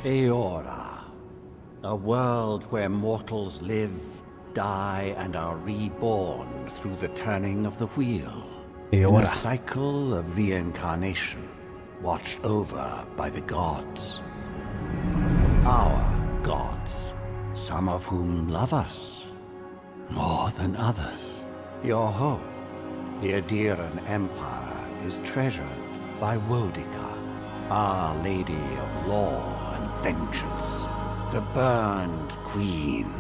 Eora, a world where mortals live, die, and are reborn through the turning of the wheel. In a Eora. cycle of reincarnation, watched over by the gods. Our gods, some of whom love us more than others. Your home, the Adiran Empire, is treasured by Wodica, Our Lady of Law and Vengeance, the Burned Queen.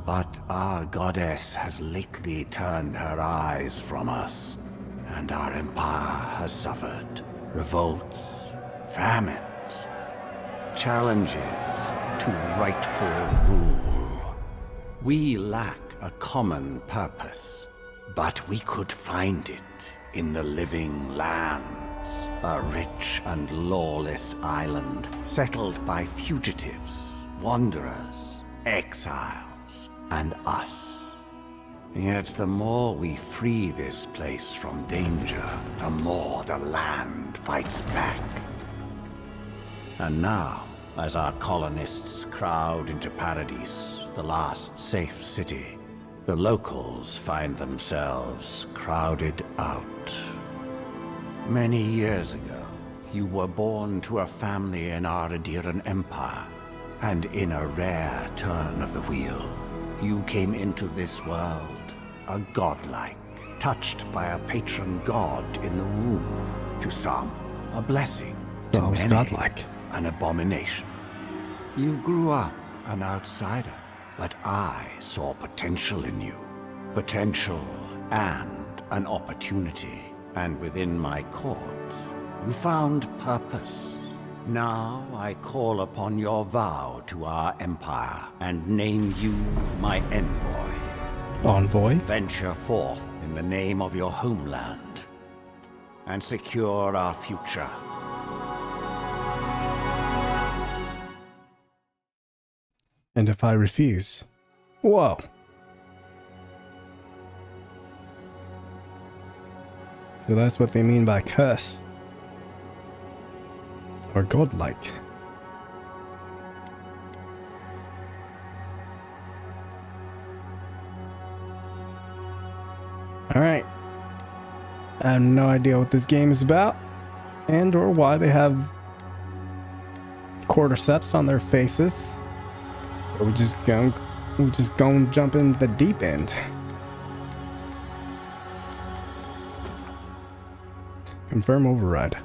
But our goddess has lately turned her eyes from us, and our empire has suffered revolts, famines, challenges to rightful rule. We lack a common purpose, but we could find it in the living lands, a rich and lawless island settled by fugitives, wanderers, exiles, and us. Yet the more we free this place from danger, the more the land fights back. And now, as our colonists crowd into Paradise, the last safe city, the locals find themselves crowded out. Many years ago, you were born to a family in our Adiran Empire, and in a rare turn of the wheel, you came into this world a godlike, touched by a patron god in the womb. To some, a blessing. So To I was many, godlike. an abomination. You grew up an outsider, but I saw potential in you. Potential and an opportunity. And within my court, you found purpose. Now I call upon your vow to our empire and name you my envoy. Envoy? Venture forth in the name of your homeland and secure our future. And if I refuse? Whoa. So that's what they mean by curse. Or godlike. Alright. I have no idea what this game is about. And or why they have cordyceps on their faces. But we just gonna jump in the deep end. Confirm override.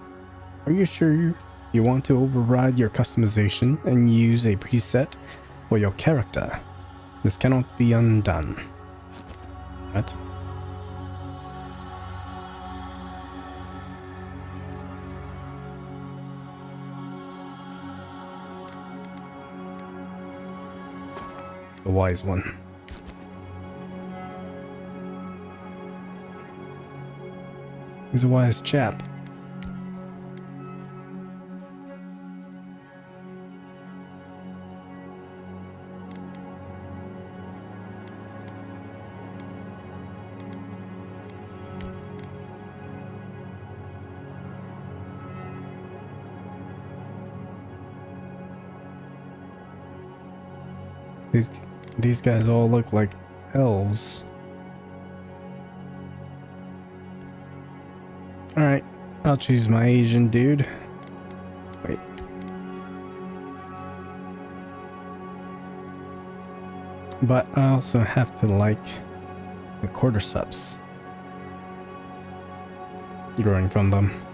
Are you sure you want to override your customization and use a preset for your character? This cannot be undone. What? The wise one. He's a wise chap. These guys all look like elves. Alright, I'll choose my Asian dude. Wait. But I also have to like the cordyceps growing from them.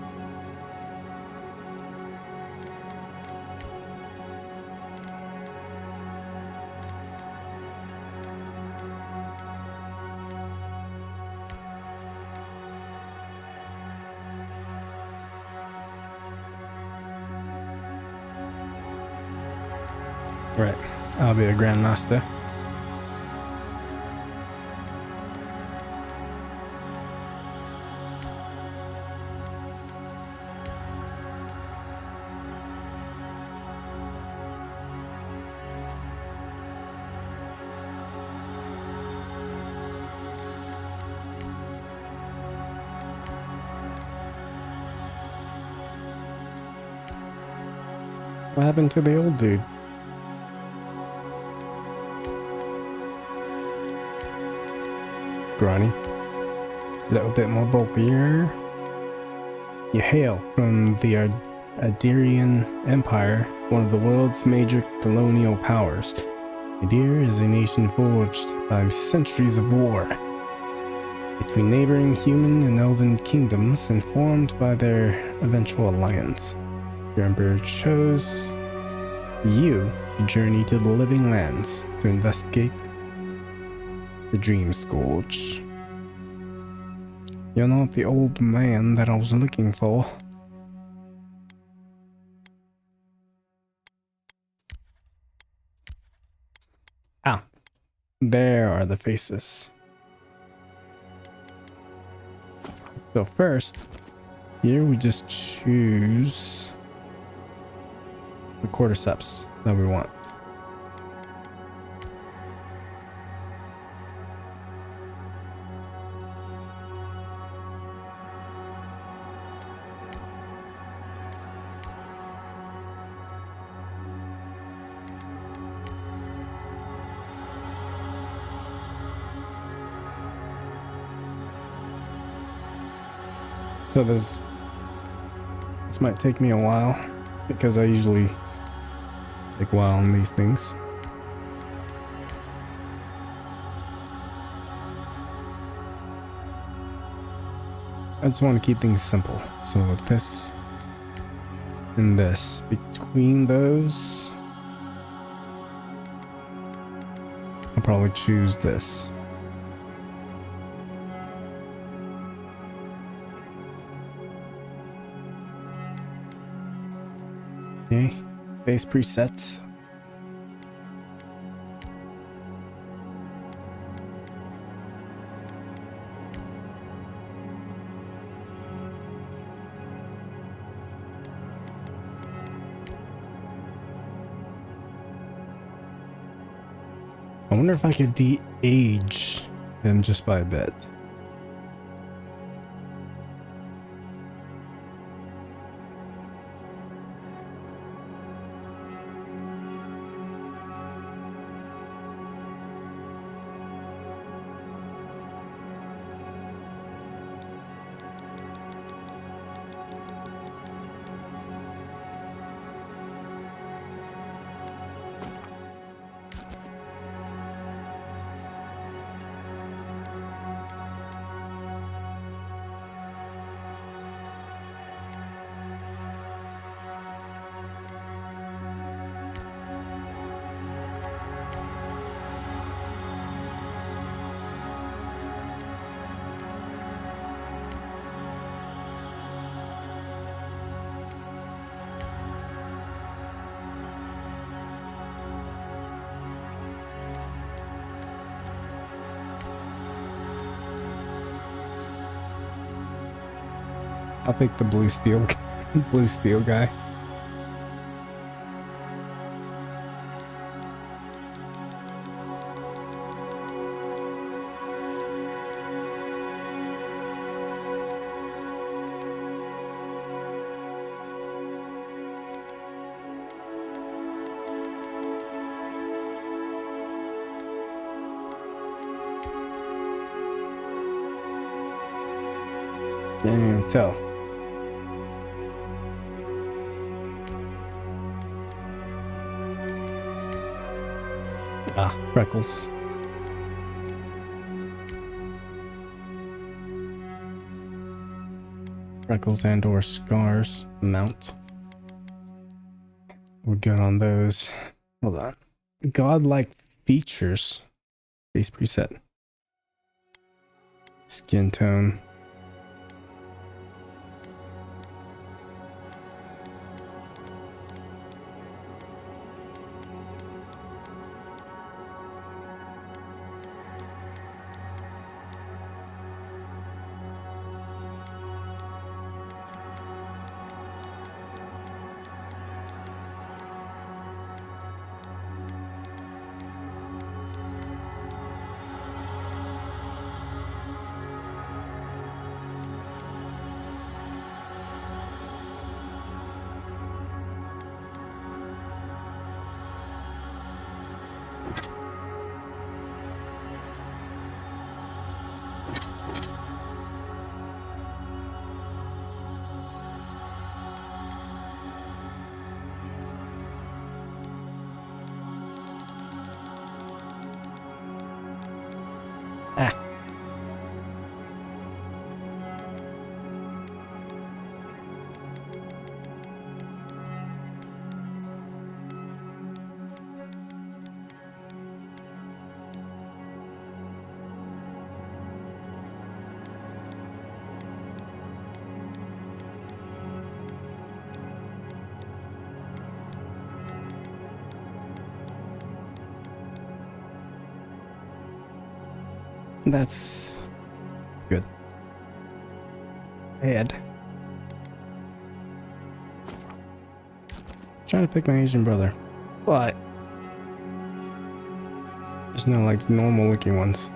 Right, I'll be a grandmaster. What happened to the old dude? Scrawny. A little bit more bulkier. You hail from the Adirian Empire, one of the world's major colonial powers. Adir is a nation forged by centuries of war between neighboring human and elven kingdoms, informed by their eventual alliance. Your emperor chose you to journey to the living lands to investigate the Dream Scourge. You're not the old man that I was looking for. Ah, there are the faces. So first, here we just choose the cordyceps that we want. So this might take me a while because I usually take a while on these things. I just want to keep things simple. So with this and this, between those, I'll probably choose this. Okay, base presets. I wonder if I could de-age them just by a bit. I'll pick the blue steel guy. Can't even tell. Ah, freckles. Freckles and or scars mount. We're good on those. Hold on. Godlike features. Base preset. Skin tone. That's good. Ed. Trying to pick my Asian brother, but there's no like normal looking ones.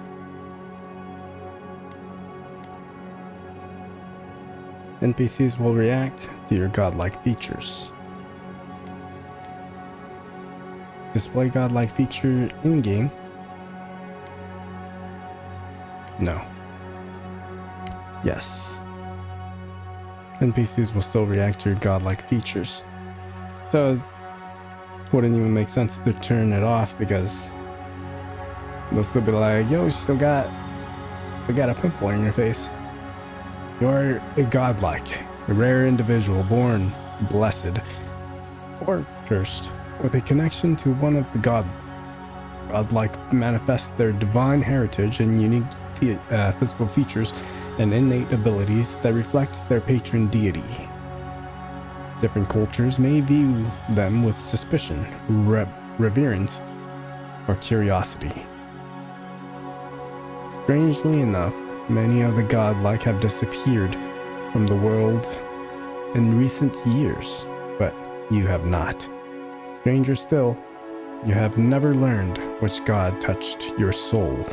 NPCs will react to your godlike features. Display godlike feature in-game. No. Yes. NPCs will still react to your godlike features. So it wouldn't even make sense to turn it off because they'll still be like, yo, you still got a pimple on your face. You are a godlike, a rare individual born blessed or cursed with a connection to one of the gods. Godlike manifest their divine heritage and unique physical features and innate abilities that reflect their patron deity. Different cultures may view them with suspicion, reverence, or curiosity. Strangely enough, many of the godlike have disappeared from the world in recent years, but you have not. Stranger still, you have never learned which god touched your soul.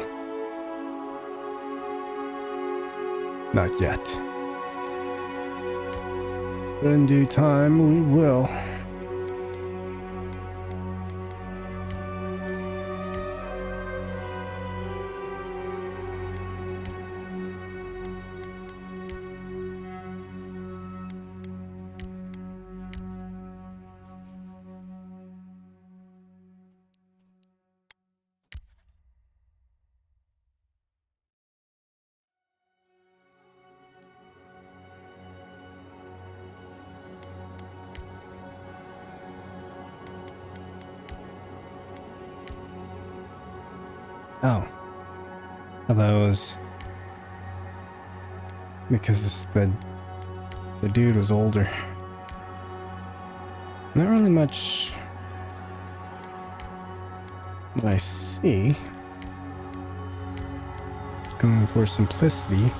Not yet. But in due time, we will. Oh. I thought it was because the dude was older. Not really much that I see. Going for simplicity.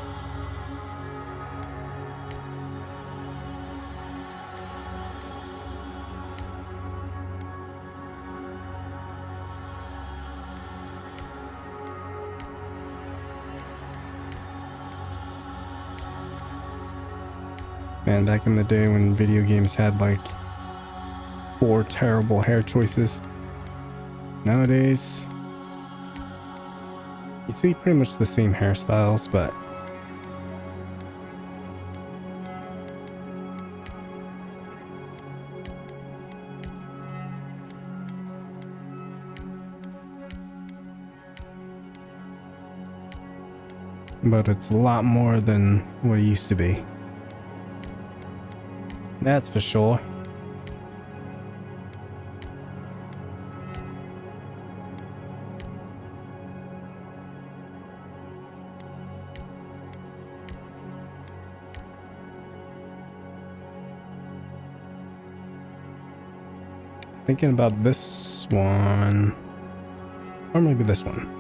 Man, back in the day when video games had like 4 terrible hair choices. Nowadays, you see pretty much the same hairstyles, but it's a lot more than what it used to be. That's for sure. Thinking about this one, or maybe this one.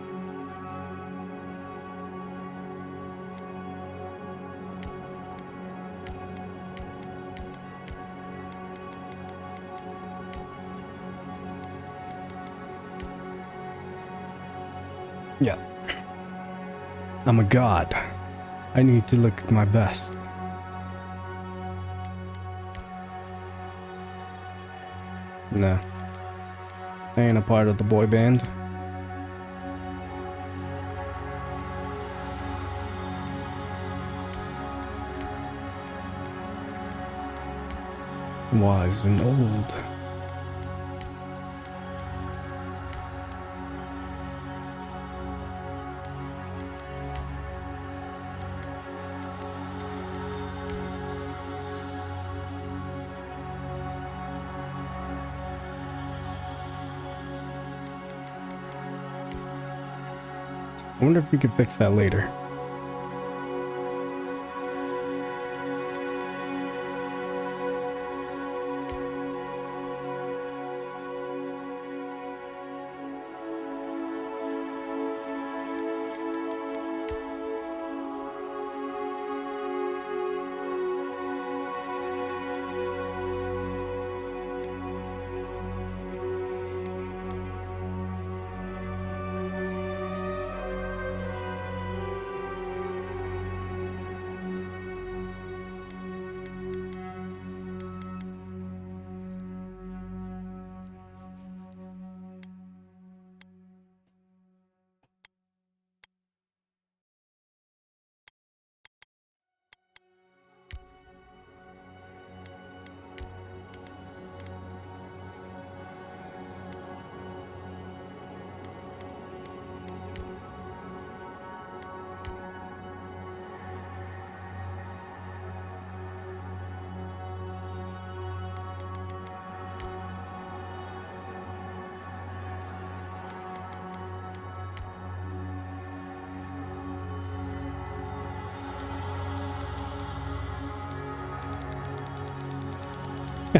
Yeah. I'm a god. I need to look my best. Nah. I ain't a part of the boy band. Wise and old. I wonder if we could fix that later.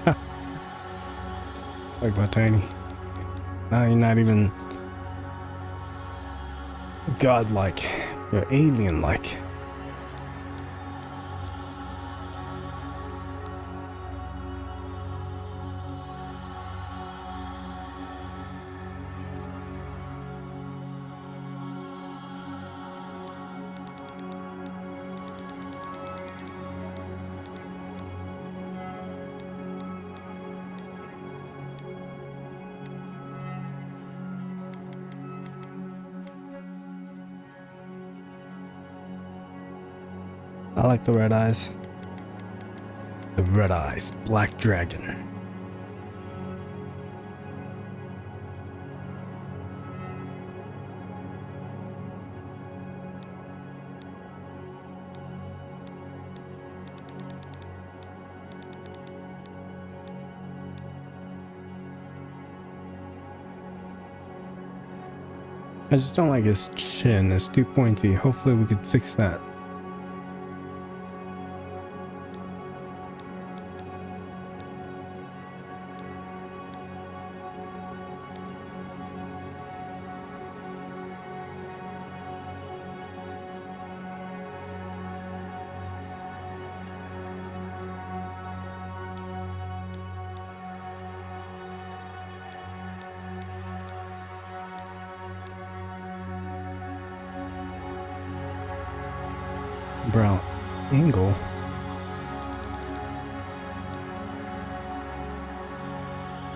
Talk about tiny. You're not even godlike. You're alien-like. I like the red eyes. The red eyes, black dragon. I just don't like his chin. It's too pointy. Hopefully we could fix that. Brow angle.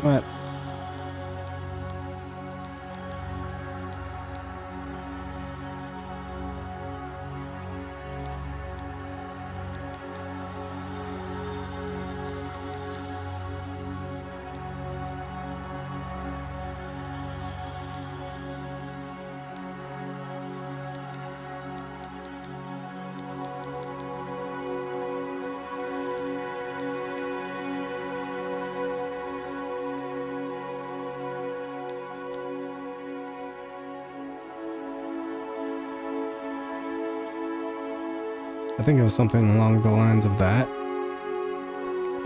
What? I think it was something along the lines of that.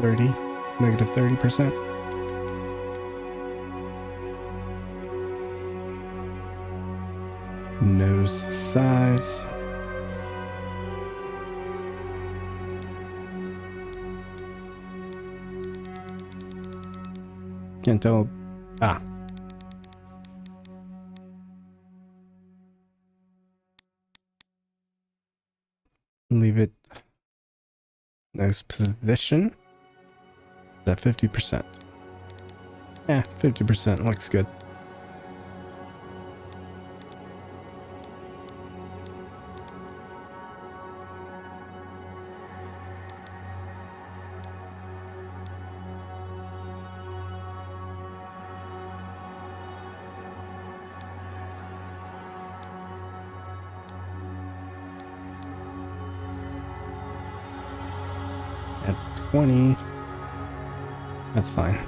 30, negative 30%. Nose size. Can't tell. Ah. Leave it nose position. Is that 50%? Yeah, 50% looks good. At 20, that's fine.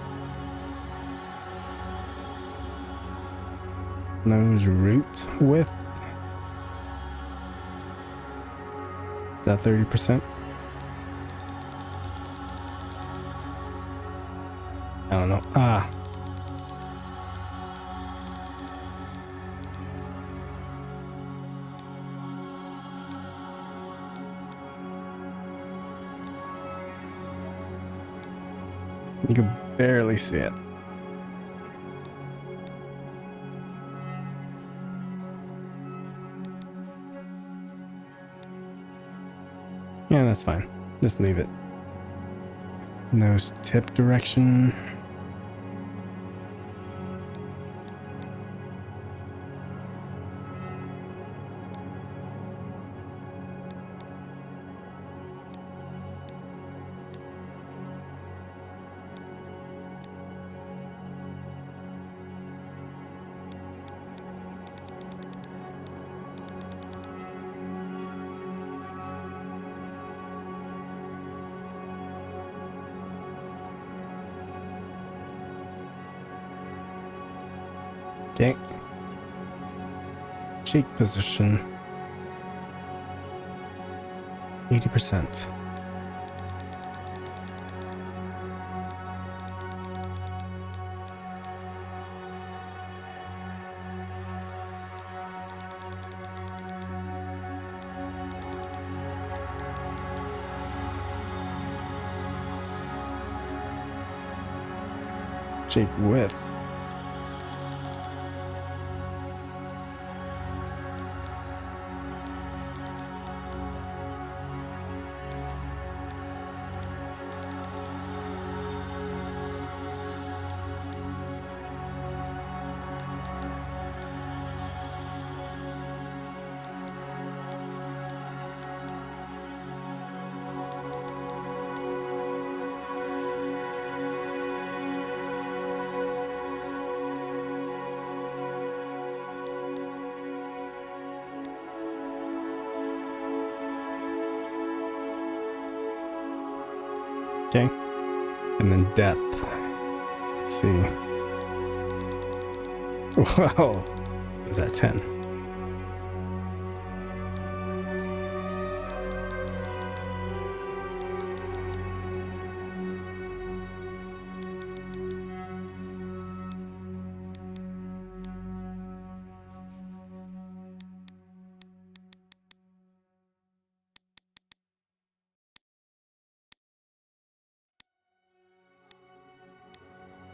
Nose root width. Is that 30%? I don't know. Ah. You can barely see it. Yeah, that's fine. Just leave it. Nose tip direction. Okay. Cheek position. 80%. Cheek width. Okay. And then depth. Let's see. Whoa. Is that 10?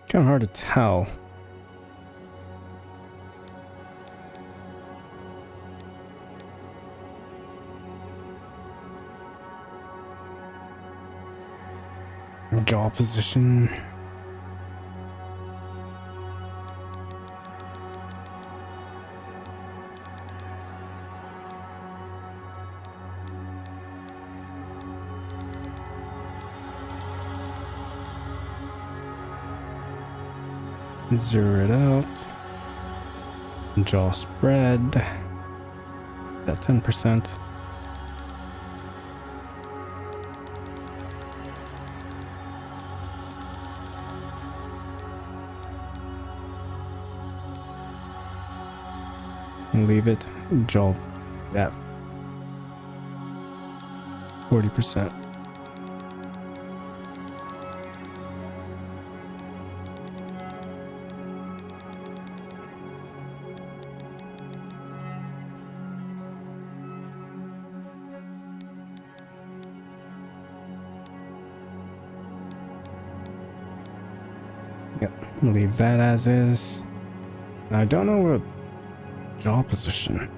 Kind of hard to tell. Jaw position. Zero it out. Jaw spread. That's 10%. Leave it. Jaw depth. 40%. Yep, leave that as is. I don't know what jaw position.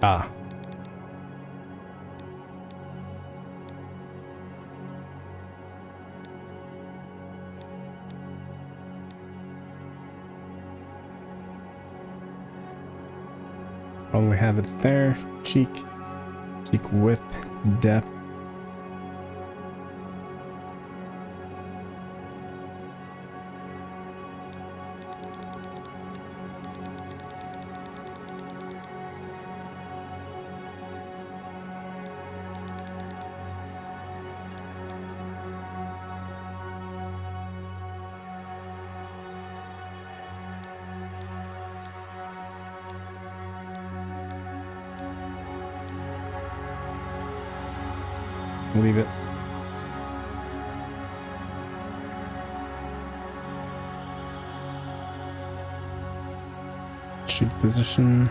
Ah. Only have it there. Cheek width, depth. Leave it. Cheek position.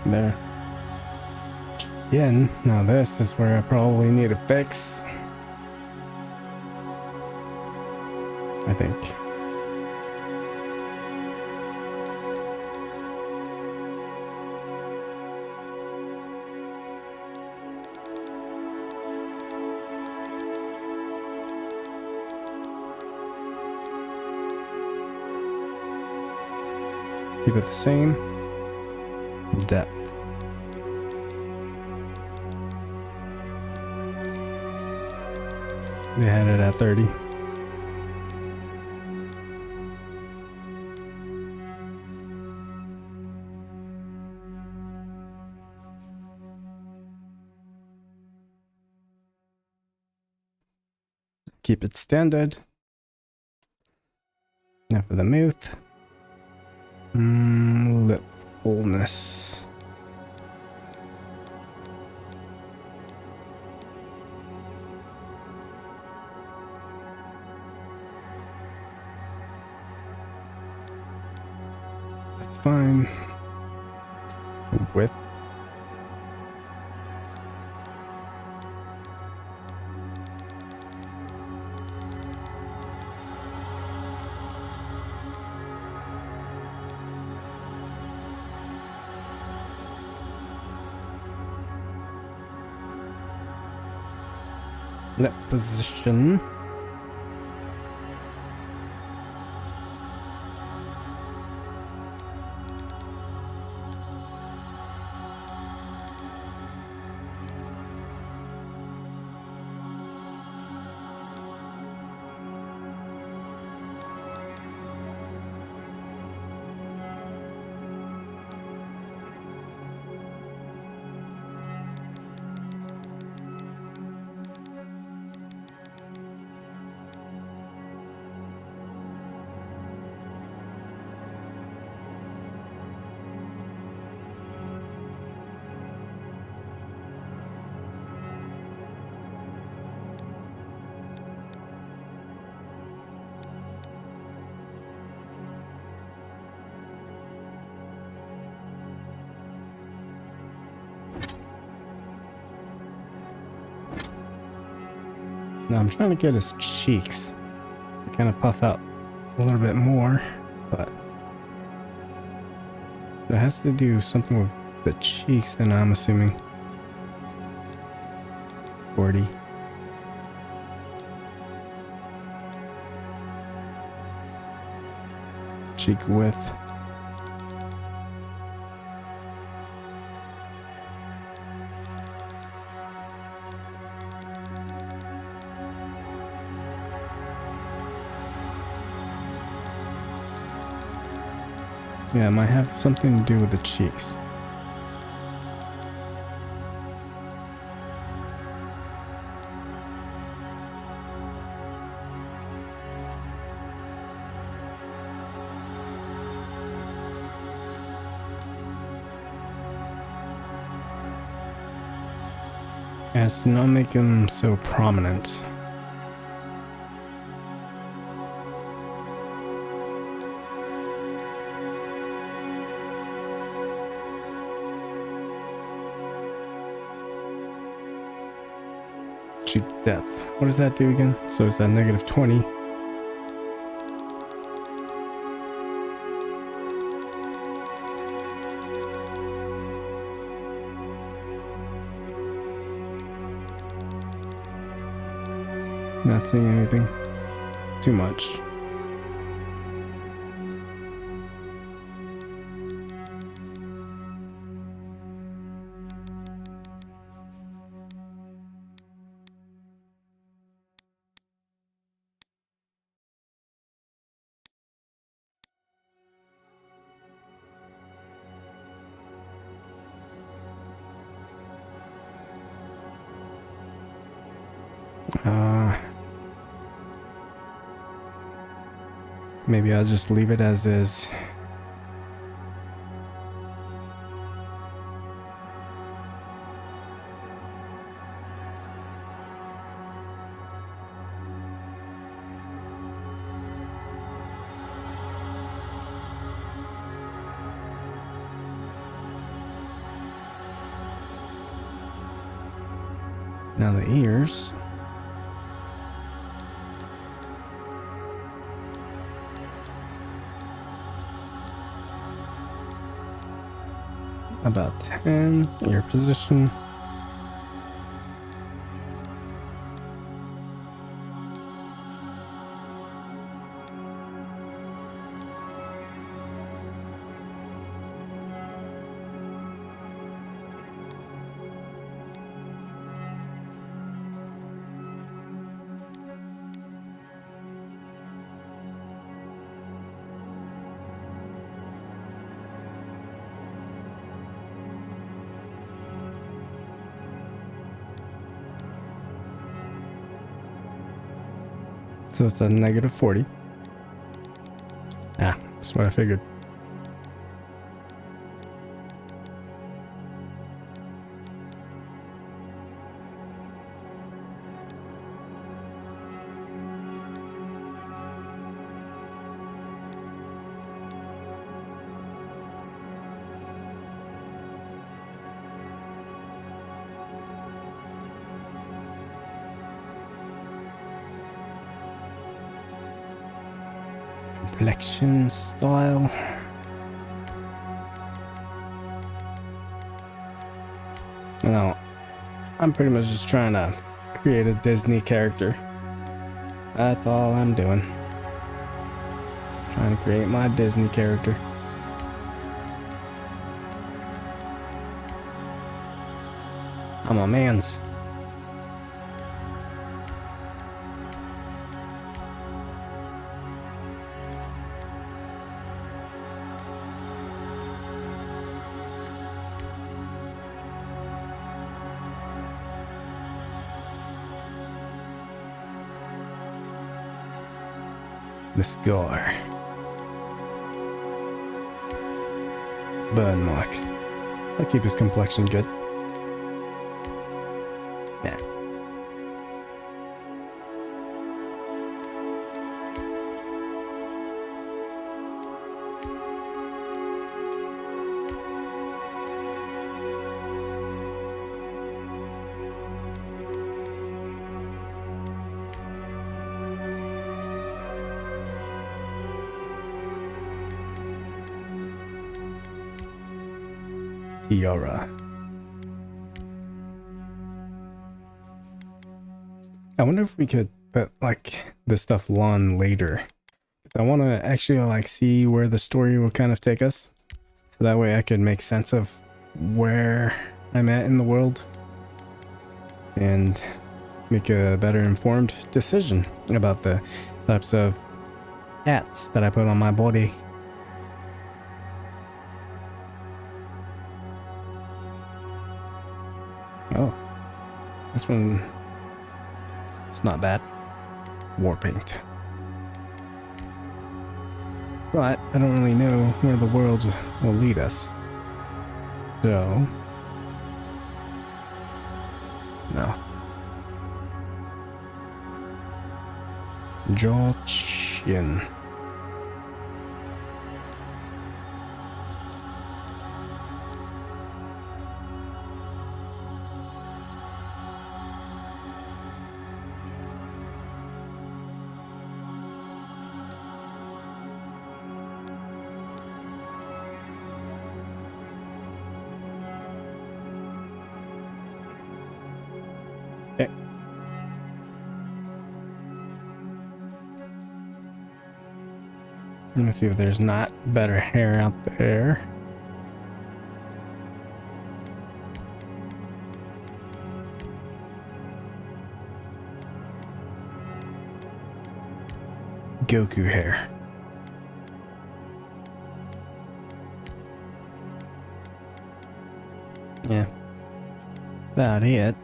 There. Again, now this is where I probably need a fix. I think. Keep it the same. Depth. We had it at 30. Keep it standard. Now for the mouth. Lip fullness. It's fine. With that position. Now I'm trying to get his cheeks to kind of puff out a little bit more, but it has to do something with the cheeks, then I'm assuming. 40. Cheek width. Yeah, it might have something to do with the cheeks. As to not make them so prominent. Cheek depth. What does that do again? So is that negative 20? Not seeing anything too much. Maybe I'll just leave it as is. Now the ears. About 10, ear position. So it's a negative 40. Ah, that's what I figured. complexion style. You know, I'm pretty much just trying to create a Disney character. That's all I'm doing. Trying to create my Disney character. I'm a man's. The scar. Burn mark. I'll keep his complexion good. Yeah. Tiara. I wonder if we could put like this stuff on later. I want to actually like see where the story will kind of take us, so that way I could make sense of where I'm at in the world and make a better informed decision about the types of hats that I put on my body. Oh, this one, it's not bad. War paint. But I don't really know where the world will lead us. So, no. Jochin. Okay. Let me see if there's not better hair out there. Goku hair. Yeah. About it.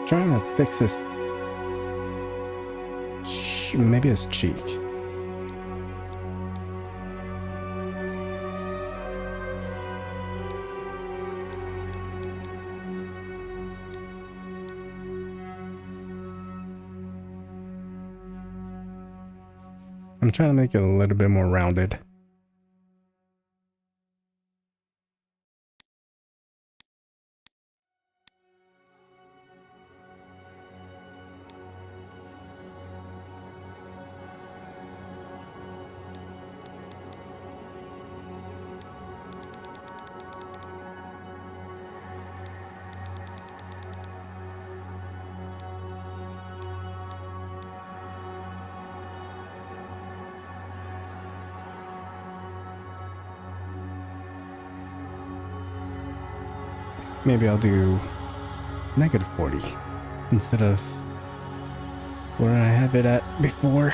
Trying to fix this. Maybe his cheek. I'm trying to make it a little bit more rounded. maybe I'll do -40 instead of where I have it at before.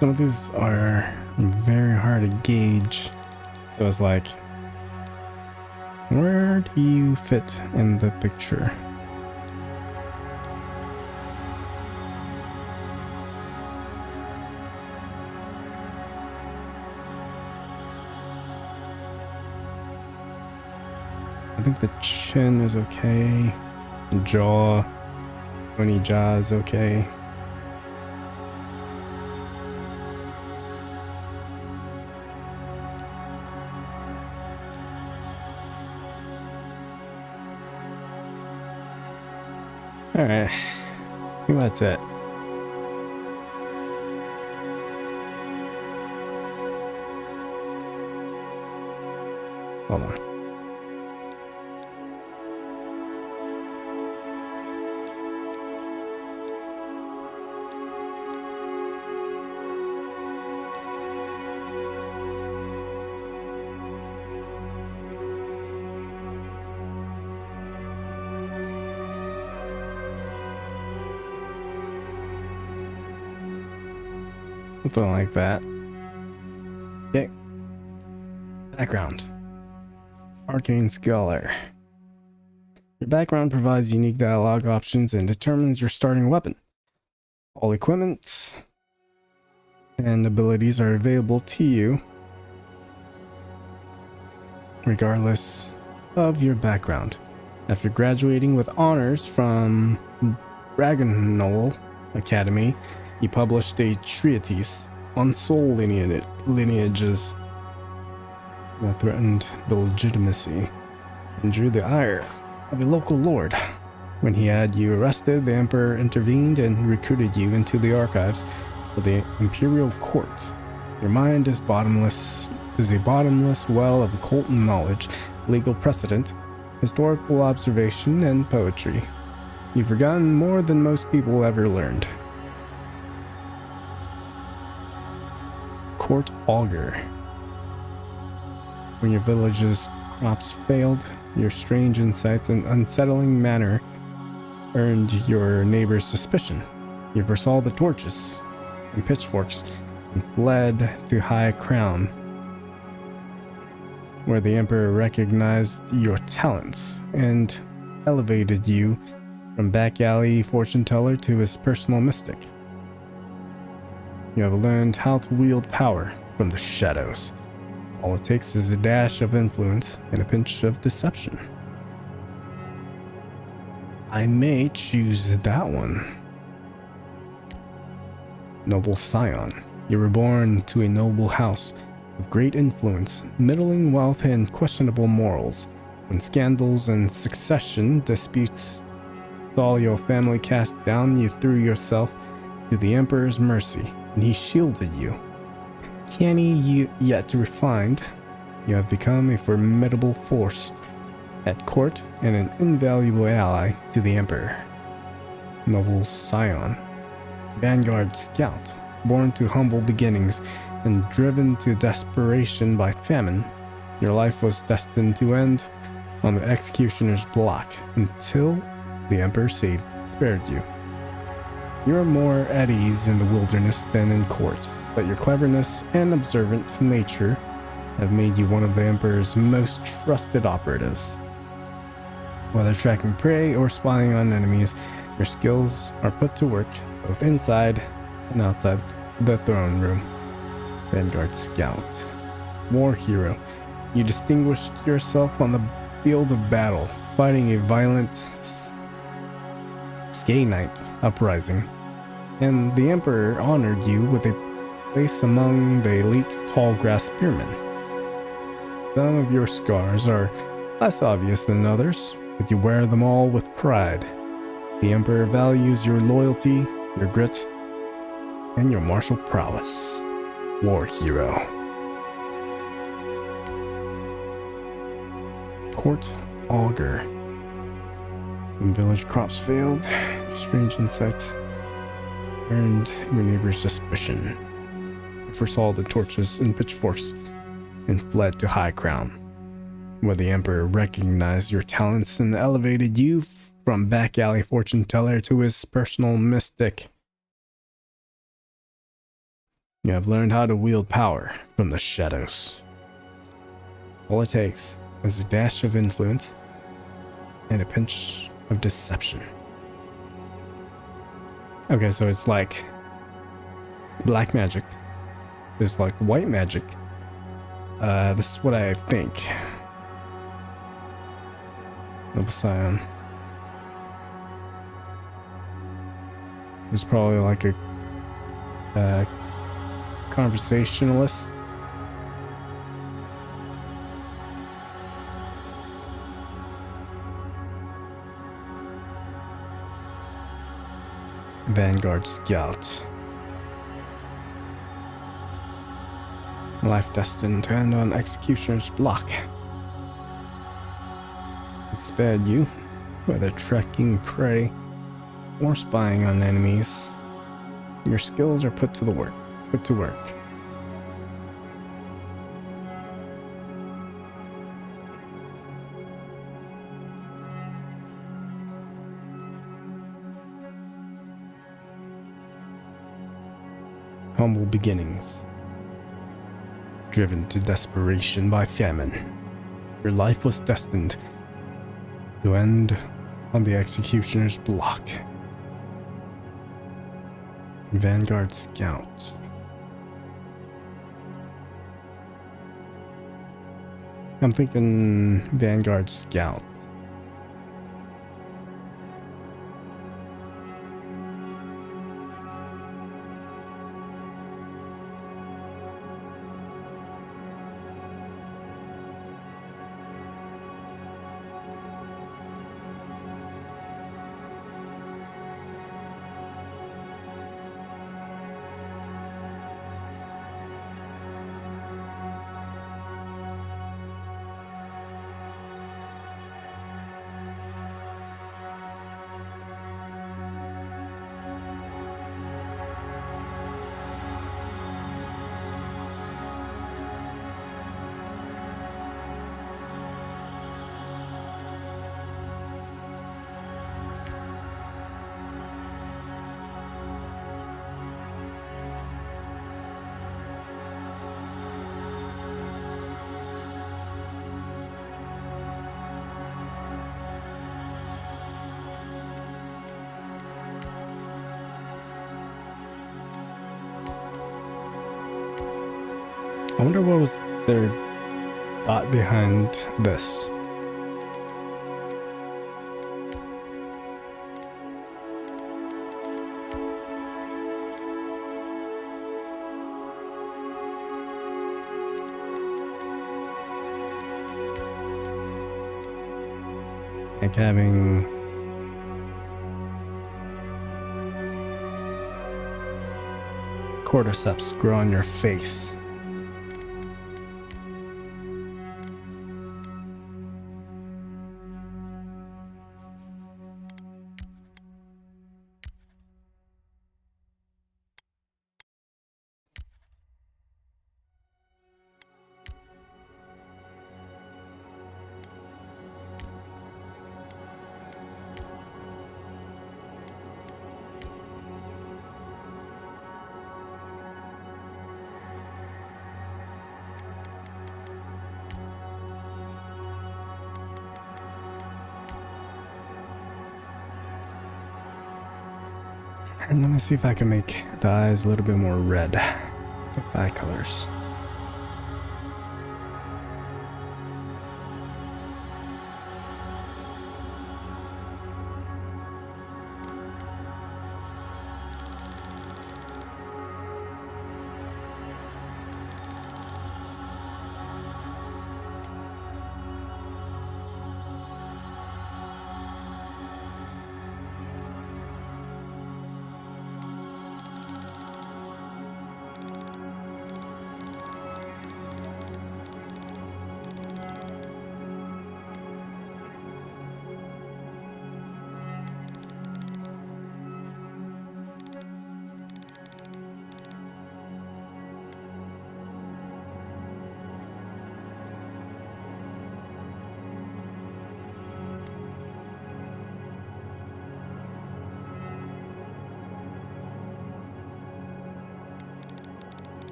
Some of these are very hard to gauge. So it's like, where do you fit in the picture? I think the chin is okay. The jaw, bony jaw is okay. Alright, I think that's it. Hold on. Something like that. Okay. Background. Arcane Scholar. Your background provides unique dialogue options and determines your starting weapon. All equipment and abilities are available to you regardless of your background. After graduating with honors from Dragonol Academy, he published a treatise on soul lineages that threatened the legitimacy and drew the ire of a local lord. When he had you arrested, the Emperor intervened and recruited you into the archives of the Imperial Court. Your mind is a bottomless well of occult knowledge, legal precedent, historical observation, and poetry. You've forgotten more than most people ever learned. Court Augur. When your village's crops failed, your strange insights and unsettling manner earned your neighbor's suspicion. You foresaw the torches and pitchforks and fled to High Crown, where the Emperor recognized your talents and elevated you from back alley fortune teller to his personal mystic. You have learned how to wield power from the shadows. All it takes is a dash of influence and a pinch of deception. I may choose that one. Noble Scion. You were born to a noble house with great influence, middling wealth, and questionable morals. When scandals and succession disputes saw your family cast down, you threw yourself to the Emperor's mercy, and he shielded you. Canny yet refined, you have become a formidable force at court and an invaluable ally to the Emperor. noble scion, vanguard scout, born to humble beginnings and driven to desperation by famine, your life was destined to end on the executioner's block until the Emperor spared you. You are more at ease in the wilderness than in court, but your cleverness and observant nature have made you one of the Emperor's most trusted operatives. Whether tracking prey or spying on enemies, your skills are put to work both inside and outside the throne room. Vanguard Scout. War Hero. You distinguished yourself on the field of battle, fighting a violent Skaanite uprising, and the Emperor honored you with a place among the elite tall grass spearmen. Some of your scars are less obvious than others, but you wear them all with pride. The Emperor values your loyalty, your grit, and your martial prowess. War Hero. Court Augur. When village crops failed, strange insights earned your neighbor's suspicion. You foresaw the torches and pitchforks and fled to High Crown, where the Emperor recognized your talents and elevated you from back alley fortune teller to his personal mystic. You have learned how to wield power from the shadows. All it takes is a dash of influence and a pinch of deception. Okay, so it's like black magic. It's like white magic. This is what I think. Noble Scion. It's probably like a conversationalist. Vanguard Scout. Life destined to end on executioner's block. It spared you, whether tracking prey or spying on enemies. Your skills are put to work. Humble beginnings. Driven to desperation by famine, your life was destined to end on the executioner's block. Vanguard Scout. I'm thinking Vanguard Scout. I wonder what was their thought behind this. Like having cordyceps grow on your face. And let me see if I can make the eyes a little bit more red. Eye colors.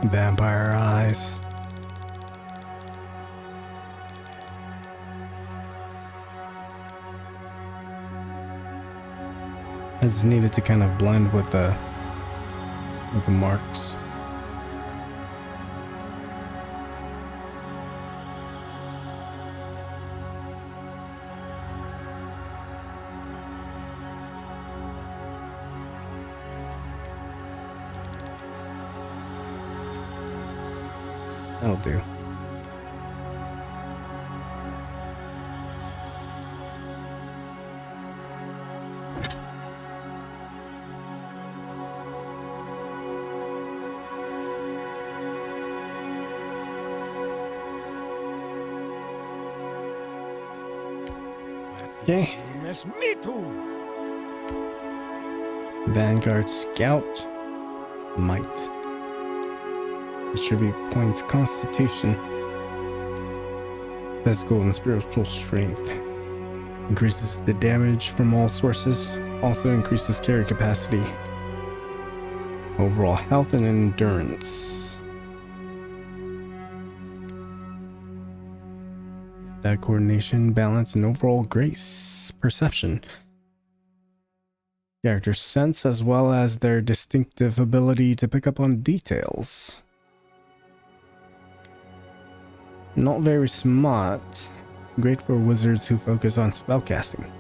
Vampire eyes. I just needed to kind of blend with the marks. That'll do. Okay. Me too. Vanguard Scout. Might. Distribute points Constitution. Physical and spiritual strength. Increases the damage from all sources. Also increases carry capacity. Overall health and endurance. That coordination, balance, and overall grace. Perception. Character sense as well as their distinctive ability to pick up on details. Not very smart. Great for wizards who focus on spellcasting.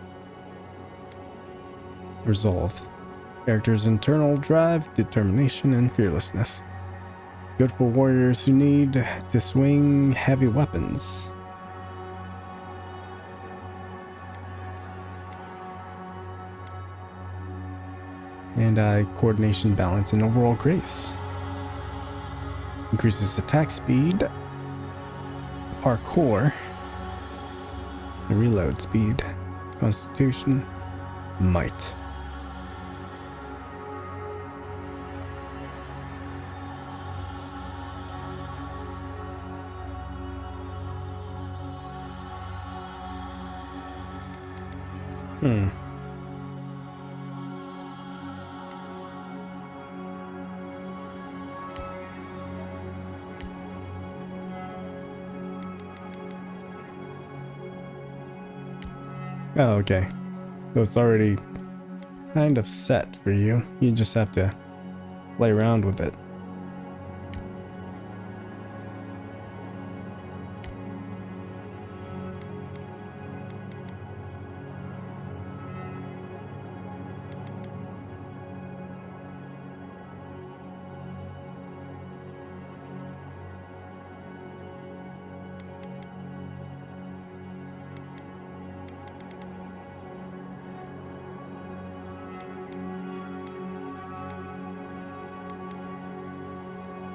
Resolve. Character's internal drive, determination, and fearlessness. Good for warriors who need to swing heavy weapons. And coordination, balance, and overall grace. Increases attack speed, parkour, reload speed, constitution, might. Oh, okay. So it's already kind of set for you. You just have to play around with it.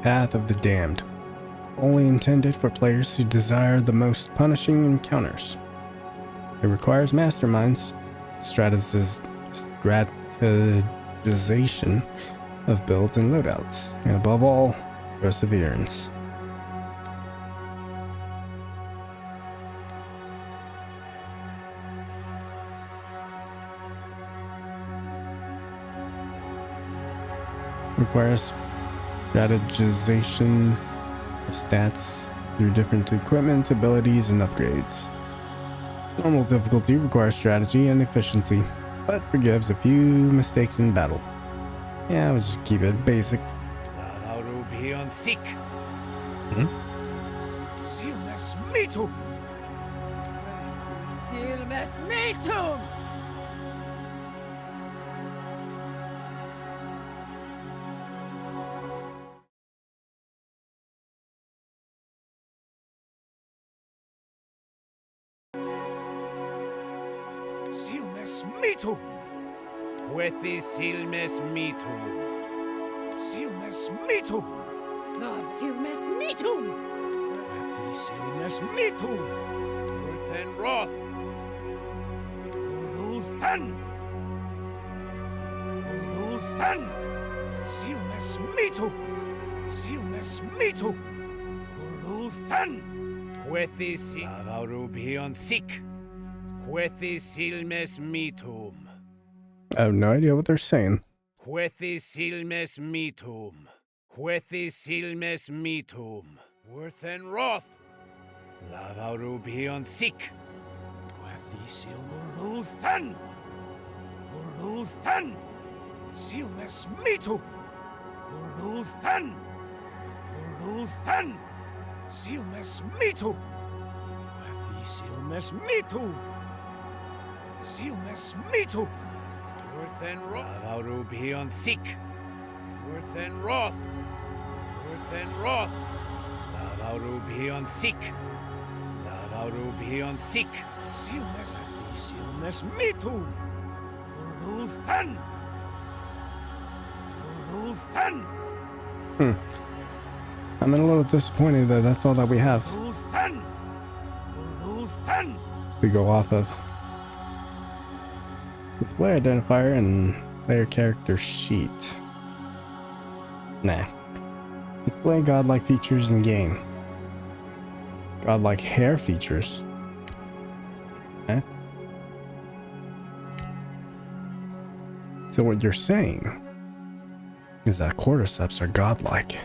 Path of the Damned. Only intended for players who desire the most punishing encounters. It requires masterminds strategization of builds and loadouts, and above all, perseverance. Requires strategization of stats through different equipment, abilities, and upgrades. Normal difficulty requires strategy and efficiency, but forgives a few mistakes in battle. Yeah, we'll just keep it basic. Silmes mitum! Silmes mitum! Silmes mitum! Huethi silmes mitum. Silmes mitum! Silmes mitum! Silmes mitum! Urthen Roth. Uluthan! Uluthan! Silmes mitum! Silmes mitum! Uluthan! Huethi silavarubion sik. Huethi silmes mitum. I have no idea what they're saying. Huethi silmes mitum. Huethi silmes mitum. Urthen Roth. Lavarubion sik. Uluthan! Uluthan! Silmes mitum! Uluthan! Uluthan! Silmes mitum! Silmes mitum! Silmes mitum! Urthen Roth. Lavarubion sik. Urthen Roth. Urthen Roth. Lavarubion sik. Lavarubion sik. Silmes mitum! Uluthan! Uluthan! I'm a little disappointed that that's all that we have Uluthan! Uluthan! to go off of. Display identifier and player character sheet. Nah. Display godlike features in game. Godlike hair features. Okay. So what you're saying is that cordyceps are godlike.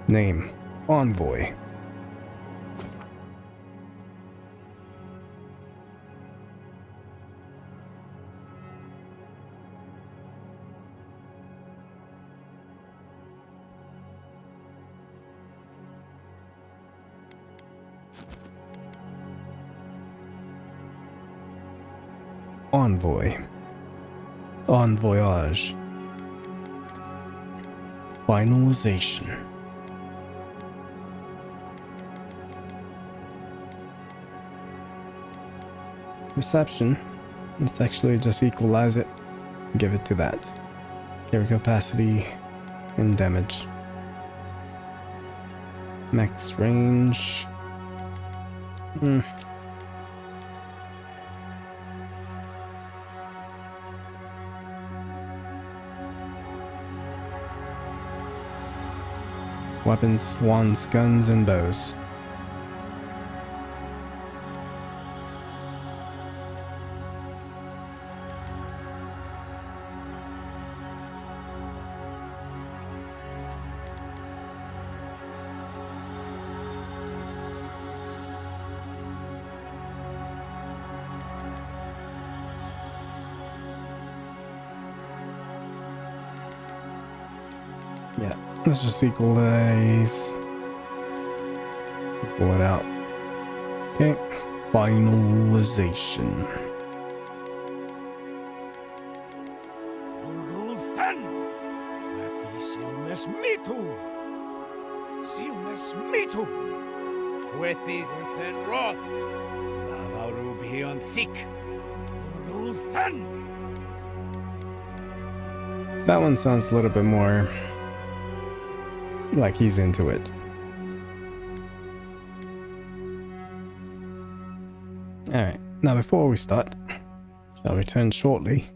Name: Envoy. Envoy. En voyage. Finalization. Reception. Let's actually just equalize it. Give it to that. Carry capacity and damage. Max range. Weapons, wands, guns, and bows. Yeah, let's just equalize. Equal it out. Okay, finalization. Uluthan! Silmes mitum! Silmes mitum! Huethis Urthen Roth. Lavarubion sik. Uluthan! That one sounds a little bit more like he's into it. Alright, now before we start, Shall return shortly.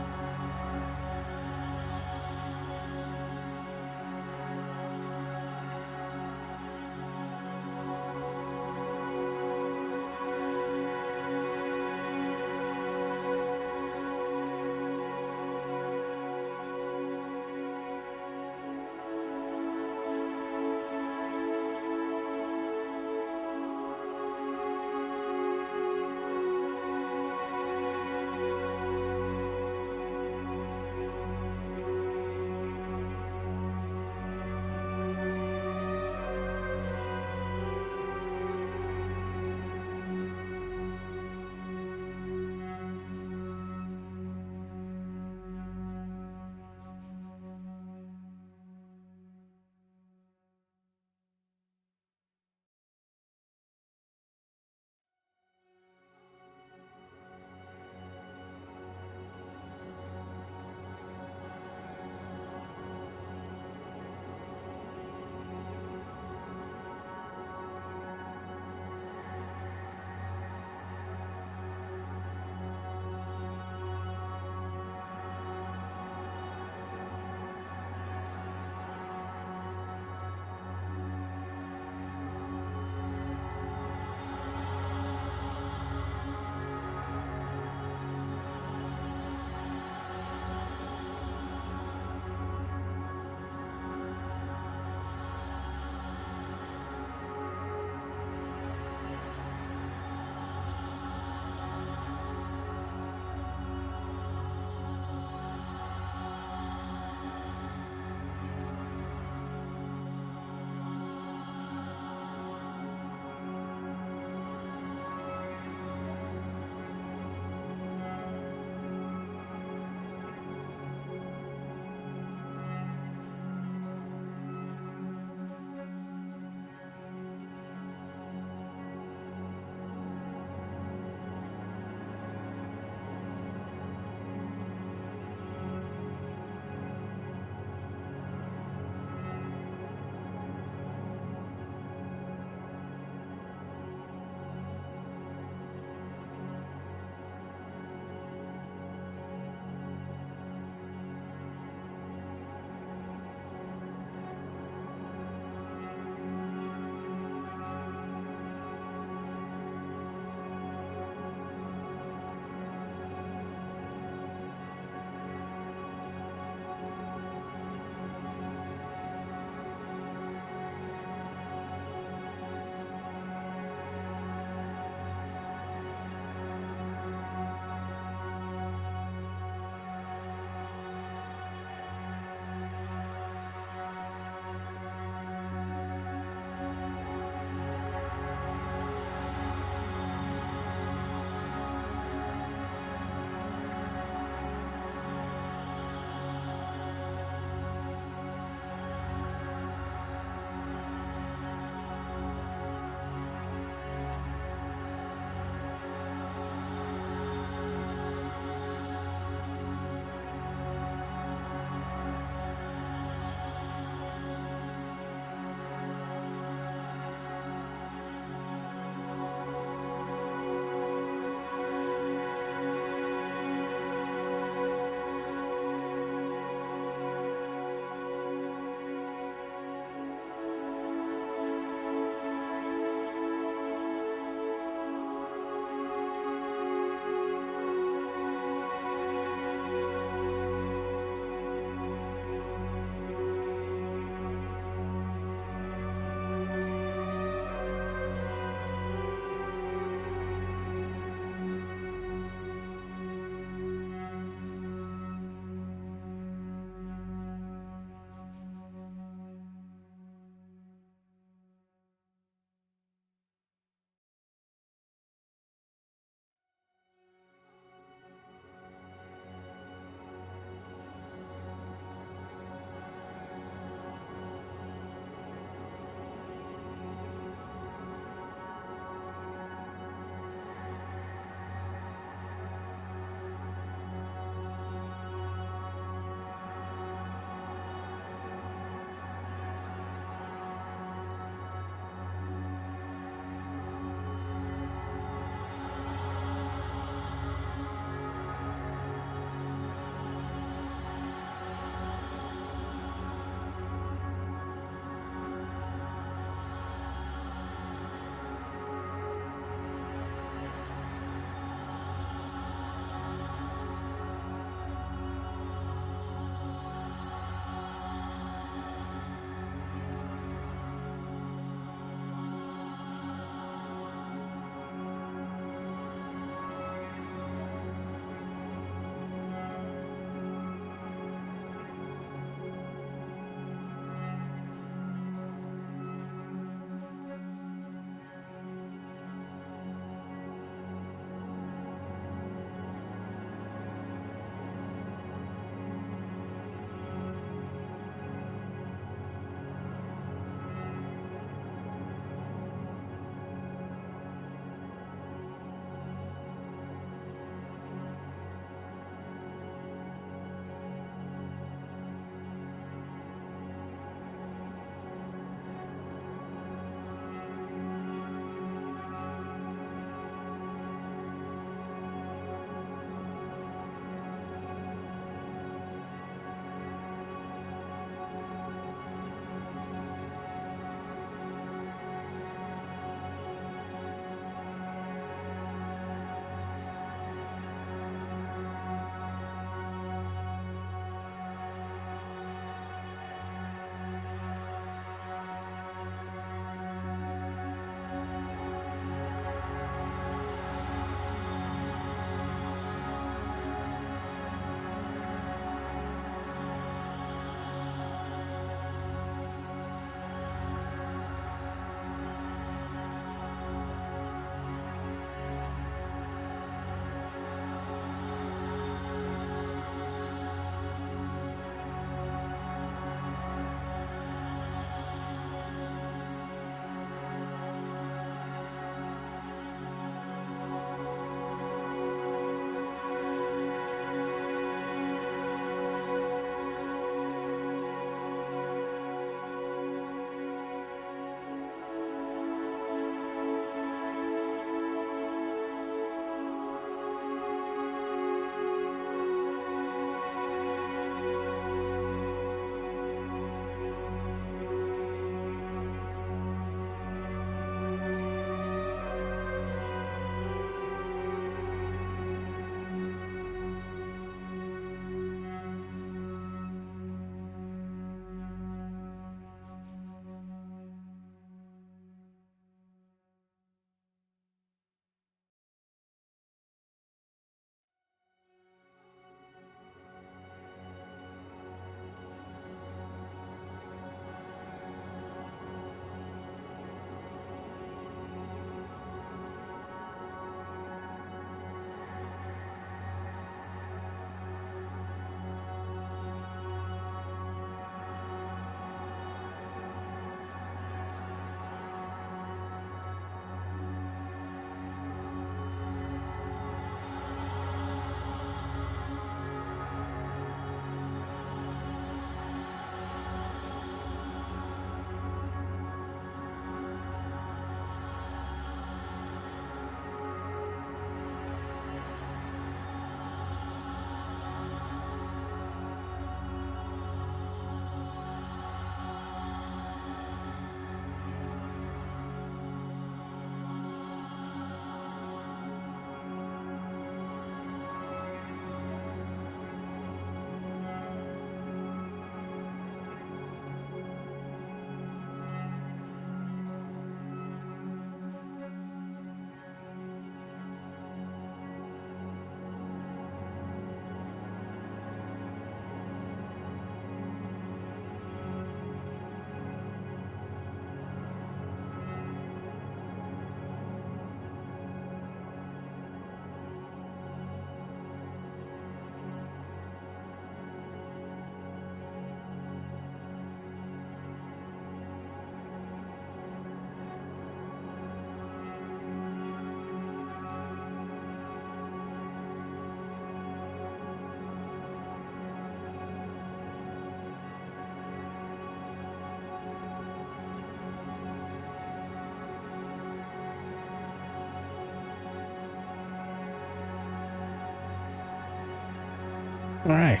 Alright.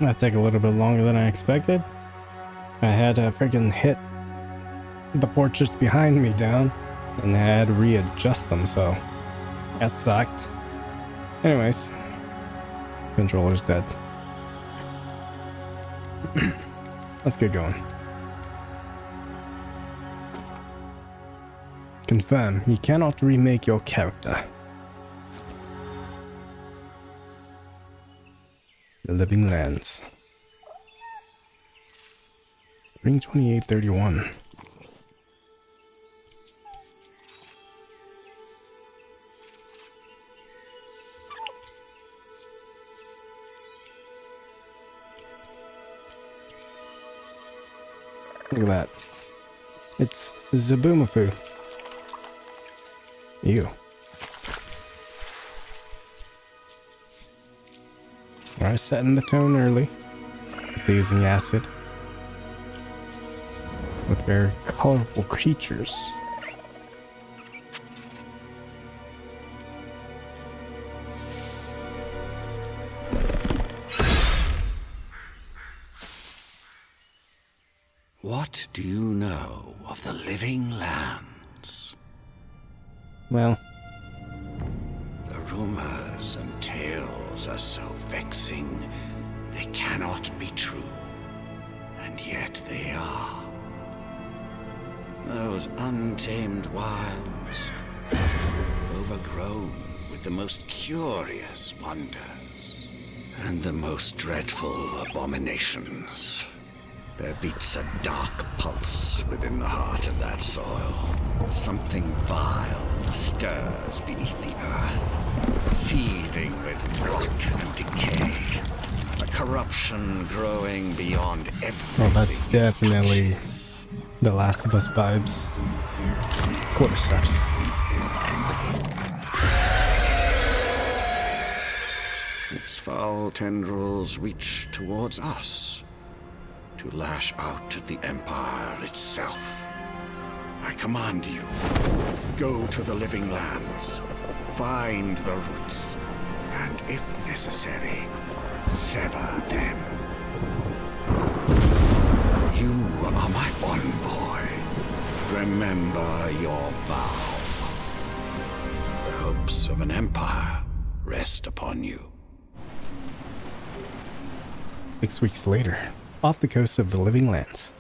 That took a little bit longer than I expected. I had to freaking hit the portraits behind me down and had to readjust them, so that sucked. Anyways, controller's dead. Let's get going. Confirm, you cannot remake your character. The Living Lands. Spring 2831. Look at that. It's Zaboomafoo. Ew. Alright, setting the tone early. Using acid. With very colorful creatures. What do you know of the Living Lands? Well, The rumors and tales are so vexing, they cannot be true. And yet they are. Those untamed wilds, overgrown with the most curious wonders and the most dreadful abominations. There beats a dark pulse within the heart of that soil. Something vile stirs beneath the earth, seething with rot and decay. A corruption growing beyond everything. oh, that's definitely The Last of Us vibes. Cordyceps. Its foul tendrils reach towards us, to lash out at the Empire itself. I command you, go to the Living Lands, find the roots, and if necessary, sever them. You are my envoy. Remember your vow. The hopes of an empire rest upon you. 6 weeks later, off the coast of the Living Lands.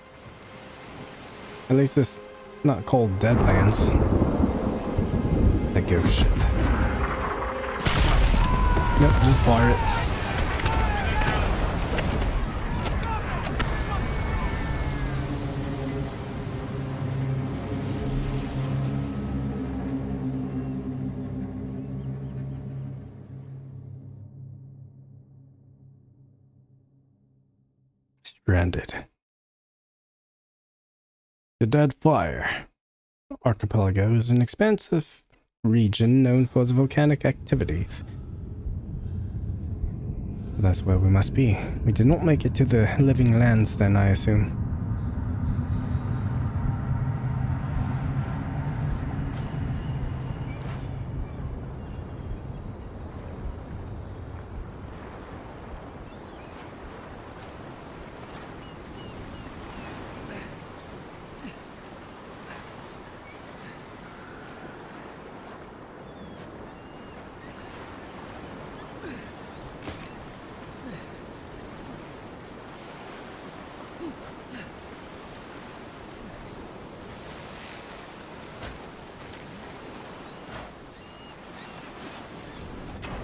At least it's not called Deadlands. A ghost ship. Nope, just pirates. Stranded. The Dead Fire Archipelago is an expansive region known for its volcanic activities. That's where we must be. We did not make it to the Living Lands then, I assume.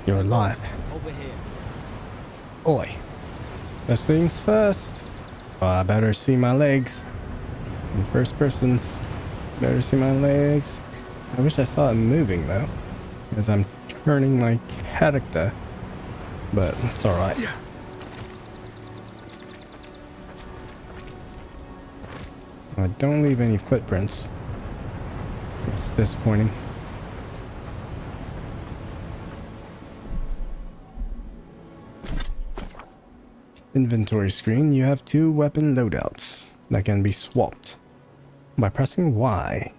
You're alive. Over here. Oi. First things first. Oh, I better see my legs. In first persons. Better see my legs. I wish I saw it moving though. As I'm turning my character. But it's alright. Don't leave any footprints. It's disappointing. Inventory screen, you have 2 weapon loadouts that can be swapped by pressing Y.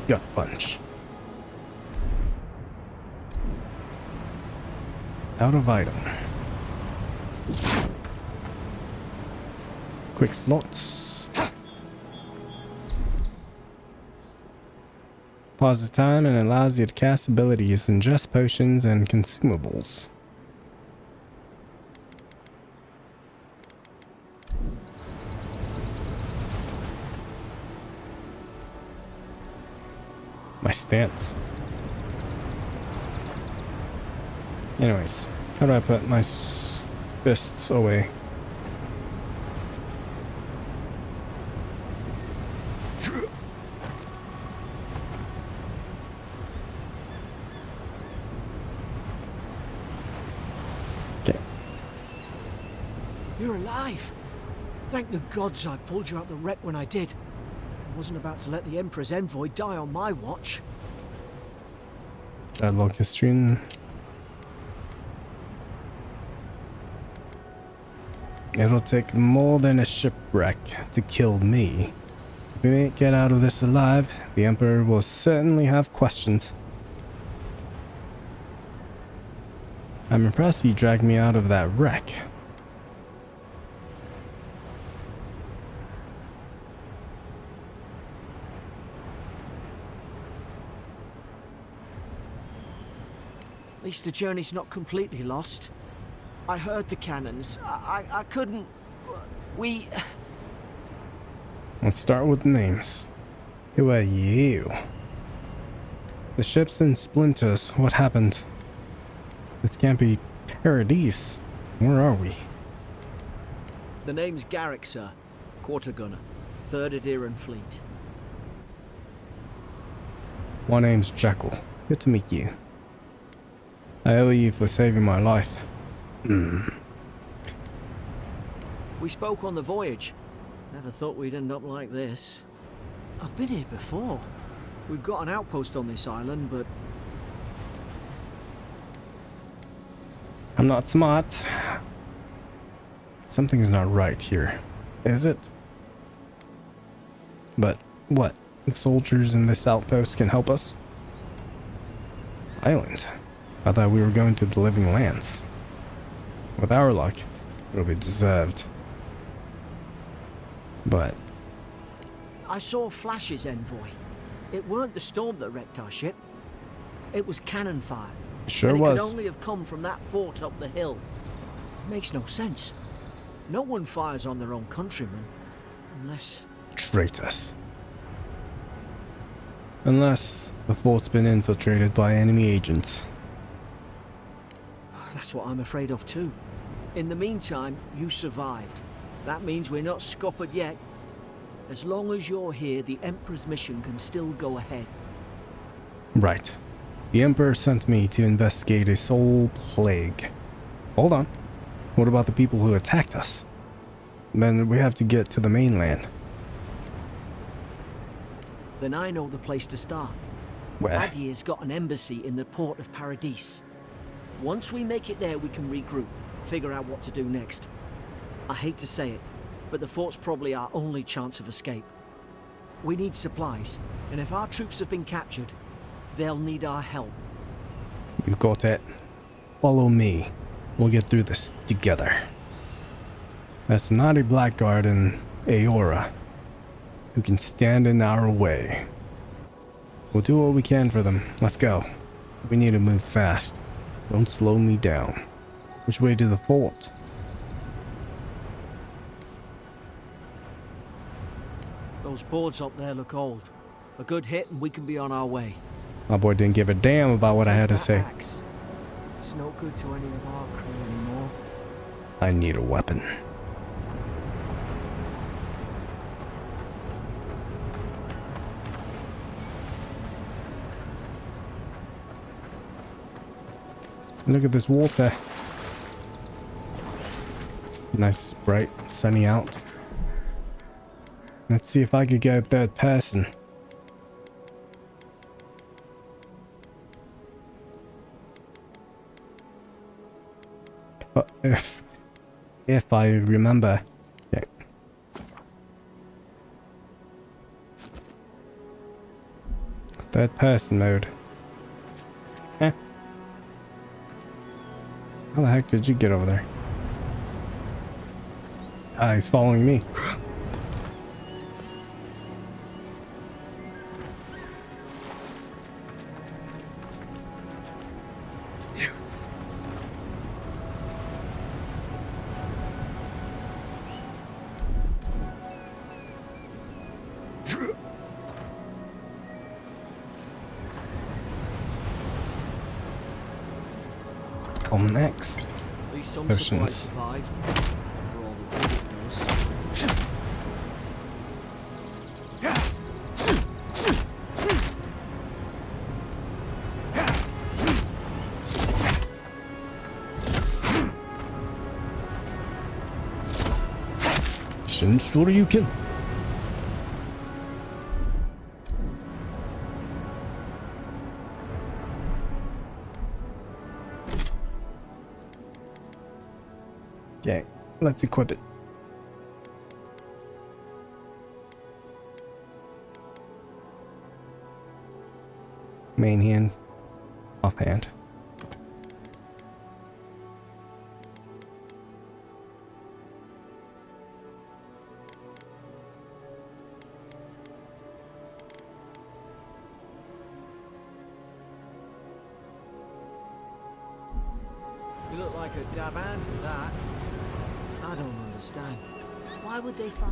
Gut punch. Out of item. Quick slots. Pauses time and allows you to cast abilities, ingest potions, and consumables. My stance. Anyways, how do I put my fists away? Okay. You're alive! Thank the gods I pulled you out the wreck when I did. I wasn't about to let the Emperor's envoy die on my watch. Dialogue history. It'll take more than a shipwreck to kill me. If we make it out of this alive, the Emperor will certainly have questions. I'm impressed you dragged me out of that wreck. At least the journey's not completely lost. I heard the cannons. I couldn't... We... Let's start with names. Who are you? The ship's in splinters. What happened? This can't be Paradise. Where are we? The name's Garrick, sir. Quarter gunner. 3rd Adiran Fleet. My name's Jekyll. Good to meet you. I owe you for saving my life. We spoke on the voyage. Never thought we'd end up like this. I've been here before. We've got an outpost on this island, but... I'm not smart. Something's not right here. Is it? But what? The soldiers in this outpost can help us? Island? I thought we were going to the living lands. With our luck, it'll be deserved. But... I saw Flash's envoy. It weren't the storm that wrecked our ship. It was cannon fire. Sure and it was. could only have come from that fort up the hill. It makes no sense. No one fires on their own countrymen. Unless... Traitors. Unless the fort's been infiltrated by enemy agents. That's what I'm afraid of too. In the meantime, you survived. That means we're not scuppered yet. As long as you're here, the Emperor's mission can still go ahead. Right. The Emperor sent me to investigate a soul plague. Hold on. What about the people who attacked us? Then we have to get to the mainland. Then I know the place to start. Where? Adir's got an embassy in the port of Paradise. Once we make it there, we can regroup, figure out what to do next. I hate to say it, but the fort's probably our only chance of escape. We need supplies, and if our troops have been captured, they'll need our help. You got it. Follow me. We'll get through this together. That's not a blackguard in Aora who can stand in our way. We'll do what we can for them. Let's go. We need to move fast. Don't slow me down. Which way to the fort? Those boards up there look old. A good hit and we can be on our way. My boy didn't give a damn about what I had to say. Axe. It's no good to any of our crew anymore. I need a weapon. Look at this water. Nice, bright, sunny out. Let's see if I could get a third person. If I remember. Yeah. Third person mode. Eh. How the heck did you get over there? Ah, he's following me. Next. At least some Potions. supplies survived. For all the good it does. Shinsuryuken. Okay, let's equip it. Main hand, offhand. You look like a dab hand with that. I don't understand. Why would they fire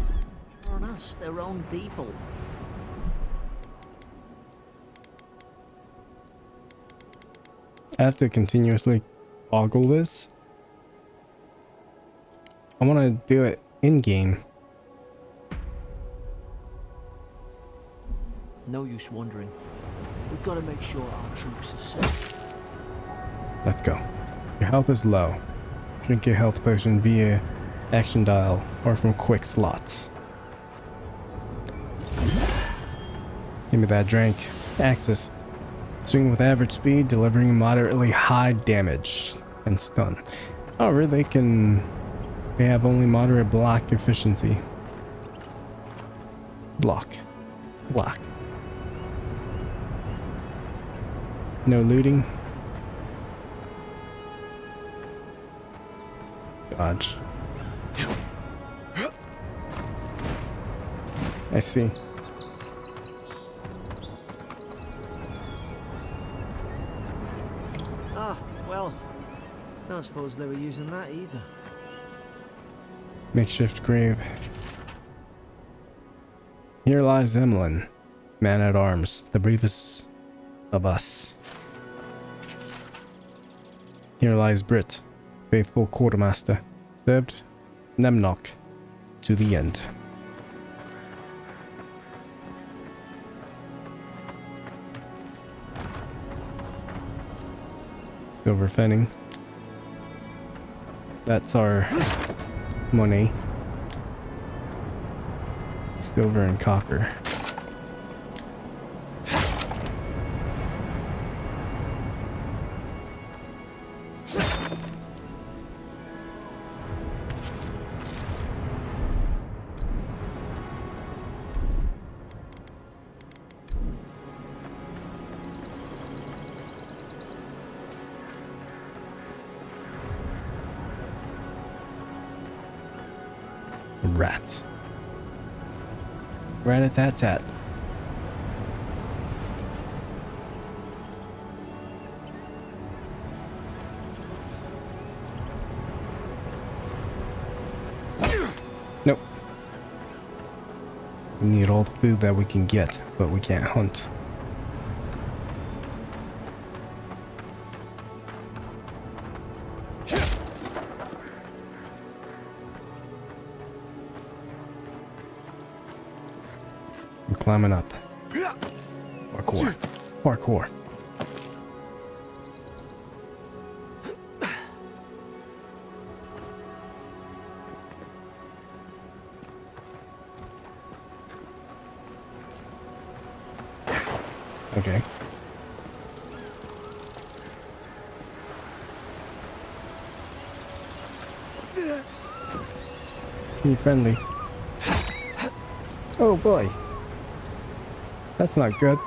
on us, their own people? I have to continuously toggle this. I want to do it in game. No use wondering. We've got to make sure our troops are safe. Let's go. Your health is low. Drink your health potion via action dial or from quick slots. Give me that drink. Axis. Swing with average speed, delivering moderately high damage and stun. However, they have only moderate block efficiency. Block. No looting. Dodge. I see. Ah, well, don't suppose they were using that either. Makeshift grave. Here lies Emlyn, man at arms, the bravest of us. Here lies Brit, faithful quartermaster, served Nemnok to the end. Silver Fenning. That's our money. Silver and copper. Rats. Rat-a-tat-tat. Nope. We need all the food that we can get, but we can't hunt. I'm climbing up. Parkour. Parkour. Okay. Be friendly. Oh boy. That's not good.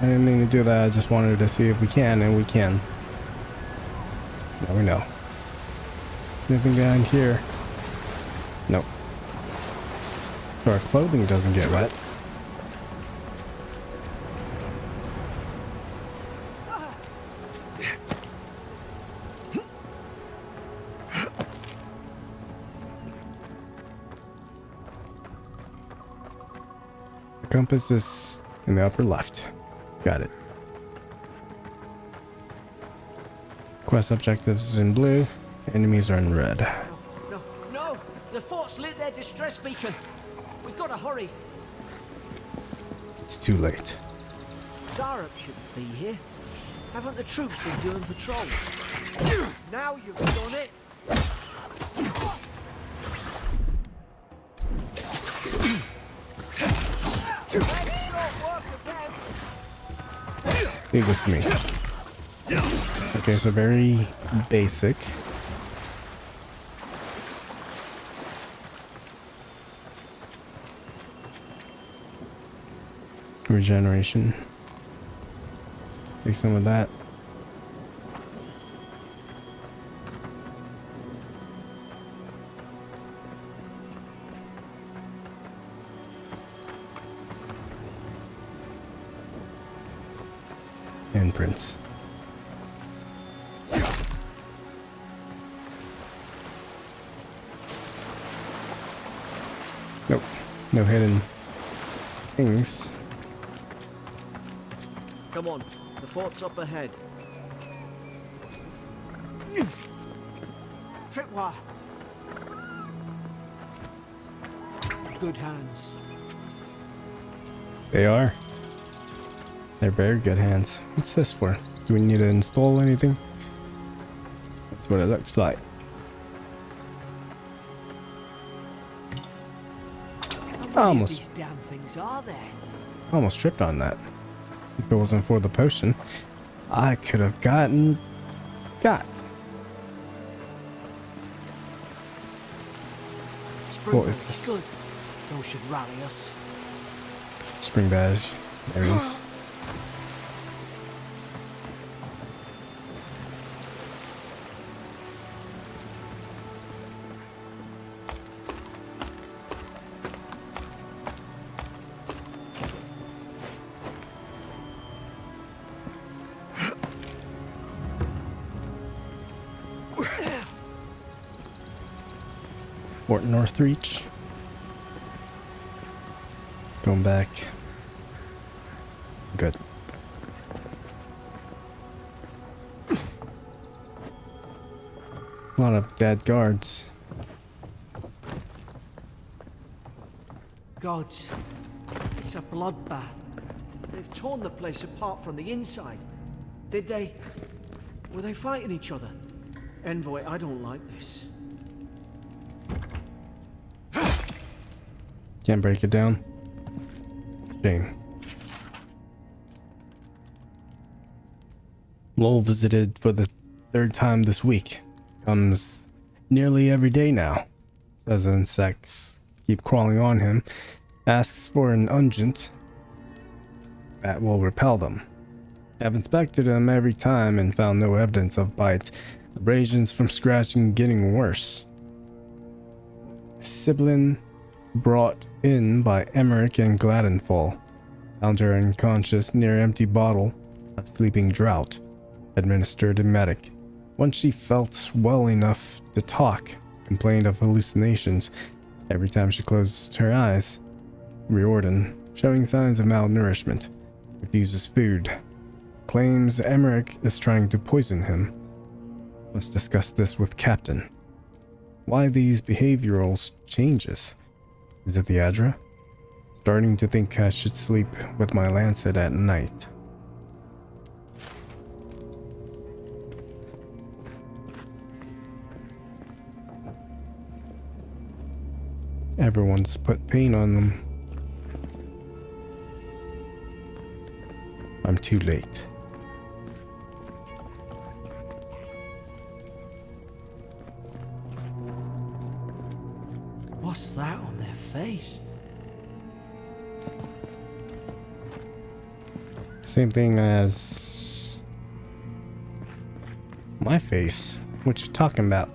didn't mean to do that. I just wanted to see if we can, and we can. Now we know. Anything behind here? Nope. So our clothing doesn't get wet. The compass is in the upper left. Got it. Quest objectives in blue. Enemies are in red. No, no! The fort's lit their distress beacon. We've got to hurry. It's too late. Zarup shouldn't be here. Haven't the troops been doing patrol? Now you've done it. Leave this to me. Okay, so very basic. Regeneration. Take some of that. Handprints. Nope. No hidden things. Come on, the fort's up ahead. Tripwire. Good hands. They are. They're very good hands. What's this for? Do we need to install anything? That's what it looks like. How many of these damn things are there? Almost tripped on that. If it wasn't for the potion, I could have got. Spring What is will be this? good. Those should rally us. Spring badge. There it is. Fort Northreach. Going back. Good. A lot of dead guards. Gods, it's a bloodbath. They've torn the place apart from the inside. Did they? Were they fighting each other? Envoy, I don't like this. Can't break it down. Shame. Lowell visited for the third time this week. Comes nearly every day now. Says insects keep crawling on him. Asks for an unguent that will repel them. I've inspected him every time and found no evidence of bites. Abrasions from scratching getting worse. Siblin brought in by Emmerich and Gladenfall. Found her unconscious near empty bottle of sleeping drought. Administered emetic. Once she felt well enough to talk, complained of hallucinations every time she closed her eyes. Riordan, showing signs of malnourishment, refuses food. Claims Emmerich is trying to poison him. Must discuss this with Captain. Why these behavioral changes? Is it the Adra? Starting to think I should sleep with my lancet at night. Everyone's put pain on them. I'm too late. What's that on their face? same thing as my face. What you talking about?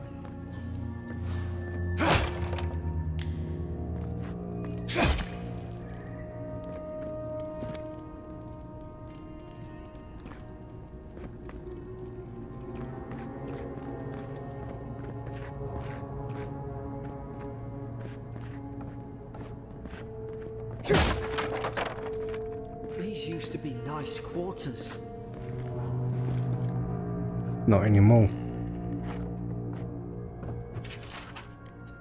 These used to be nice quarters. Not anymore.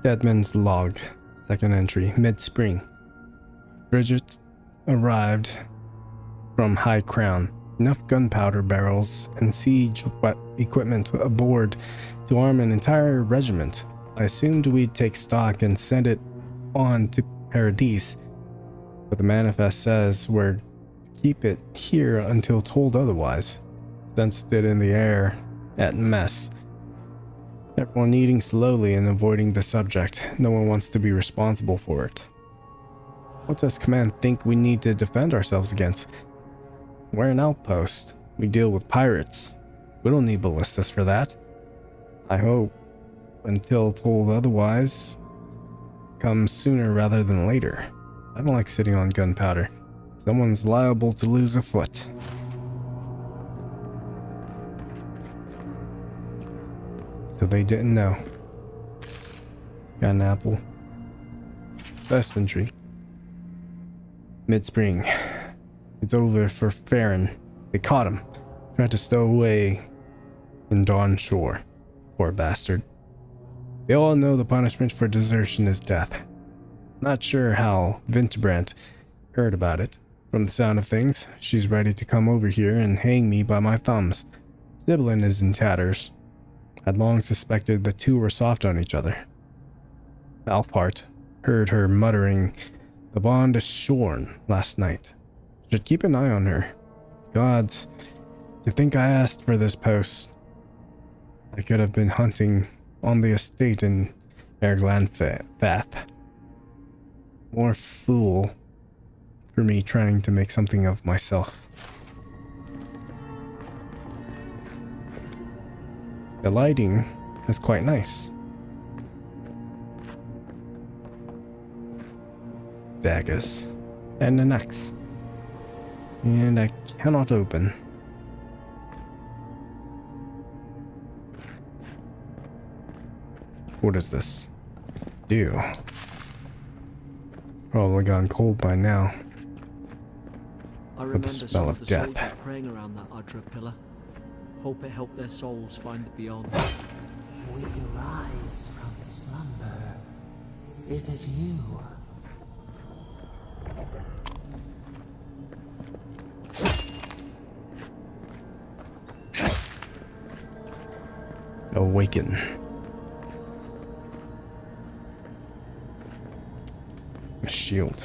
Stedman's log. Second entry. Mid-spring. Bridget arrived from High Crown. Enough gunpowder barrels and siege equipment aboard to arm an entire regiment. I assumed we'd take stock and send it on to Paradise, but the manifest says we're to keep it here until told otherwise. Sensed it in the air at mess. Everyone eating slowly and avoiding the subject. No one wants to be responsible for it. What does command think we need to defend ourselves against? We're an outpost. We deal with pirates. We don't need ballistas for that. I hope, until told otherwise, comes sooner rather than later. I don't like sitting on gunpowder. Someone's liable to lose a foot. So they didn't know. Got an apple. First entry. Mid-spring. It's over for Farron. They caught him. Tried to stow away in Dawn Shore. Poor bastard. They all know the punishment for desertion is death. Not sure how Vinterbrandt heard about it. From the sound of things, she's ready to come over here and hang me by my thumbs. Sibyllin is in tatters. I'd long suspected the two were soft on each other. Alpart heard her muttering, "The bond is shorn," last night. Should keep an eye on her. Gods, to think I asked for this post. I could have been hunting on the estate in Erglanfath. More fool for me trying to make something of myself. The lighting is quite nice. Daggers and an axe. And I cannot open. What is this? Dew. It's probably gone cold by now. I With remember the smell some of of the death. soldiers praying around that Adra pillar. Hope it helped their souls find the beyond. We rise from slumber. Is it you? Awaken. A shield.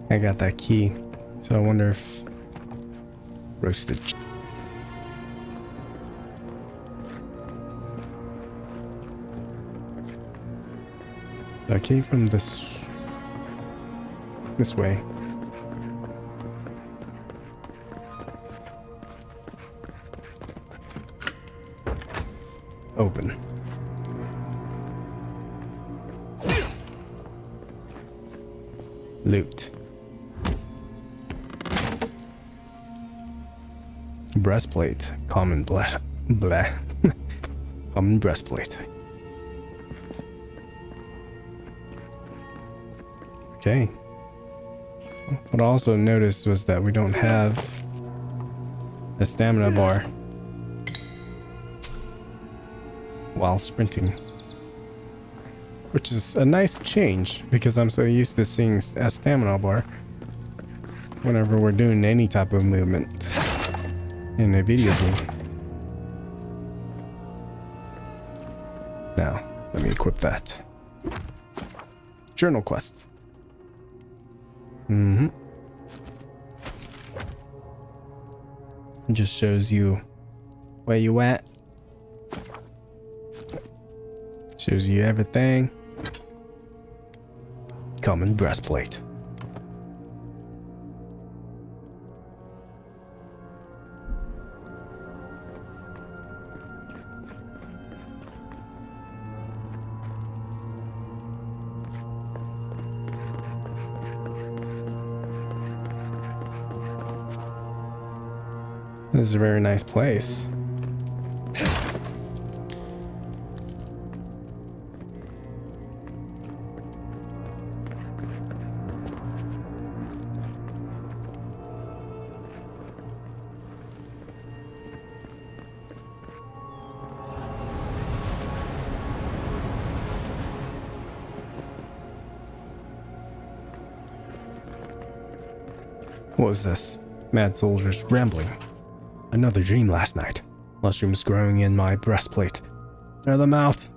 I got that key, so I wonder if roasted. So I came from this way. Open. Loot. Breastplate. Common blah. Common breastplate. Okay. What I also noticed was that we don't have a stamina bar while sprinting, which is a nice change because I'm so used to seeing a stamina bar whenever we're doing any type of movement in a video game. Now, let me equip that. Journal quests. It just shows you where you at. Shows you everything. Common breastplate. This is a very nice place. What was this? Mad soldiers rambling. Another dream last night. Mushrooms growing in my breastplate. Tear them out!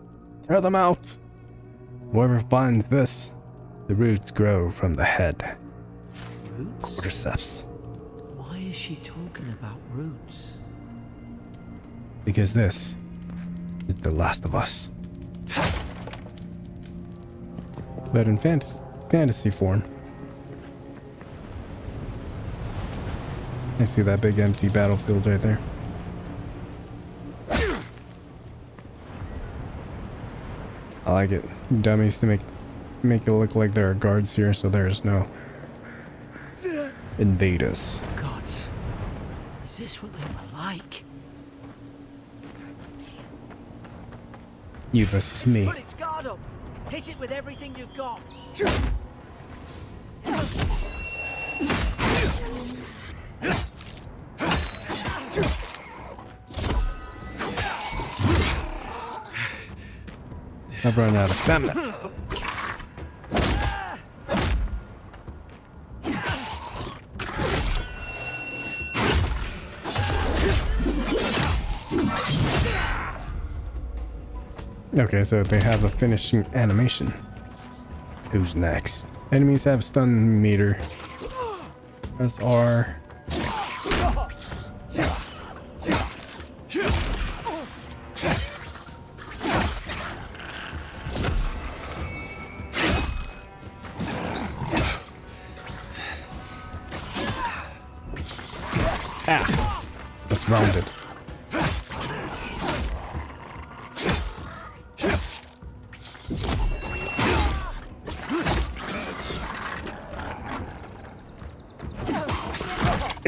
Tear them out! Whoever finds this, the roots grow from the head. Roots? Cordyceps. Why is she talking about roots? Because this is the last of us. But in fantasy form. I see that big empty battlefield right there. I like it. Dummies to make it look like there are guards here, so there's no invaders. God, is this what they were like? You versus me. Put its guard up. Hit it with everything you've got. I've run out of stamina. Okay, so they have a finishing animation. Who's next? Enemies have stun meter. Press R. Ah! That's rounded.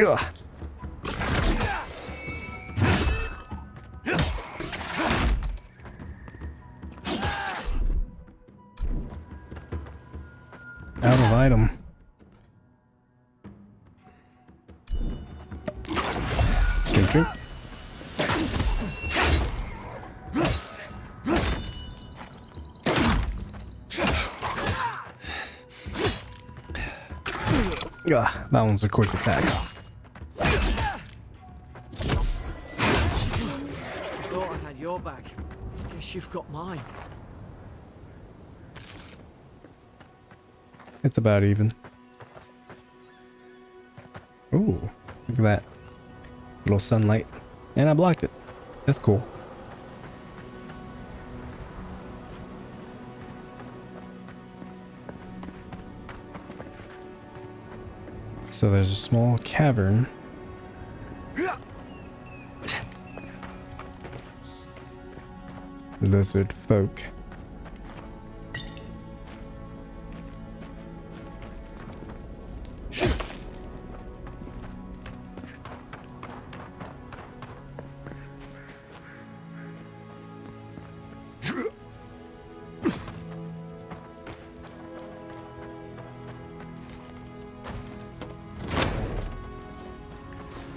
Ugh. Out of item. Drink. Yeah, that one's a quick attack. Thought I had your back. Guess you've got mine. It's about even. Ooh, look at that. Little sunlight. And I blocked it. That's cool. So there's a small cavern. Lizard folk.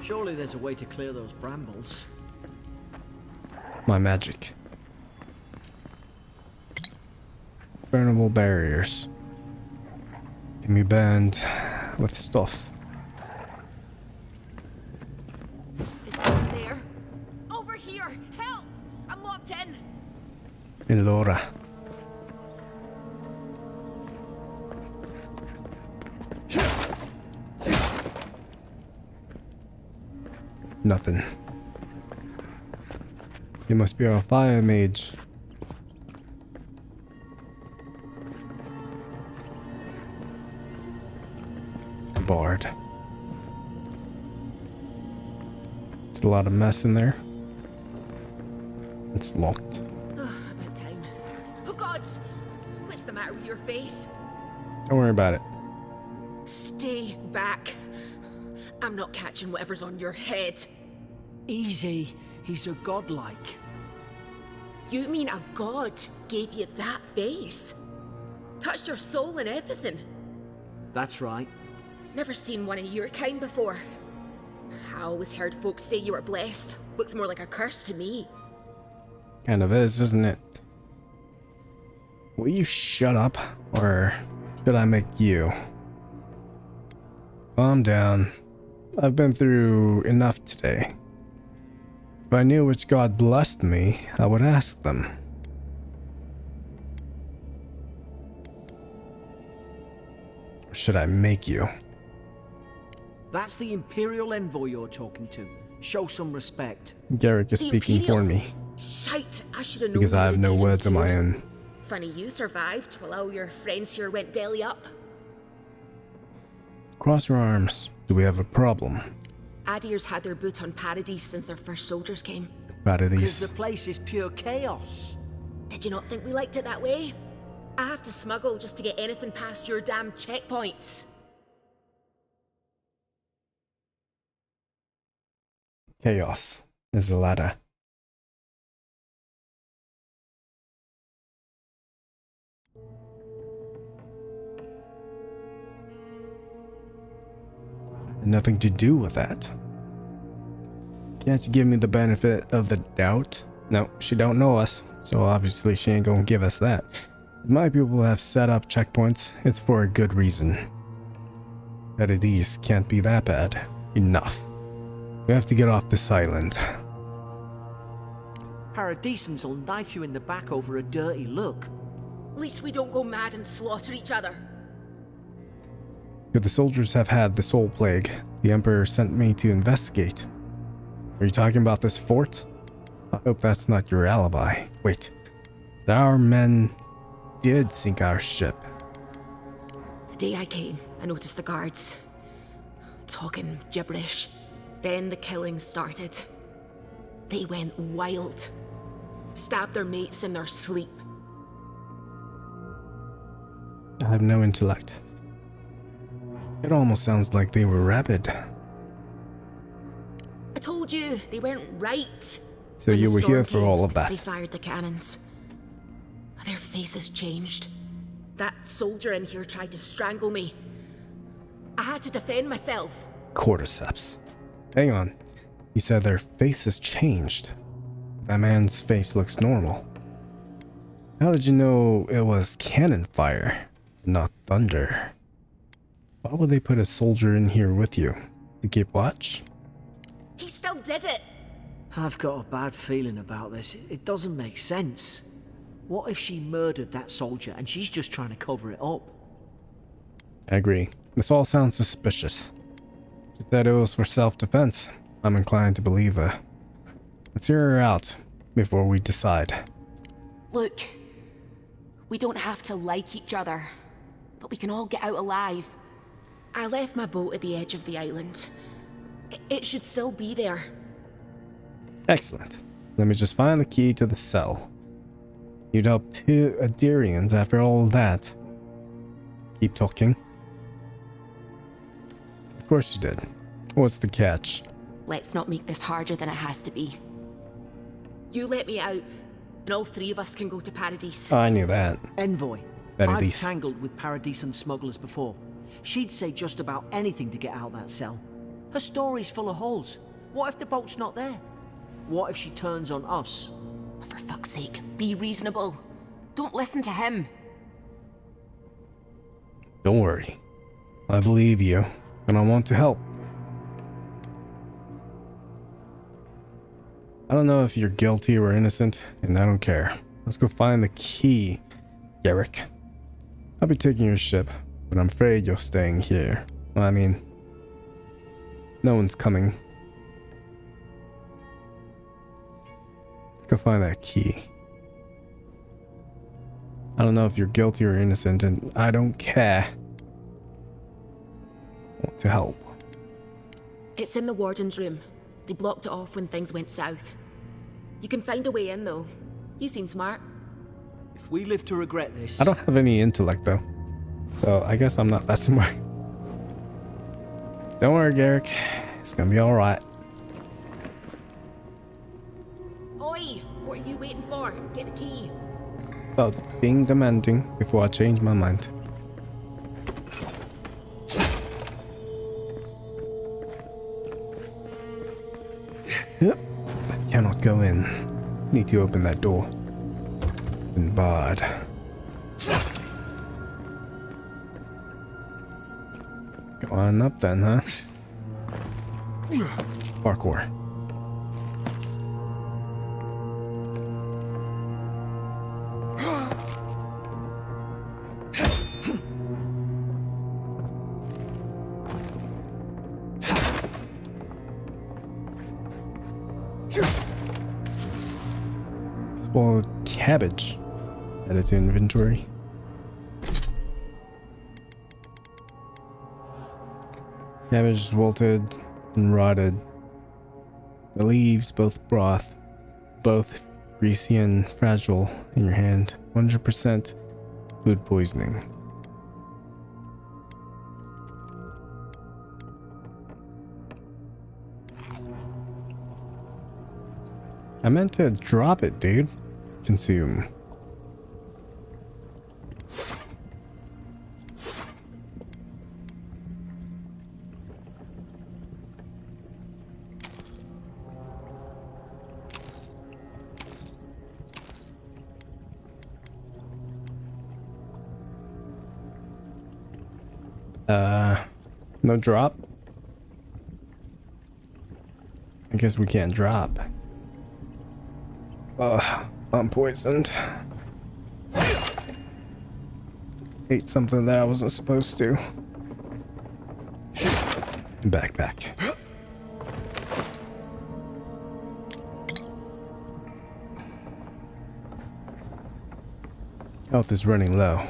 Surely there's a way to clear those brambles. My magic. Burnable barriers. Can be burned with stuff. Is someone there? Over here! Help! I'm locked in! Elora. Nothing. He must be our fire mage. Bard. It's a lot of mess in there. It's locked. About time. Oh gods! What's the matter with your face? Don't worry about it. Stay back. I'm not catching whatever's on your head. Easy. He's a godlike. You mean a god gave you that face? Touched your soul and everything? That's right. Never seen one of your kind before. I always heard folks say you were blessed. Looks more like a curse to me. Kind of is, isn't it? Will you shut up, or should I make you? Calm down. I've been through enough today. If I knew which god blessed me, I would ask them. Or should I make you? That's the Imperial envoy you're talking to. Show some respect. Garrick is The speaking for Imperial? me, Shite, I should have known. because you I have were no dealings words of too. my own. Funny you survived while all your friends here went belly up. Cross your arms. Do we have a problem? Adir's had their boot on Paradise since their first soldiers came. Out of Because these. the place is pure chaos. Did you not think we liked it that way? I have to smuggle just to get anything past your damn checkpoints. Chaos is a ladder. Nothing to do with that. Can't you give me the benefit of the doubt? No, she don't know us, so obviously she ain't gonna give us that. If my people have set up checkpoints, it's for a good reason. That of these can't be that bad. Enough. We have to get off this island. Paradisans will knife you in the back over a dirty look. At least we don't go mad and slaughter each other. Could the soldiers have had the soul plague? The Emperor sent me to investigate. Are you talking about this fort? I hope that's not your alibi. Wait. Our men did sink our ship. The day I came, I noticed the guards talking gibberish. Then the killing started. They went wild. Stabbed their mates in their sleep. I have no intellect. It almost sounds like they were rabid. I told you, they weren't right. So When you the were here storm for all came, of that. They fired the cannons. Their faces changed. That soldier in here tried to strangle me. I had to defend myself. Cordyceps. Hang on. You said their faces changed. That man's face looks normal. How did you know it was cannon fire, not thunder? Why would they put a soldier in here with you? To keep watch? He still did it. I've got a bad feeling about this. It doesn't make sense. What if she murdered that soldier and she's just trying to cover it up? I agree. This all sounds suspicious. She said it was for self-defense. I'm inclined to believe her. Let's hear her out before we decide. Look, we don't have to like each other, but we can all get out alive. I left my boat at the edge of the island. It should still be there. Excellent. Let me just find the key to the cell. You'd help 2 Adirians after all that. Keep talking. Of course you did. What's the catch? Let's not make this harder than it has to be. You let me out, and all 3 of us can go to Paradise. I knew that. Envoy. Paradise. I've tangled with Paradisan smugglers before. She'd say just about anything to get out that cell. Her story's full of holes. What if the boat's not there? What if she turns on us? For fuck's sake, be reasonable. Don't listen to him. Don't worry. I believe you, and I want to help. I don't know if you're guilty or innocent, and I don't care. Let's go find the key, Garrick. I'll be taking your ship, but I'm afraid you're staying here. Well, I mean, no one's coming. Let's go find that key. I don't know if you're guilty or innocent, and I don't care. I want to help. It's in the warden's room. They blocked it off when things went south. You can find a way in, though. You seem smart. If we live to regret this... I don't have any intellect, though. So I guess I'm not that smart. Don't worry, Garrick. It's gonna be alright. Oi! What are you waiting for? Get the key. About being demanding before I change my mind. Yep. I cannot go in. Need to open that door. It's been barred. Go on up then, huh? Parkour. Spoiled cabbage. Add it to inventory. Cabbage is wilted and rotted. The leaves, both broth, both greasy and fragile in your hand. 100% food poisoning. I meant to drop it, dude. Consume. No drop? I guess we can't drop. I'm poisoned. Ate something that I wasn't supposed to. Backpack. Health is running low.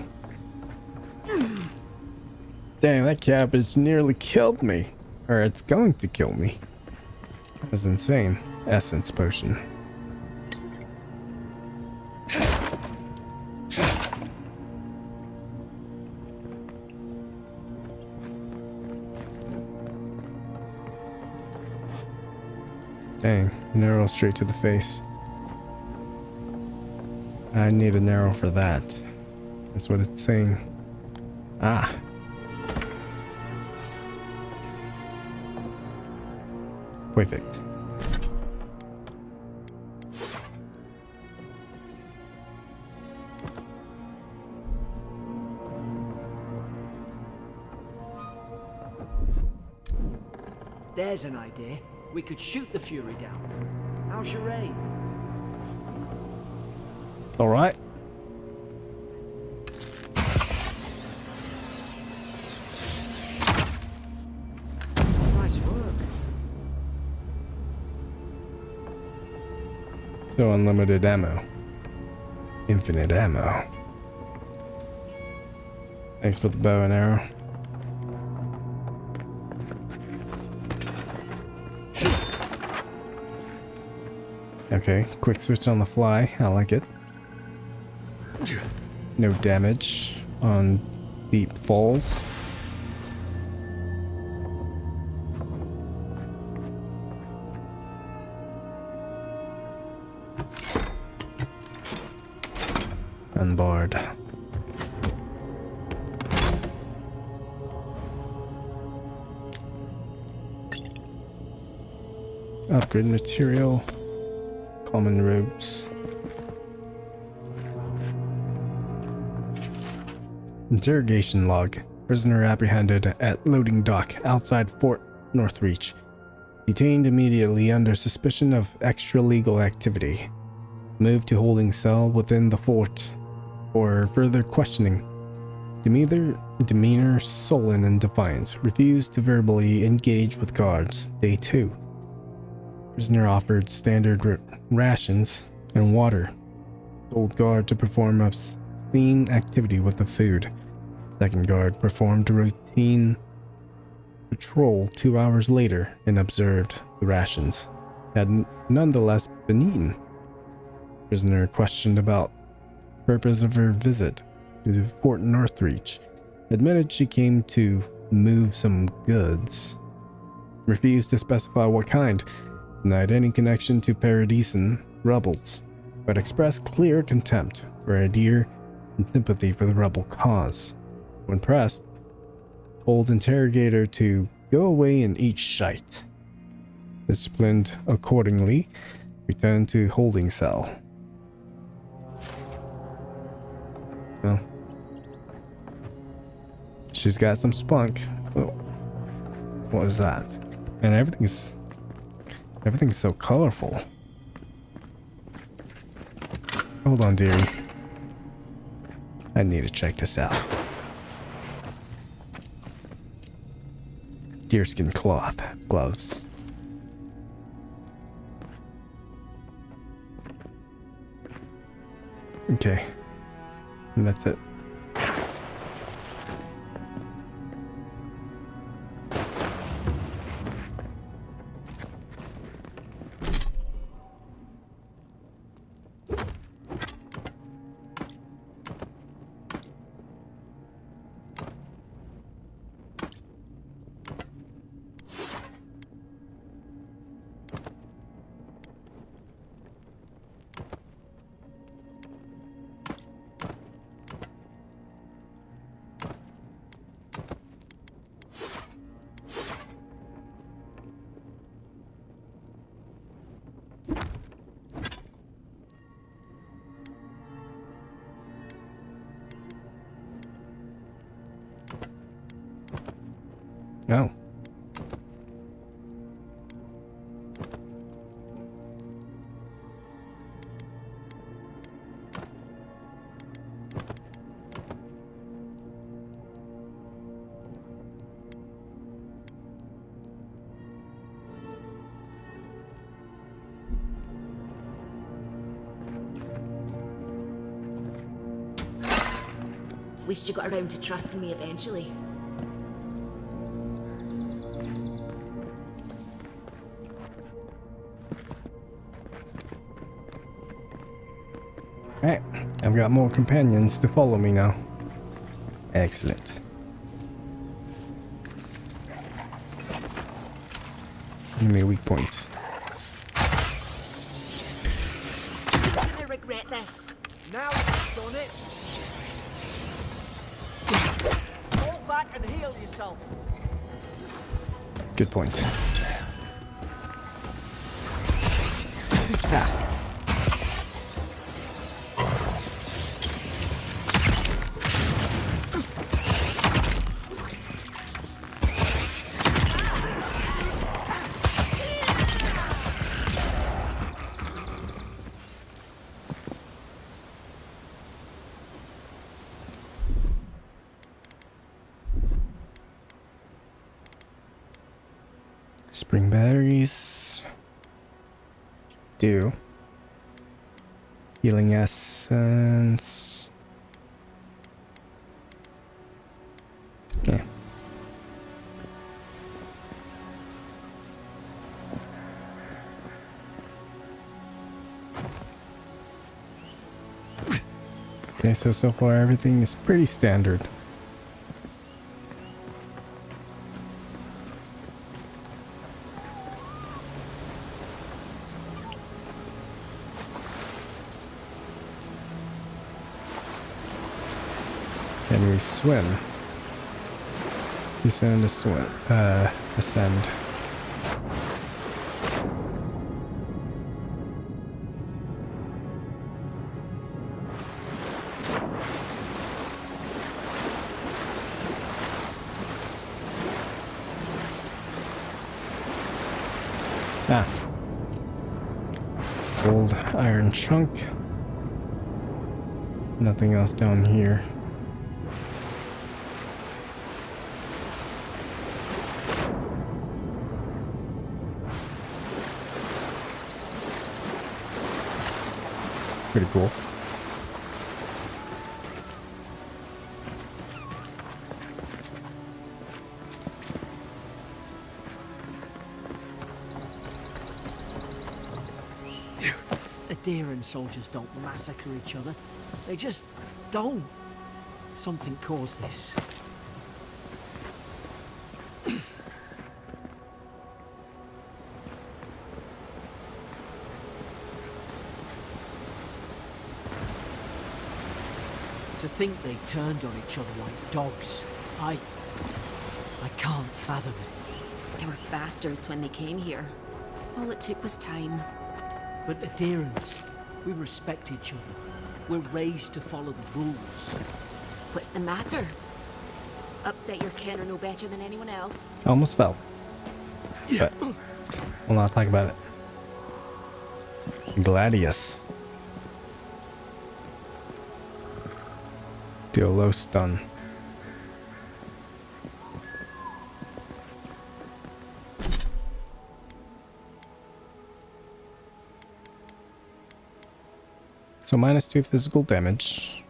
Dang, that cabbage nearly killed me. Or it's going to kill me. That's insane. Essence potion. Dang, an arrow straight to the face. I need an arrow for that. That's what it's saying. Ah. Perfect. There's an idea. We could shoot the Fury down. How's your aim? All right. Nice work. So unlimited ammo. Infinite ammo. Thanks for the bow and arrow. Okay, quick switch on the fly. I like it. No damage on deep falls. Unbarred. Upgrade material. Common robes. Interrogation log. Prisoner apprehended at loading dock outside Fort Northreach. Detained immediately under suspicion of extra-legal activity. moved to holding cell within the fort for further questioning. Demeanor sullen and defiant, refused to verbally engage with guards. Day 2. Prisoner offered standard rations and water. Told guard to perform obscene activity with the food. Second guard performed a routine patrol 2 hours later and observed the rations. Had nonetheless been eaten. Prisoner questioned about purpose of her visit to Fort Northreach. Admitted she came to move some goods. Refused to specify what kind. Denied any connection to Paradisian rebels, but expressed clear contempt for Adir and sympathy for the rebel cause. When pressed, told interrogator to go away and eat shite. Disciplined accordingly, returned to holding cell. Well, she's got some spunk. Oh, what is that? And everything's so colorful. Hold on, dearie. I need to check this out. Deerskin cloth gloves. Okay. And that's it. No. Wish you got around to trusting me eventually. Alright, I've got more companions to follow me now. Excellent. Enemy weak points. You're gonna regret this. Now you've done it. Fall back and heal yourself. Good point. Ah. Spring berries. Do. Healing essence. Yeah. Okay, so far everything is pretty standard. Can we swim? Descend to swim. Ascend. Ah. gold iron chunk. Nothing else down here. Pretty cool. Adherent soldiers don't massacre each other. They just don't. Something caused this. To think they turned on each other like dogs. I can't fathom it. They were bastards when they came here. All it took was time. But adherents, we respect each other. We're raised to follow the rules. What's the matter? Upset your kin are no better than anyone else. I almost fell. But we'll not talk about it. Gladius. Do a low stun. So -2 physical damage.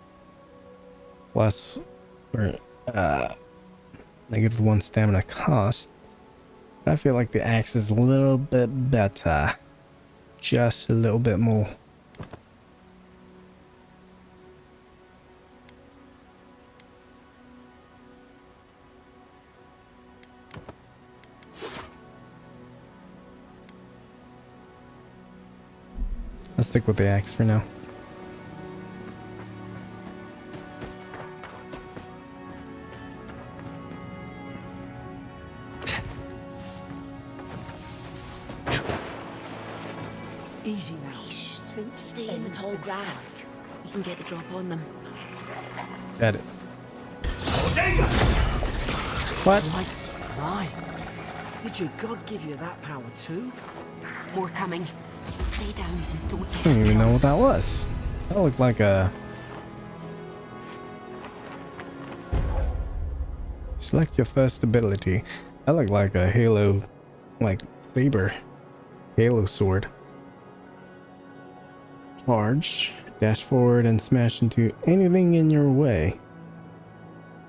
Plus, or -1 stamina cost. I feel like the axe is a little bit better. Just a little bit more. Let's stick with the axe for now. Easy now. Stay in the tall grass. We can get the drop on them. Got it. What? Like mine. Did your god give you that power too? More coming. Stay down and don't I don't even know what that was. That looked like a... Select your first ability. That looked like a Halo, like saber. Halo sword. Charge. Dash forward and smash into anything in your way.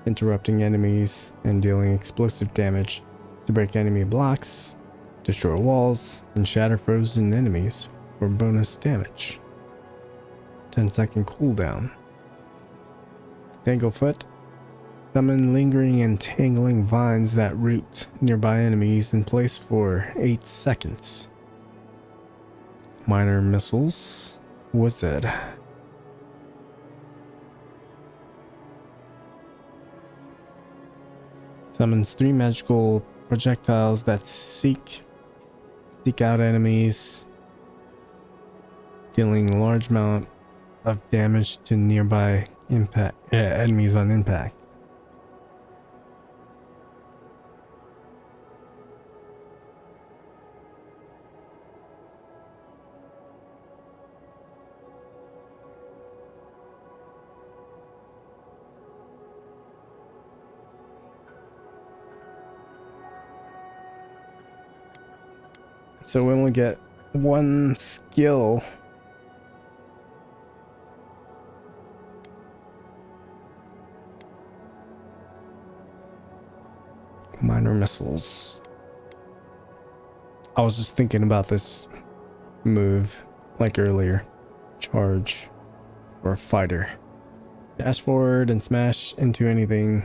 Interrupting enemies and dealing explosive damage to break enemy blocks, destroy walls, and shatter frozen enemies for bonus damage. 10-second cooldown. Tanglefoot. Summon lingering and tangling vines that root nearby enemies in place for 8 seconds. Minor missiles. Wizard. Summons 3 magical projectiles that seek out enemies, dealing a large amount of damage to nearby enemies on impact. So we only get 1 skill. Minor missiles. I was just thinking about this move like earlier. Charge or fighter. Dash forward and smash into anything,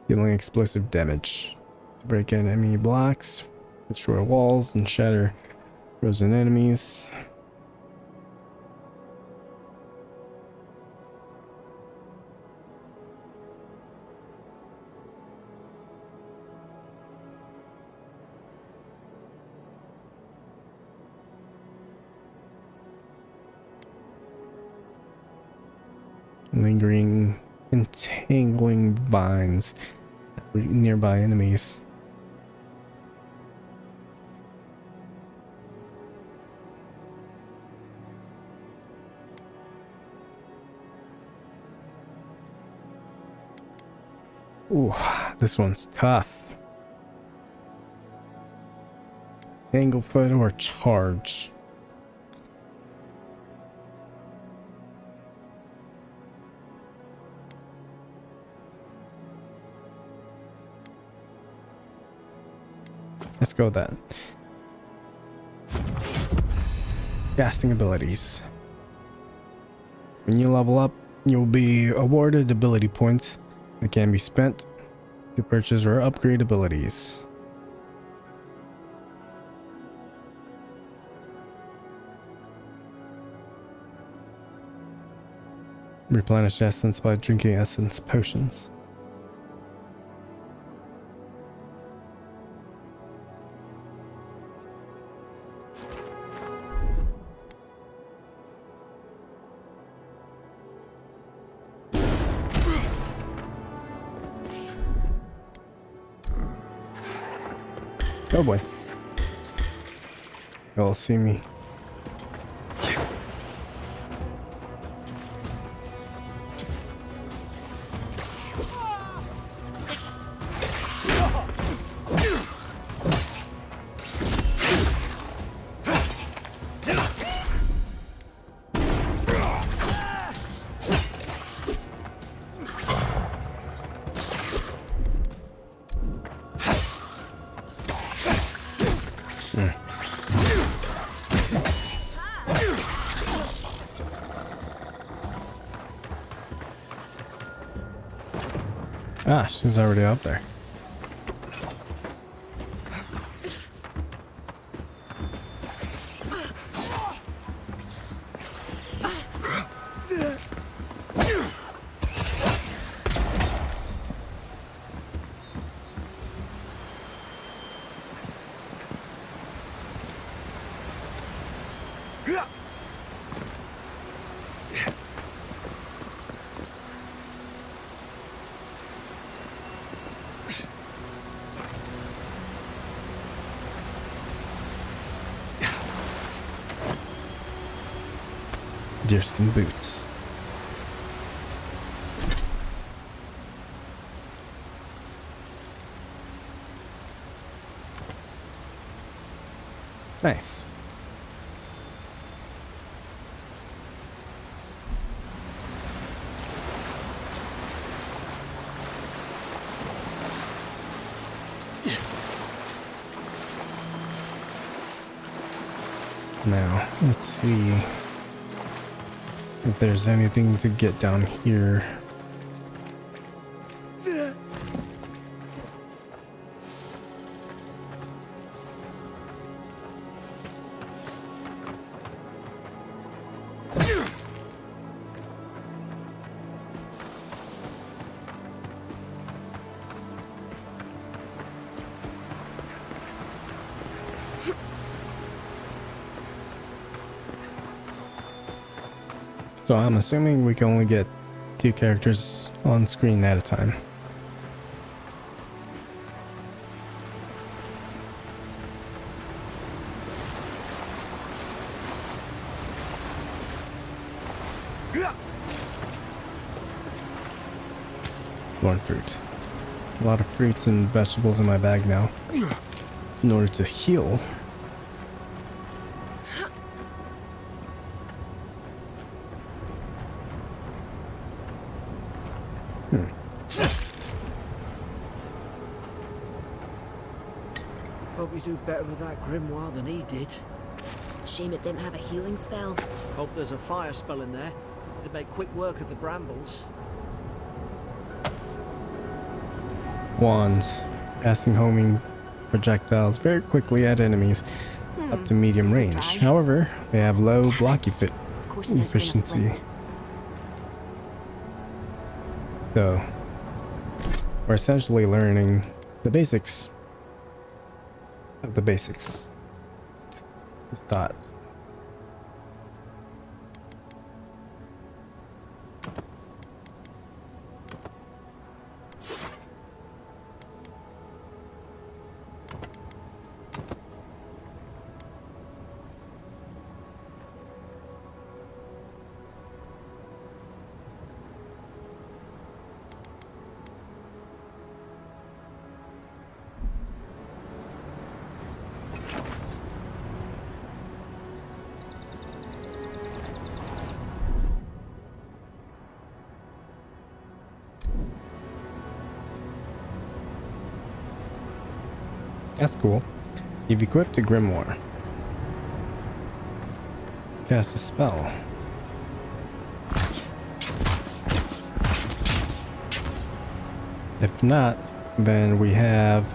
dealing explosive damage. Break enemy blocks, destroy walls, and shatter frozen enemies. Lingering, entangling vines nearby enemies. Ooh, this one's tough. Tanglefoot or charge? Let's go with that. Casting abilities. When you level up, you'll be awarded ability points that can be spent to purchase or upgrade abilities. Replenish essence by drinking essence potions. Oh boy. Y'all see me. Ah, she's already up there. Deerskin boots. Nice. Now, let's see if there's anything to get down here. So I'm assuming we can only get 2 characters on screen at a time. One fruit. A lot of fruits and vegetables in my bag now. In order to heal. Hope you do better with that grimoire than he did. Shame it didn't have a healing spell. Hope there's a fire spell in there to make quick work of the brambles. Wands. Casting homing projectiles very quickly at enemies up to medium range. However, they have low block efficiency. So, we're essentially learning the basics of the basics. Just thought. That's cool. You've equipped a grimoire. Cast a spell. If not, then we have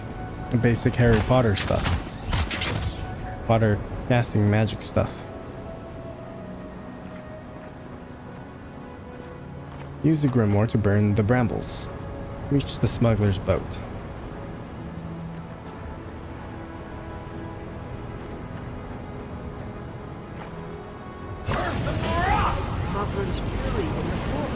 basic Harry Potter stuff. Potter casting magic stuff. Use the grimoire to burn the brambles. Reach the smuggler's boat. Margaret's fury in the book.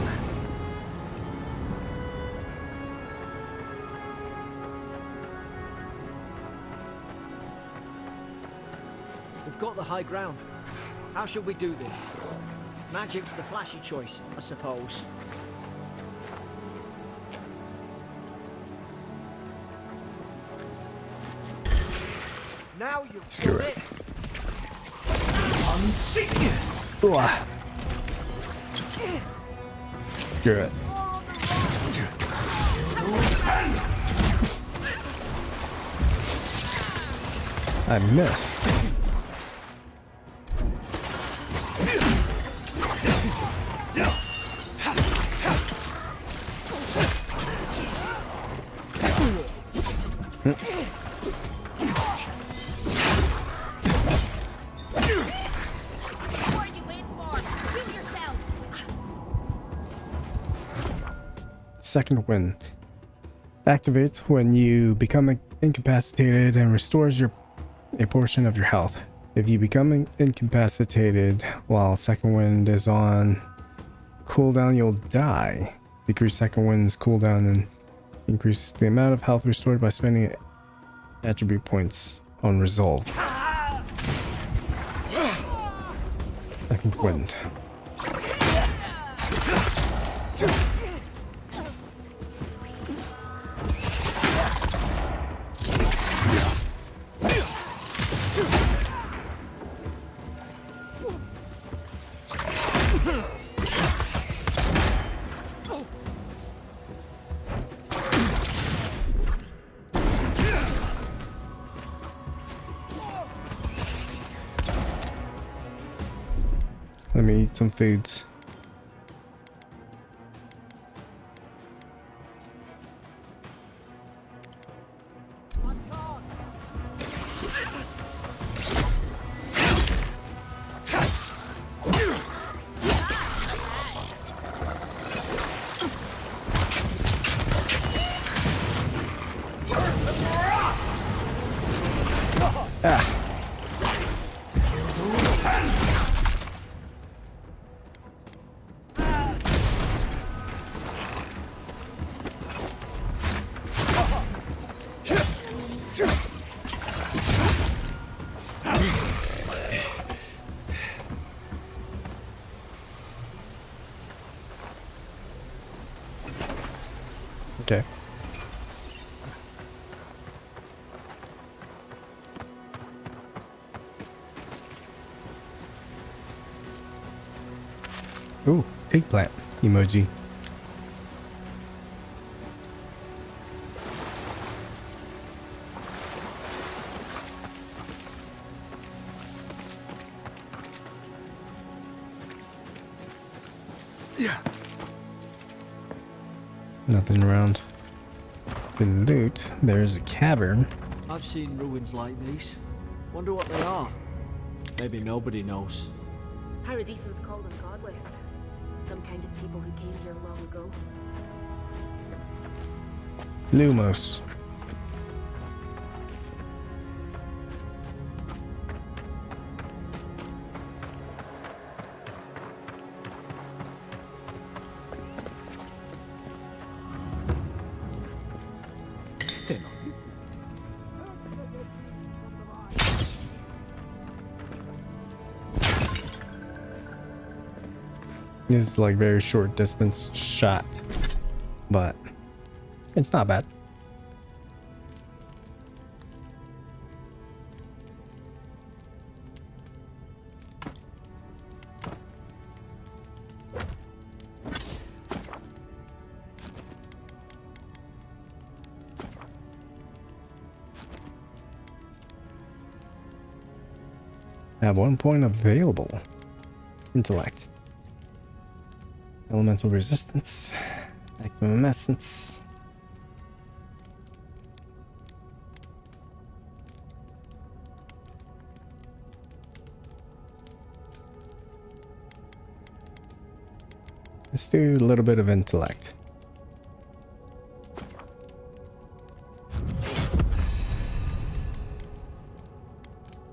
We've got the high ground. How should we do this? Magic's the flashy choice, I suppose. Now you've Screw done it. it. Uah. Screw it. I missed. What are you waiting for? Heal yourself! Second wind activates when you become incapacitated and restores a portion of your health. If you become incapacitated while second wind is on cooldown, you'll die. Decrease second wind's cooldown and increase the amount of health restored by spending attribute points on resolve. Second wind. Let me eat some foods. Ah. Okay. Ooh, eggplant emoji. Yeah. Nothing around to loot. There's a cavern. I've seen ruins like these. Wonder what they are. Maybe nobody knows. Paradisans call them godless. Some kind of people who came here long ago. Lumos. They're not. This is like very short distance shot, but it's not bad. Have 1 point available. Intellect. Elemental resistance. Maximum essence. Let's do a little bit of intellect.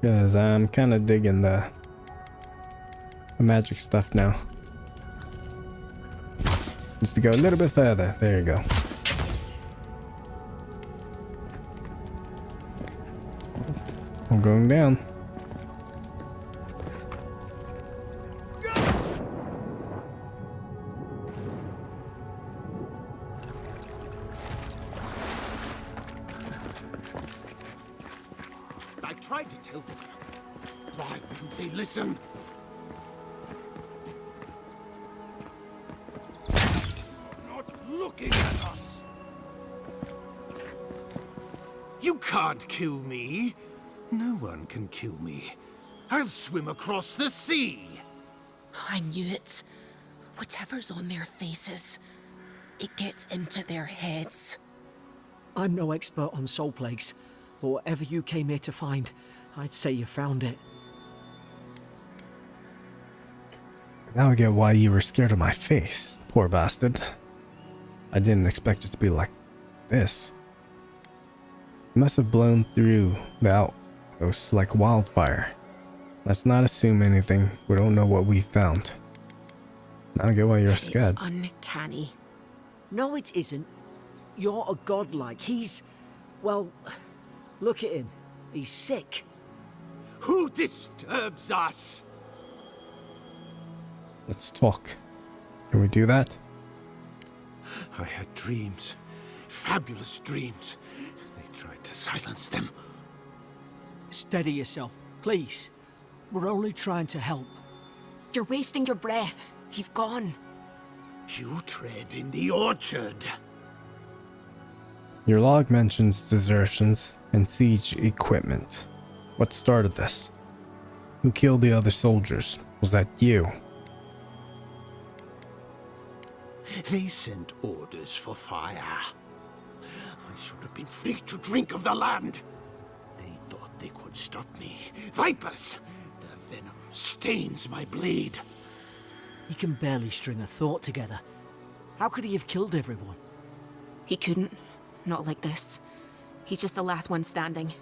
Because I'm kind of digging the magic stuff now. Just to go a little bit further. There you go. I'm going down. I tried to tell them. Why wouldn't they listen? Not looking at us. You can't kill me. No one can kill me. I'll swim across the sea. I knew it. Whatever's on their faces, it gets into their heads. I'm no expert on soul plagues, but whatever you came here to find, I'd say you found it. Now I get why you were scared of my face. Poor bastard. I didn't expect it to be like this. It must have blown through the outposts like wildfire. Let's not assume anything. We don't know what we found. Now I get why you're scared. It's uncanny. No, it isn't. You're a godlike. He's... well, look at him. He's sick. Who disturbs us? Let's talk. Can we do that? I had dreams. Fabulous dreams. They tried to silence them. Steady yourself, please. We're only trying to help. You're wasting your breath. He's gone. You tread in the orchard. Your log mentions desertions and siege equipment. What started this? Who killed the other soldiers? Was that you? They sent orders for fire. I should have been free to drink of the land. They thought they could stop me. Vipers! Their venom stains my blade. He can barely string a thought together. How could he have killed everyone? He couldn't. Not like this. He's just the last one standing.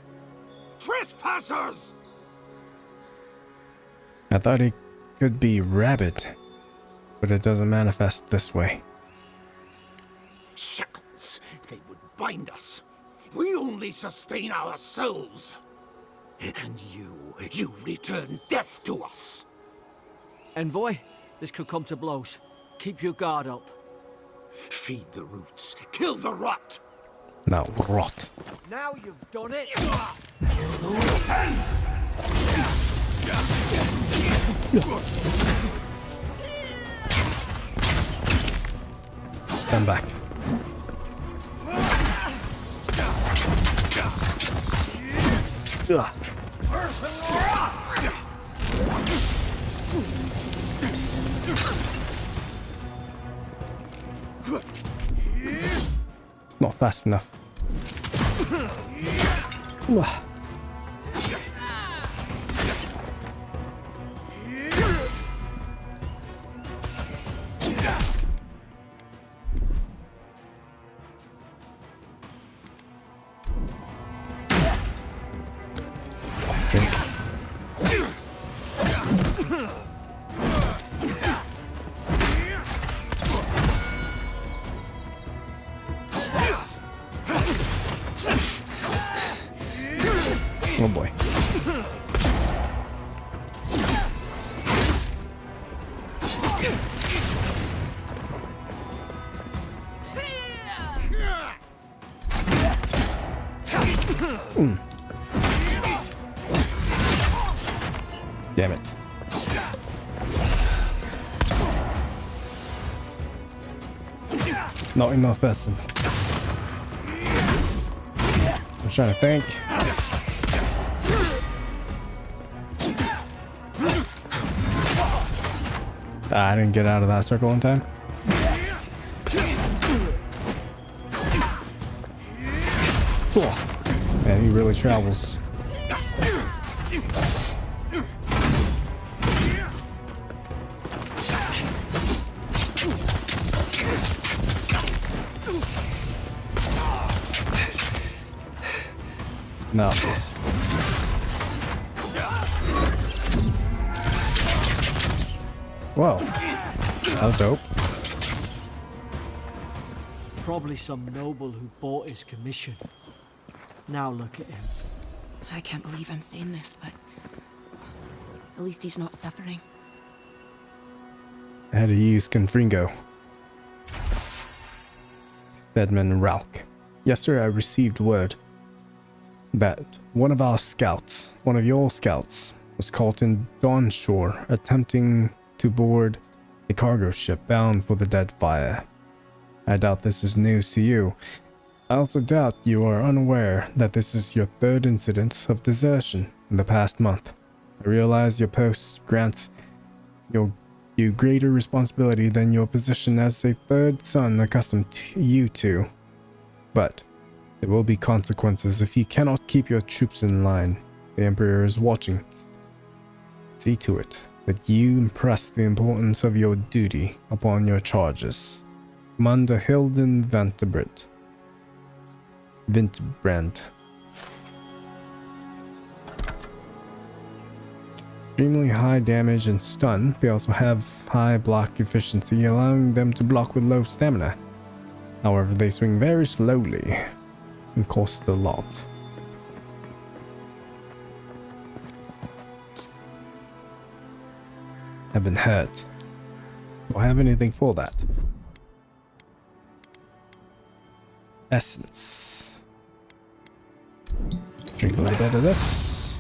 Trespassers! I thought he could be rabid, but it doesn't manifest this way. Shackles. They would bind us. We only sustain ourselves. And you return death to us. Envoy, this could come to blows. Keep your guard up. Feed the roots. Kill the rot. Now rot. Now you've done it. Stand back. Ugh. It's not fast enough. Ugh. Oh boy. Damn it. Not enough essence. I'm trying to think. I didn't get out of that circle in time. Cool. Man, he really travels. No. Whoa. That was dope. Probably some noble who bought his commission. Now look at him. I can't believe I'm saying this, but at least he's not suffering. I had to use Confringo. Bedman Ralk. Yesterday I received word that one of our scouts, one of your scouts, was caught in Dawnshore attempting to board a cargo ship bound for the Deadfire. I doubt this is news to you. I also doubt you are unaware that this is your third incident of desertion in the past month. I realize your post grants you greater responsibility than your position as a third son accustomed to you to, but there will be consequences if you cannot keep your troops in line. The Emperor is watching. See to it that you impress the importance of your duty upon your charges. Commander Hilden Vintbrand. Extremely high damage and stun. They also have high block efficiency, allowing them to block with low stamina. However, they swing very slowly and cost a lot. Have been hurt. Don't have anything for that. Essence. Drink a little bit of this.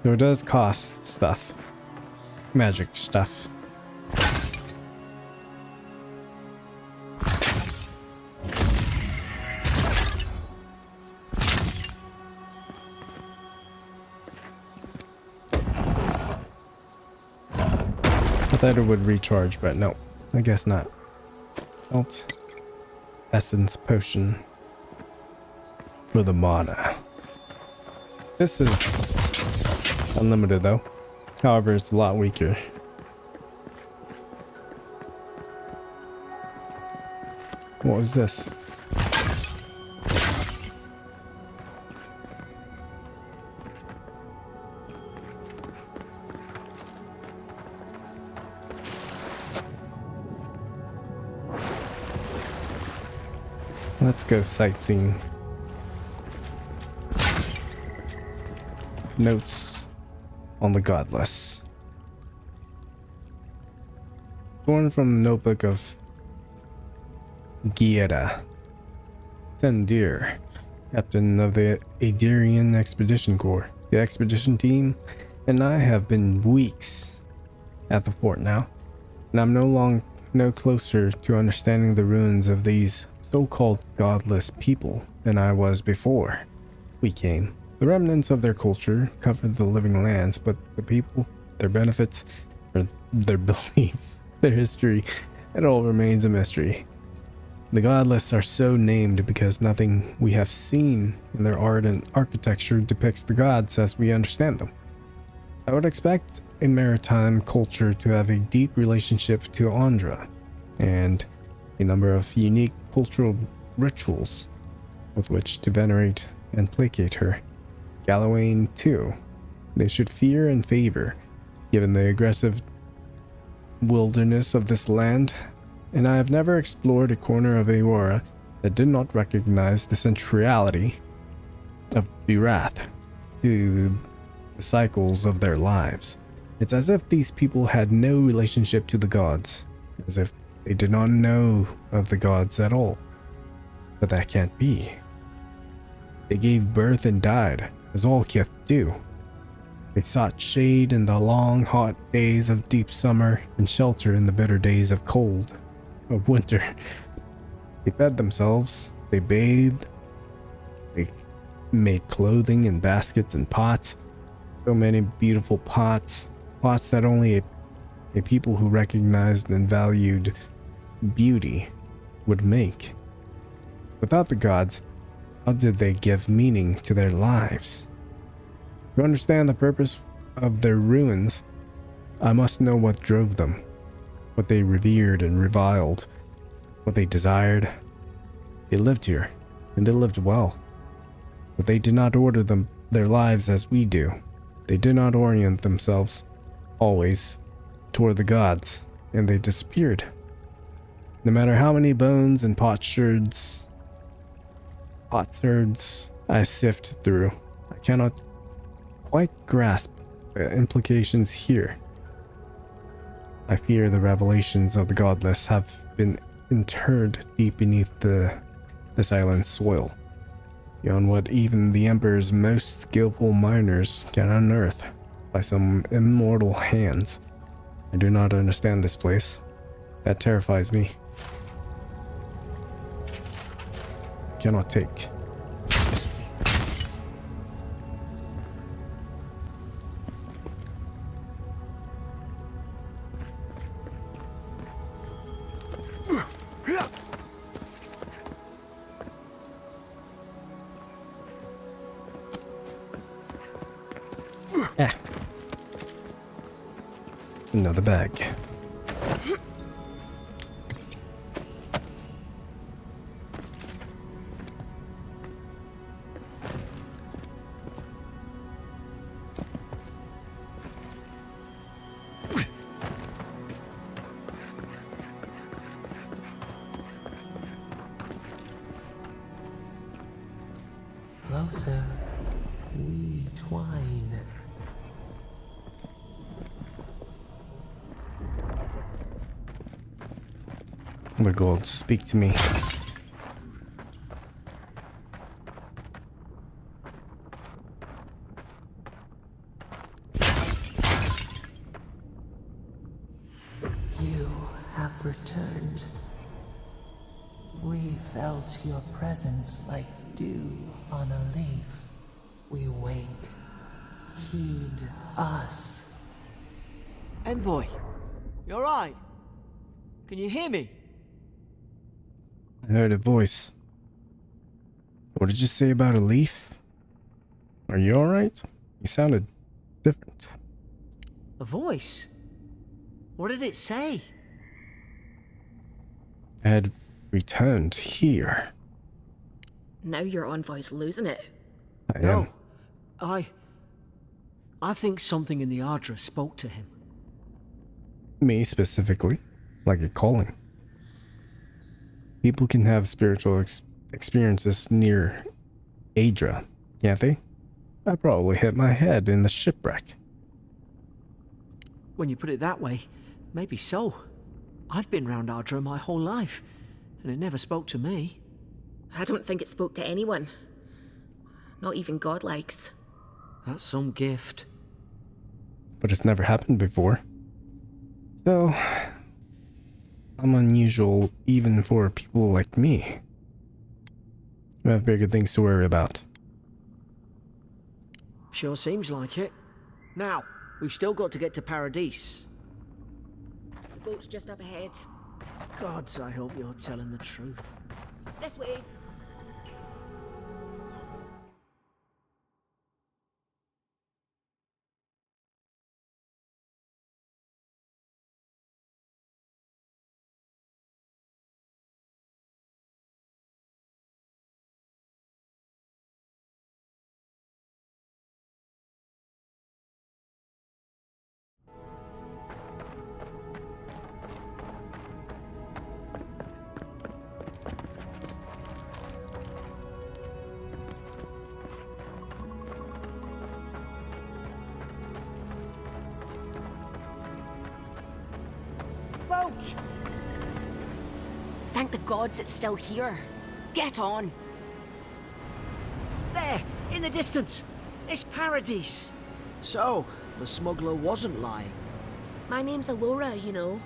So it does cost stuff. Magic stuff. I thought it would recharge, but no, I guess not. Alt. Essence potion for the mana. This is unlimited though. However, it's a lot weaker. What was this? Let's go sightseeing. Notes on the Godless. Torn from the notebook of Gieda. Tendir, captain of the Adirian Expedition Corps. The expedition team and I have been weeks at the fort now, and I'm no closer to understanding the ruins of these so-called godless people than I was before we came. The remnants of their culture covered the living lands, but the people, their benefits, or their beliefs, their history, it all remains a mystery. The godless are so named because nothing we have seen in their art and architecture depicts the gods as we understand them. I would expect a maritime culture to have a deep relationship to Andra, and a number of unique cultural rituals with which to venerate and placate her. Gallowayne, too. They should fear and favor, given the aggressive wilderness of this land, and I have never explored a corner of Aurora that did not recognize the centrality of Birath to the cycles of their lives. It's as if these people had no relationship to the gods, as if they did not know of the gods at all. But that can't be. They gave birth and died, as all kith do. They sought shade in the long, hot days of deep summer and shelter in the bitter days of winter. They fed themselves, they bathed, they made clothing in baskets and pots. So many beautiful pots that only a a people who recognized and valued beauty would make. Without the gods, how did they give meaning to their lives? To understand the purpose of their ruins, I must know what drove them, what they revered and reviled, what they desired. They lived here, and they lived well, but they did not order their lives as we do. They did not orient themselves always toward the gods, and they disappeared. No matter how many bones and potsherds I sift through, I cannot quite grasp the implications here. I fear the revelations of the godless have been interred deep beneath this island's soil, beyond what even the Emperor's most skillful miners can unearth by some immortal hands. I do not understand this place. That terrifies me. Cannot take. Another bag. Closer, we twine. The gods, speak to me. You have returned. We felt your presence like dew on a leaf. We wake. Heed us. Envoy, you alright? Can you hear me? I heard a voice. What did you say about a leaf? Are you alright? You sounded different. A voice? What did it say? I had returned here. Now your envoy's losing it. I am. I think something in the Ardra spoke to him. Me specifically, like a calling. People can have spiritual experiences near Adra, can't they? I probably hit my head in the shipwreck. When you put it that way, maybe so. I've been round Ardra my whole life, and it never spoke to me. I don't think it spoke to anyone. Not even godlikes. That's some gift. But it's never happened before. So, I'm unusual even for people like me. We have bigger things to worry about. Sure seems like it. Now, we've still got to get to Paradise. The boat's just up ahead. Gods, I hope you're telling the truth. This way. Boat! Thank the gods it's still here. Get on. There, in the distance. It's Paradise. So, the smuggler wasn't lying. My name's Alora, you know.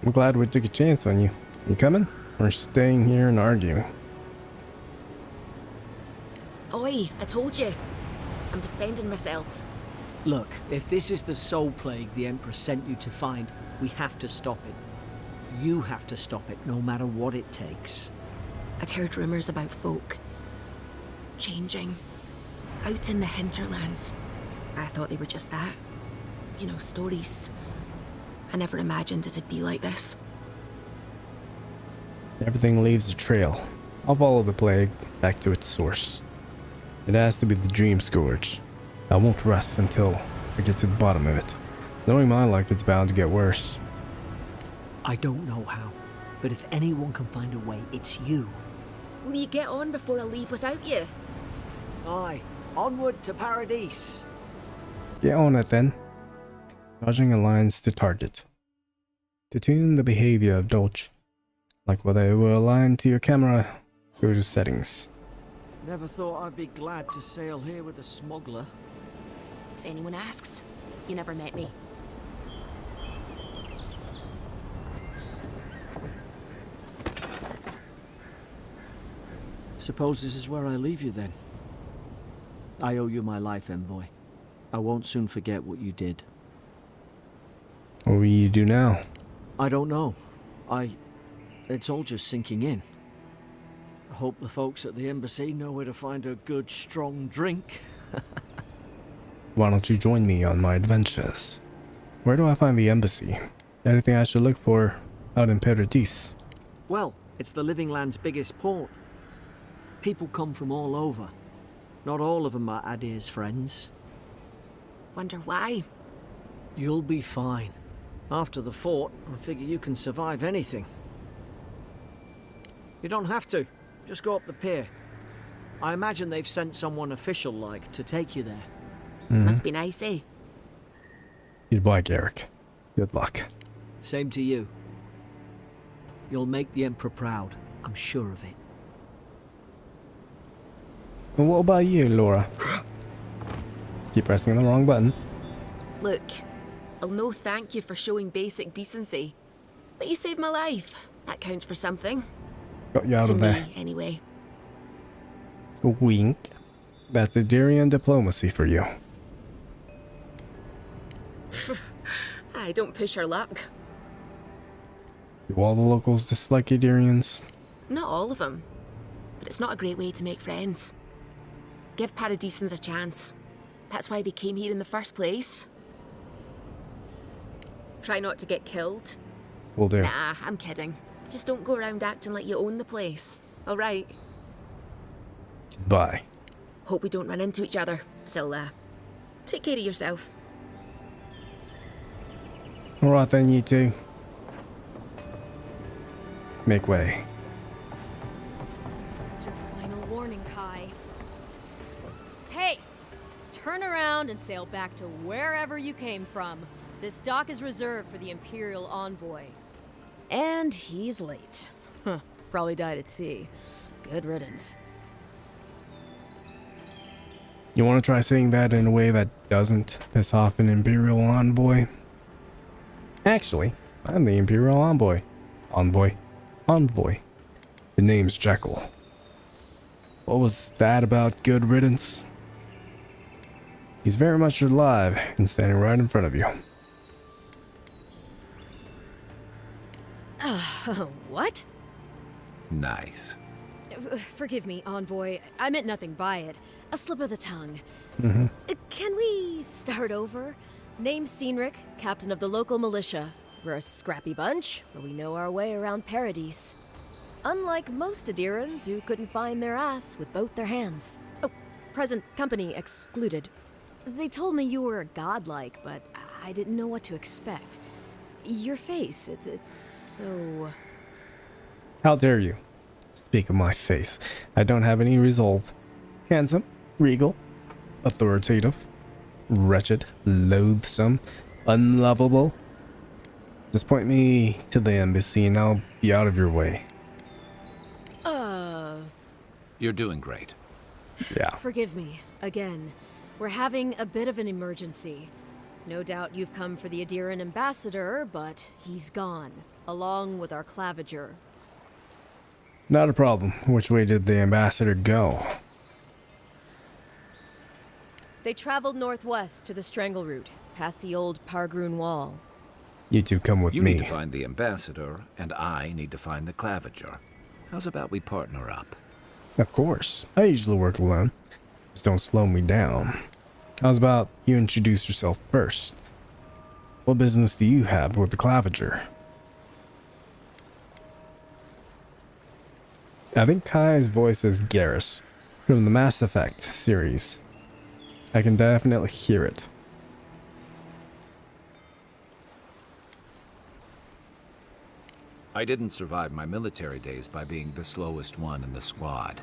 I'm glad we took a chance on you. You coming? Or staying here and arguing? Oi, I told you. I'm defending myself. Look, if this is the soul plague the Emperor sent you to find, we have to stop it. You have to stop it, no matter what it takes. I'd heard rumors about folk changing out in the hinterlands. I thought they were just that. You know, stories. I never imagined it'd be like this. Everything leaves a trail. I'll follow the plague back to its source. It has to be the Dream Scourge. I won't rest until I get to the bottom of it. Knowing my luck, it's bound to get worse. I don't know how, but if anyone can find a way, it's you. Will you get on before I leave without you? Aye, onward to Paradise. Get on it then. Dodging aligns to target. To tune the behavior of Dolch, like whether it will align to your camera, go to settings. Never thought I'd be glad to sail here with a smuggler. If anyone asks, you never met me. Suppose this is where I leave you then. I owe you my life, Envoy. I won't soon forget what you did. What will you do now? I don't know. It's all just sinking in. I hope the folks at the embassy know where to find a good, strong drink. Why don't you join me on my adventures? Where do I find the embassy? Anything I should look for out in Paradis? Well, it's the Living Land's biggest port. People come from all over. Not all of them are Adir's friends. Wonder why? You'll be fine. After the fort, I figure you can survive anything. You don't have to. Just go up the pier. I imagine they've sent someone official-like to take you there. Must be nice, eh? Goodbye, Garrick. Good luck. Same to you. You'll make the Emperor proud. I'm sure of it. And what about you, Laura? Keep pressing the wrong button. Look, I'll no thank you for showing basic decency. But you saved my life. That counts for something. Got you out To of there. me, anyway. Wink. That's Adirian diplomacy for you. I don't push her luck. Do all the locals dislike Adirians? Not all of them. But it's not a great way to make friends. Give Paradisans a chance. That's why they came here in the first place. Try not to get killed. Will do. Nah, I'm kidding. Just don't go around acting like you own the place. Alright? Goodbye. Hope we don't run into each other. Still, take care of yourself. Alright then, you two. Make way. This is your final warning, Kai. Hey! Turn around and sail back to wherever you came from. This dock is reserved for the Imperial Envoy. And he's late. Huh. Probably died at sea. Good riddance. You want to try saying that in a way that doesn't piss off an Imperial Envoy? Actually, I'm the Imperial Envoy. Envoy. The name's Jekyll. What was that about good riddance? He's very much alive and standing right in front of you. What? Nice. Forgive me, Envoy. I meant nothing by it. A slip of the tongue. Can we start over? Name's Cynric, captain of the local militia. We're a scrappy bunch, but we know our way around Paradis. Unlike most Adirans who couldn't find their ass with both their hands. Oh, present company excluded. They told me you were godlike, but I didn't know what to expect. Your face, it's so... How dare you? Speak of my face. I don't have any resolve. Handsome, regal, authoritative, wretched, loathsome, unlovable. Just point me to the embassy and I'll be out of your way. You're doing great. Yeah. Forgive me, again. We're having a bit of an emergency. No doubt you've come for the Adiran ambassador, but he's gone, along with our claviger. Not a problem. Which way did the ambassador go? They traveled northwest to the Strangle Route, past the old Pargroon Wall. You two come with You me. need to find the ambassador, and I need to find the claviger. How's about we partner up? Of course. I usually work alone. Just don't slow me down. How's about you introduce yourself first? What business do you have with the claviger? I think Kai's voice is Garrus from the Mass Effect series. I can definitely hear it. I didn't survive my military days by being the slowest one in the squad.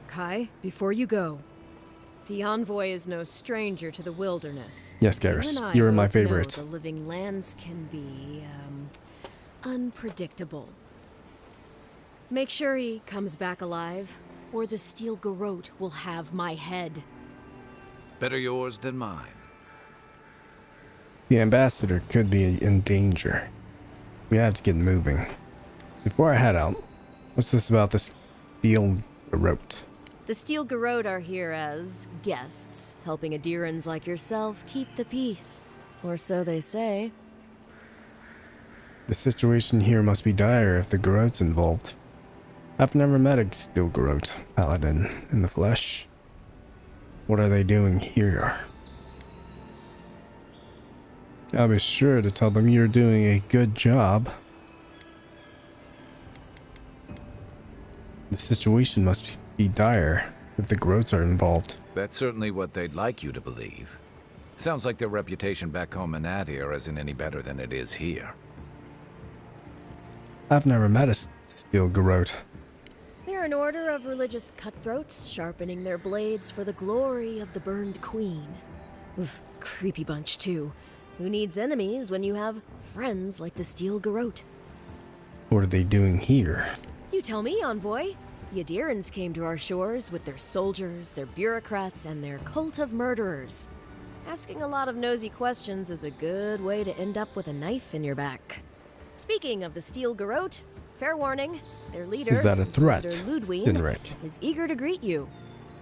Kai, before you go, the Envoy is no stranger to the wilderness. Yes, You Garrus, and I you were my both know favorite. the living lands can be, unpredictable. Make sure he comes back alive, or the Steel Garrote will have my head. Better yours than mine. The ambassador could be in danger. We have to get moving. Before I head out, what's this about the Steel Garrote? The Steel Garrote are here as guests, helping Adirans like yourself keep the peace. Or so they say. The situation here must be dire if the Garrote's involved. I've never met a Steel Garrote paladin in the flesh. What are they doing here? I'll be sure to tell them you're doing a good job. The situation must be dire if the Garrotes are involved. That's certainly what they'd like you to believe. Sounds like their reputation back home in Adir isn't any better than it is here. I've never met a Steel Garrote. They're an order of religious cutthroats, sharpening their blades for the glory of the burned queen. Oof, creepy bunch, too. Who needs enemies when you have friends like the Steel Garrote? What are they doing here? You tell me, Envoy. The Adirans came to our shores with their soldiers, their bureaucrats, and their cult of murderers. Asking a lot of nosy questions is a good way to end up with a knife in your back. Speaking of the Steel Garrote, fair warning, their leader, Is that a threat, Inquisitor Ludwig, Sinric? is eager to greet you.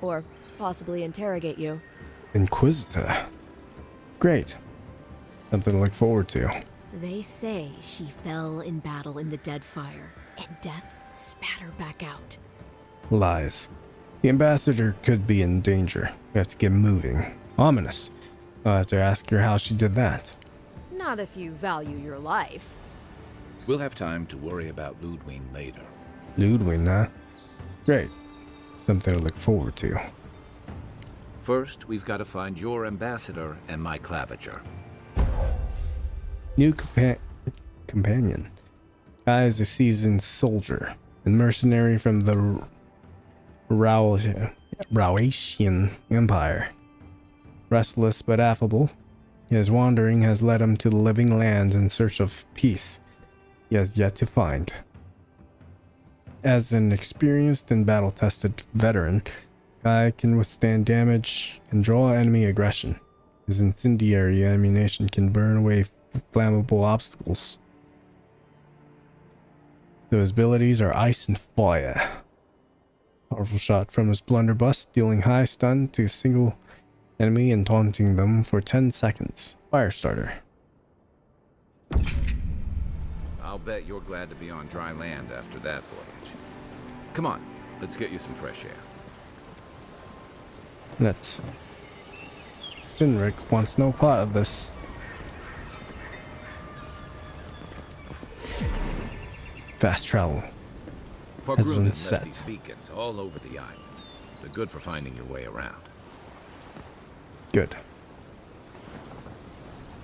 Or possibly interrogate you. Inquisitor. Great. Something to look forward to. They say she fell in battle in the Deadfire, and death spat her back out. Lies. The ambassador could be in danger. We have to get moving. Ominous. I'll have to ask her how she did that. Not if you value your life. We'll have time to worry about Ludwig later. Ludwig, huh? Great. Something to look forward to. First, we've got to find your ambassador and my claviger. New companion. Guy is a seasoned soldier and mercenary from the Rauatian Empire. Restless but affable, his wandering has led him to the living lands in search of peace he has yet to find. As an experienced and battle-tested veteran, Guy can withstand damage and draw enemy aggression. His incendiary ammunition can burn away flammable obstacles. So his abilities are ice and fire. Powerful shot from his blunderbuss, dealing high stun to a single enemy and taunting them for 10 seconds. Firestarter. I'll bet you're glad to be on dry land after that voyage. Come on, let's get you some fresh air. Let's. Sinric wants no part of this. Fast travel has Pargroon been left set. these beacons all over the island. They're good for finding your way around. Good.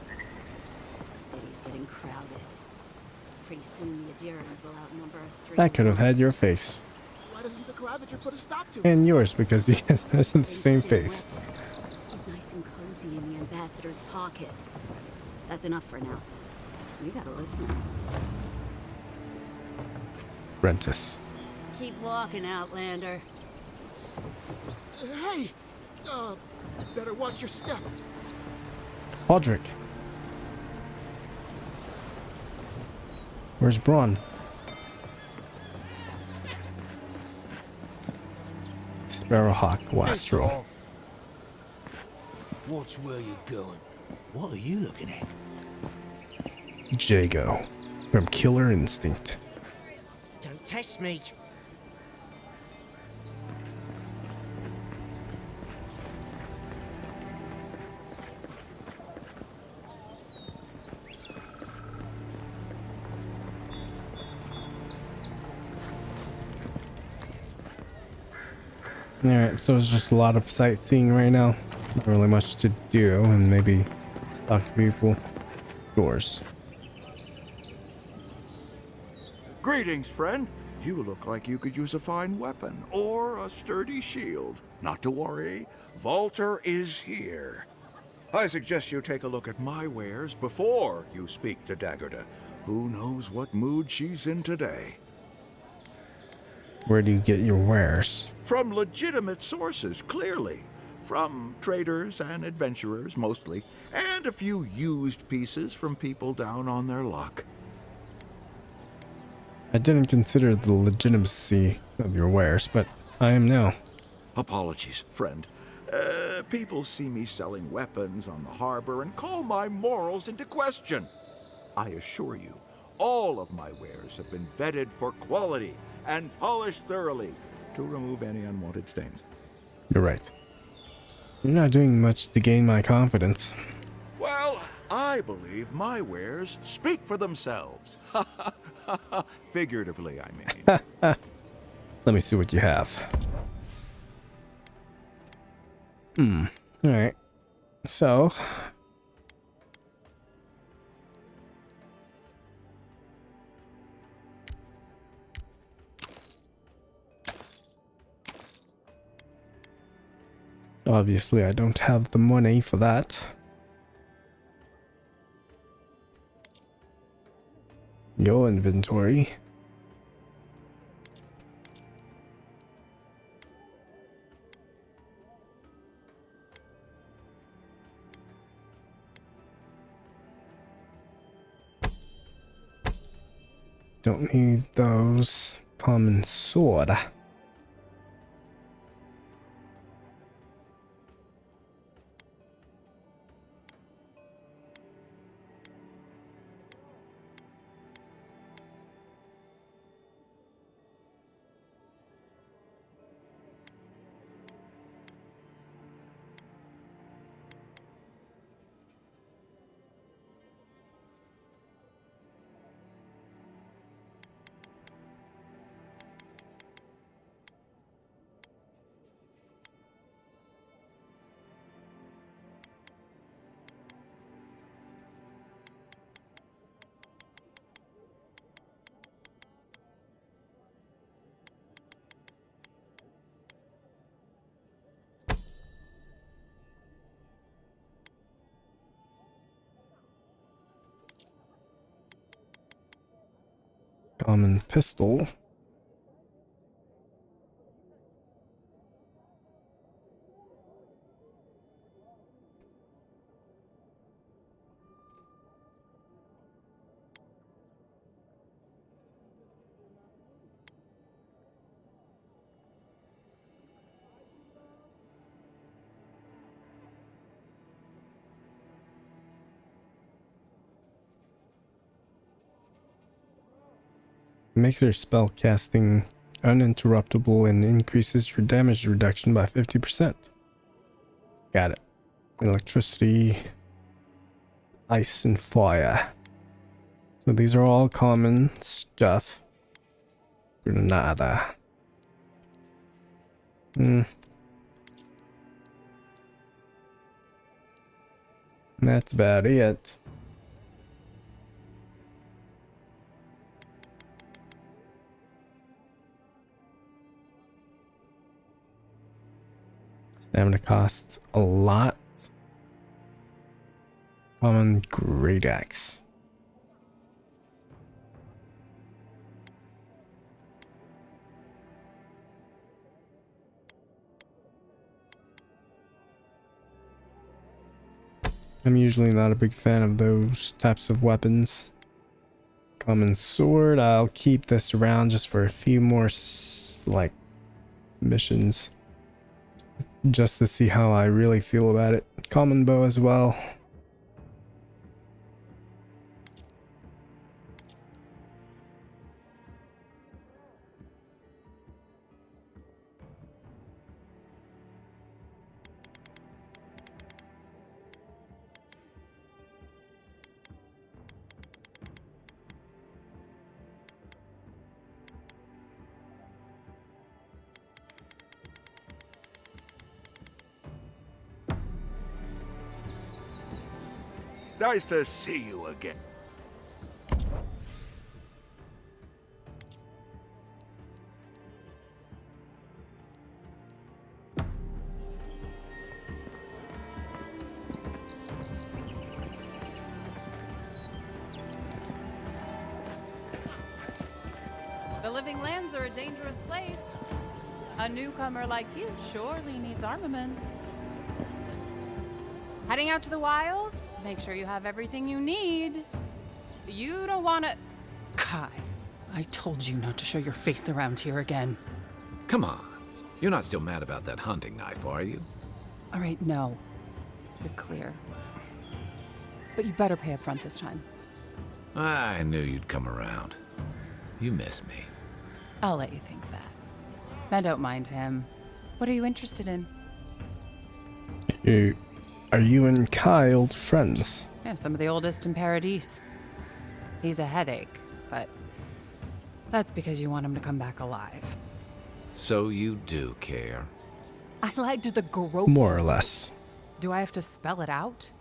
The city's getting crowded. Pretty soon the Adirans will outnumber us three. I could have had your face. Why doesn't the claviger put a stop to it? And yours, because you guys have the same face. He's nice and cozy in the ambassador's pocket. That's enough for now. We gotta listen. Rentis. Keep walking, Outlander. Hey! Better watch your step. Podrick. Where's Braun? Sparrowhawk Wastrel. Watch where you're going. What are you looking at? Jago from Killer Instinct. Don't test me. Alright, so it's just a lot of sightseeing right now. Not really much to do, and maybe talk to people. Doors. Greetings, friend. You look like you could use a fine weapon or a sturdy shield. Not to worry, Walter is here. I suggest you take a look at my wares before you speak to Daggerda. Who knows what mood she's in today? Where do you get your wares? From legitimate sources, clearly. From traders and adventurers, mostly. And a few used pieces from people down on their luck. I didn't consider the legitimacy of your wares, but I am now. Apologies, friend. People see me selling weapons on the harbor and call my morals into question. I assure you, all of my wares have been vetted for quality and polished thoroughly to remove any unwanted stains. You're right. You're not doing much to gain my confidence. Well, I believe my wares speak for themselves. Figuratively, I mean. Let me see what you have. Alright. So. Obviously, I don't have the money for that. Your inventory. Don't need those. Common sword. Common pistol. Makes your spell casting uninterruptible and increases your damage reduction by 50%. Got it. Electricity, ice, and fire. So these are all common stuff. Granada. That's about it. Stamina costs a lot. Common great axe. I'm usually not a big fan of those types of weapons. Common sword. I'll keep this around just for a few more like missions. Just to see how I really feel about it. common bow as well. Nice to see you again. The Living Lands are a dangerous place. A newcomer like you surely needs armaments. Heading out to the wilds? Make sure you have everything you need. You don't want to... Kai, I told you not to show your face around here again. Come on. You're not still mad about that hunting knife, are you? All right, no. You're clear. But you better pay up front this time. I knew you'd come around. You miss me. I'll let you think that. Now don't mind him. What are you interested in? Are you and Kai old friends? Yeah, some of the oldest in Paradise. He's a headache, but that's because you want him to come back alive. So you do care. I liked the growth. More or less. Do I have to spell it out?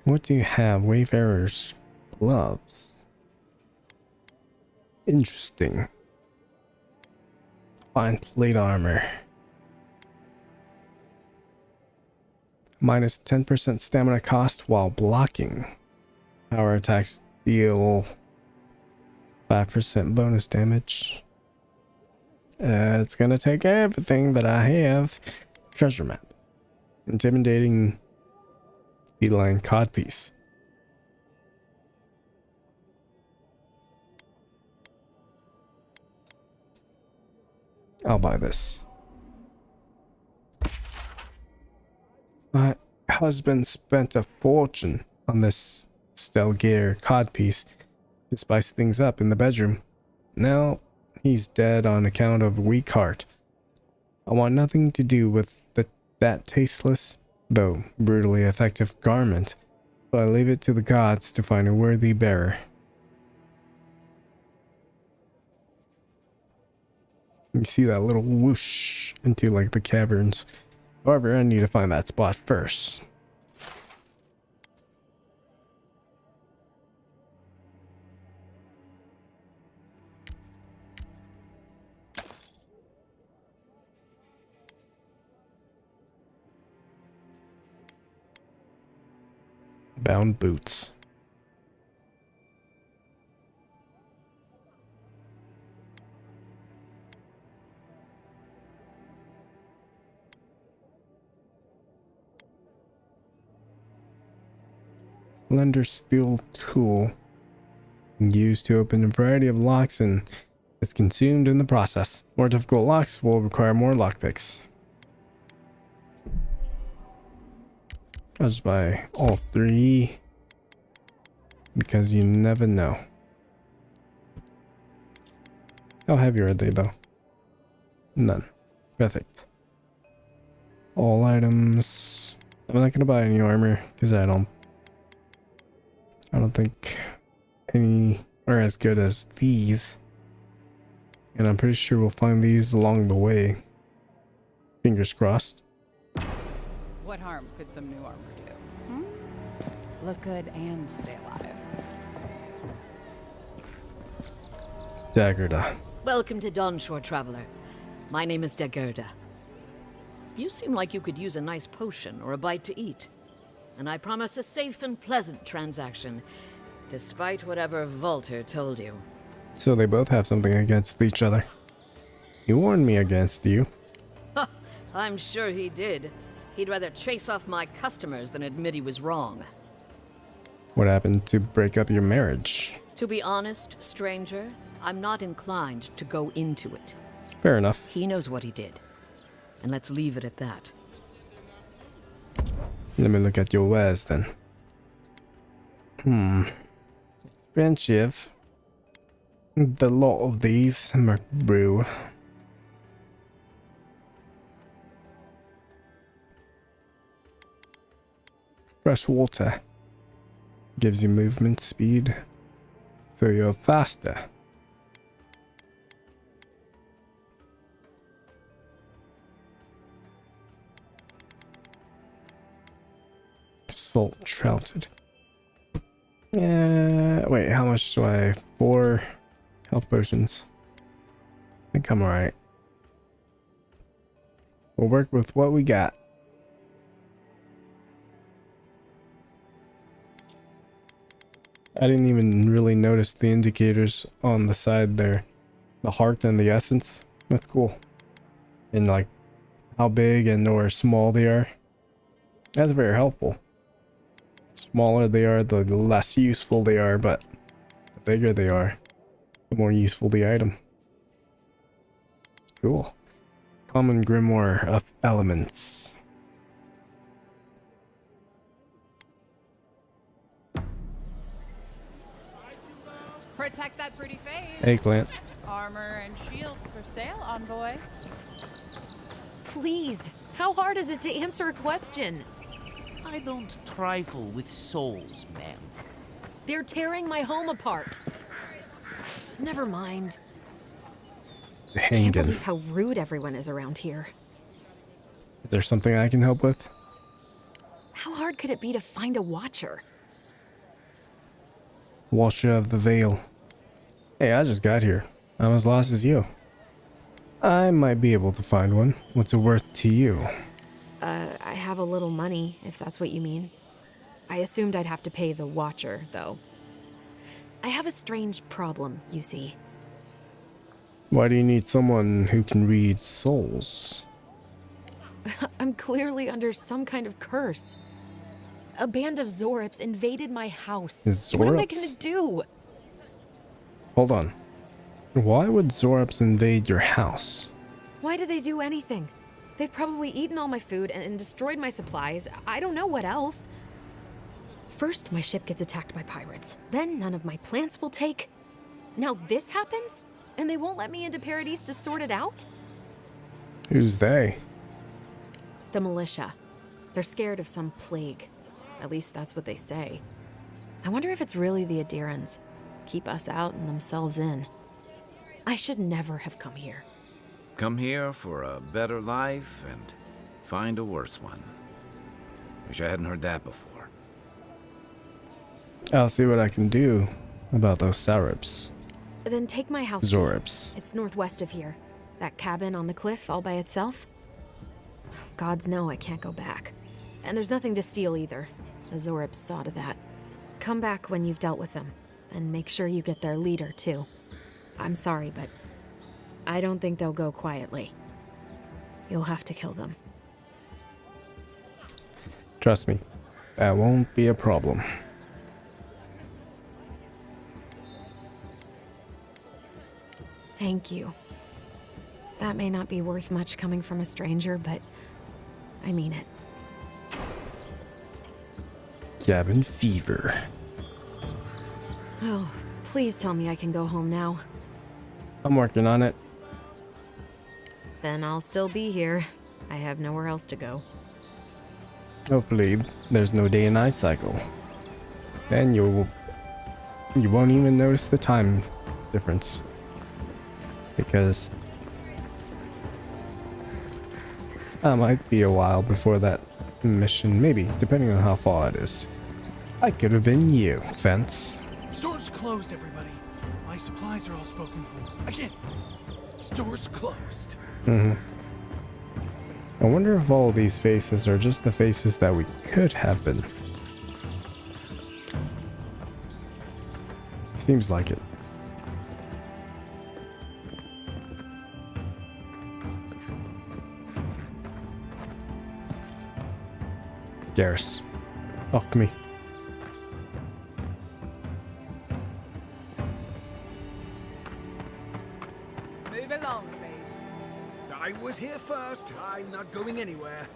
What do you have? Wayfarer's gloves. Interesting. Fine plate armor. Minus 10% stamina cost while blocking. Power attacks deal 5% bonus damage. It's gonna take everything that I have. Treasure map. Intimidating feline codpiece. I'll buy this. My husband spent a fortune on this Stelgear codpiece to spice things up in the bedroom. Now he's dead on account of weak heart. I want nothing to do with that tasteless, though brutally effective garment, but I leave it to the gods to find a worthy bearer. You see that little whoosh into like the caverns. However, I need to find that spot first. Bound boots. Slender steel tool used to open a variety of locks and is consumed in the process. More difficult locks will require more lockpicks. I'll just buy all three because you never know. How heavy are they though? None. Perfect. All items. I'm not gonna buy any armor because I don't think any are as good as these. And I'm pretty sure we'll find these along the way. Fingers crossed. What harm could some new armor do? Look good and stay alive. Daggerda. Welcome to Dawnshore, Traveler. My name is Daggerda. You seem like you could use a nice potion or a bite to eat. And I promise a safe and pleasant transaction, despite whatever Volter told you. So they both have something against each other. He warned me against you. I'm sure he did. He'd rather chase off my customers than admit he was wrong. What happened to break up your marriage? To be honest, stranger, I'm not inclined to go into it. Fair enough. He knows what he did. and let's leave it at that. Let me look at your wares then. Expensive. The lot of these Merc brew. Fresh water gives you movement speed, so you're faster. Salt trouted. Wait, how much do I? 4 health potions. I think I'm alright. We'll work with what we got. I didn't even really notice the indicators on the side there. The heart and the essence. That's cool. And like how big and or small they are. That's very helpful. The smaller they are, the less useful they are, but the bigger they are, the more useful the item. Cool. Common Grimoire of Elements. Protect that pretty face. Eggplant. Armor and shields for sale, envoy. Please, how hard is it to answer a question? I don't trifle with souls, ma'am. They're tearing my home apart. Never mind. Can't believe how rude everyone is around here. Is there something I can help with? How hard could it be to find a watcher? Watcher of the Veil. Hey, I just got here. I'm as lost as you. I might be able to find one. What's it worth to you? I have a little money, if that's what you mean. I assumed I'd have to pay the watcher, though. I have a strange problem, you see. Why do you need someone who can read souls? I'm clearly under some kind of curse. A band of Zorips invaded my house. What am I gonna do? Hold on. Why would Zorips invade your house? Why do they do anything? They've probably eaten all my food and destroyed my supplies. I don't know what else. First, my ship gets attacked by pirates. Then none of my plants will take. Now this happens? And they won't let me into Paradise to sort it out? Who's they? The militia. They're scared of some plague. At least that's what they say. I wonder if it's really the Adirans. Keep us out and themselves in. I should never have come here. Come here for a better life and find a worse one. Wish I hadn't heard that before. I'll see what I can do about those Zorips. Then take my house. Zorips. It's northwest of here. That cabin on the cliff all by itself. Gods know I can't go back. And there's nothing to steal either. The Zorips saw to that. Come back when you've dealt with them. And make sure you get their leader, too. I'm sorry, but I don't think they'll go quietly. You'll have to kill them. Trust me, that won't be a problem. Thank you. That may not be worth much coming from a stranger, but I mean it. Cabin fever. Oh, please tell me I can go home now. I'm working on it. Then I'll still be here. I have nowhere else to go. Hopefully, there's no day and night cycle. Then you won't even notice the time difference. Because that might be a while before that mission, maybe, depending on how far it is. I could have been you, Fence. Store's closed, everybody. My supplies are all spoken for. Again, store's closed. I wonder if all these faces are just the faces that we could have been. Seems like it. Garrus, fuck me. Move along, please. I was here first. I'm not going anywhere.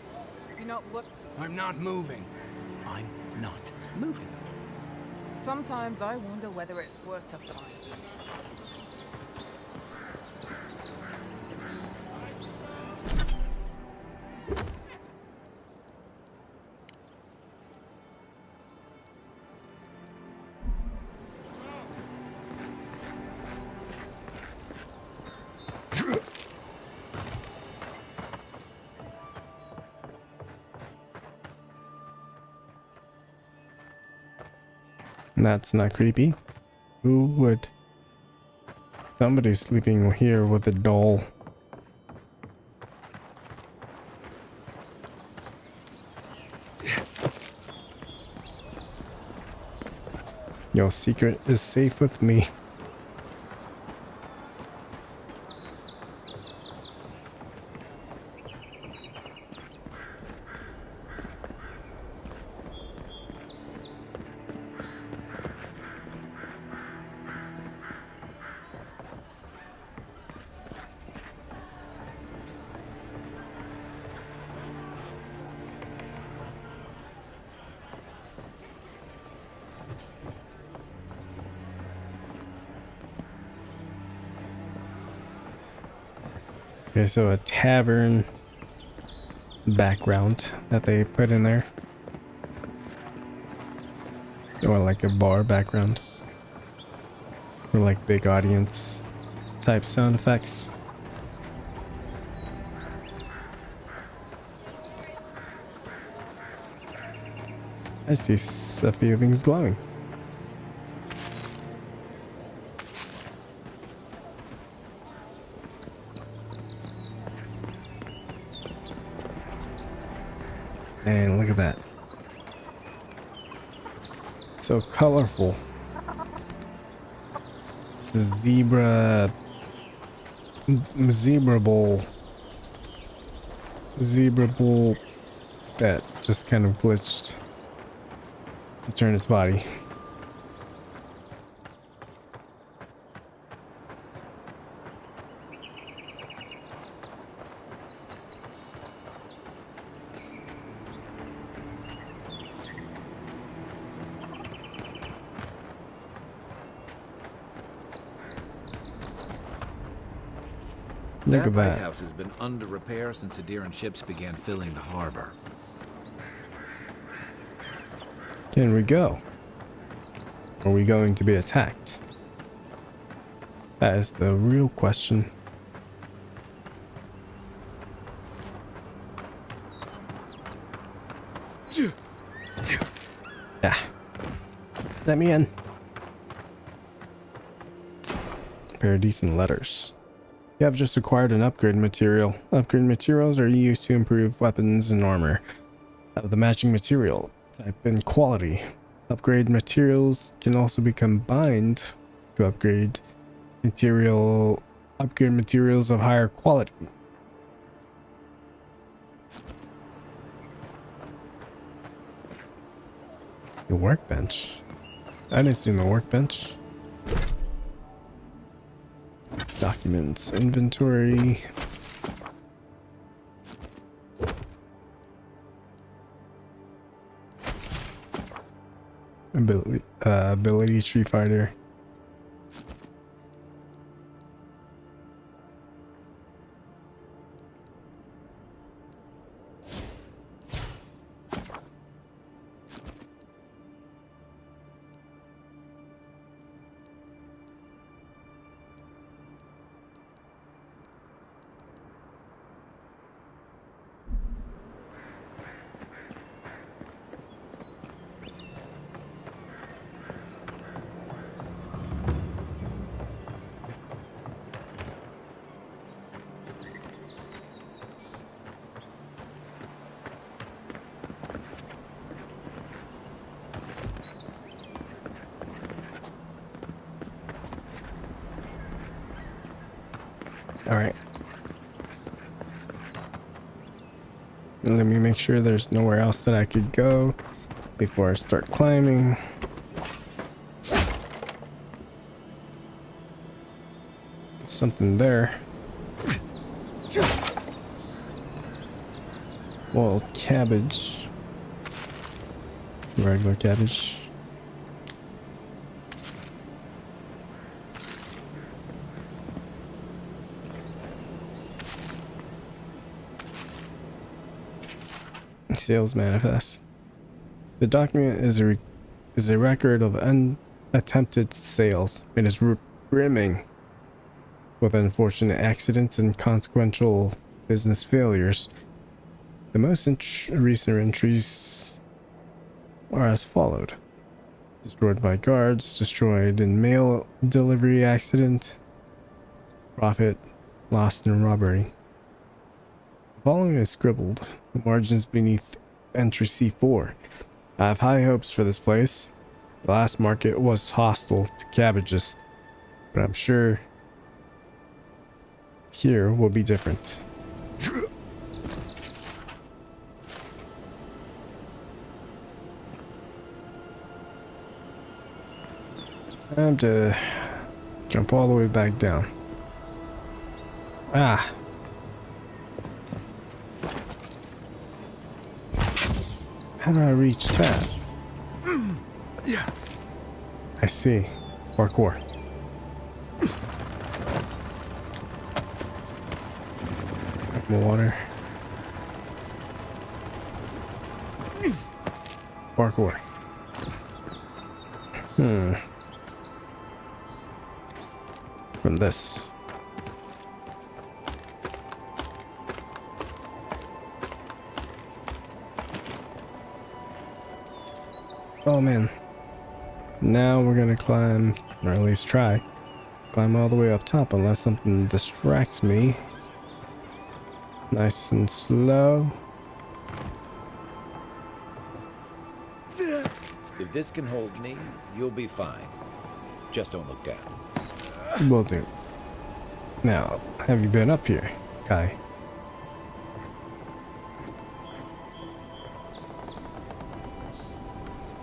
You know what? I'm not moving. I'm not moving. Sometimes I wonder whether it's worth the fight. That's not creepy. Who would? Somebody's sleeping here with a doll. Your secret is safe with me. Okay, so a tavern background that they put in there. Or like a bar background. Or like big audience type sound effects. I see a few things glowing. And look at that. So colorful. Zebra bull that just kind of glitched to turn its body. Look at that. lighthouse has been under repair since Adiran ships began filling the harbor. Can we go? Are we going to be attacked? That is the real question. Yeah. Let me in. A pair of decent letters. You have just acquired an upgrade material. Upgrade materials are used to improve weapons and armor. Of the matching material type and quality. Upgrade materials can also be combined to upgrade materials of higher quality. The workbench. I didn't see the workbench. Documents, inventory. Ability tree fighter. All right. Let me make sure there's nowhere else that I could go before I start climbing. Something there. Well, cabbage. Regular cabbage. Sales manifest. The document is a record of unattempted sales. It is brimming with unfortunate accidents and consequential business failures. The most recent entries are as followed: destroyed by guards, destroyed in mail delivery accident, profit lost in robbery. The following is scribbled, the margins beneath entry C4. I have high hopes for this place. The last market was hostile to cabbages, but I'm sure here will be different. I have to jump all the way back down. Ah. How do I reach that? Yeah. I see. Parkour. More water. Parkour. From this. Oh man. Now we're gonna climb, or at least try, climb all the way up top unless something distracts me. Nice and slow. If this can hold me, you'll be fine. Just don't look down. Will do. Now, have you been up here, Kai?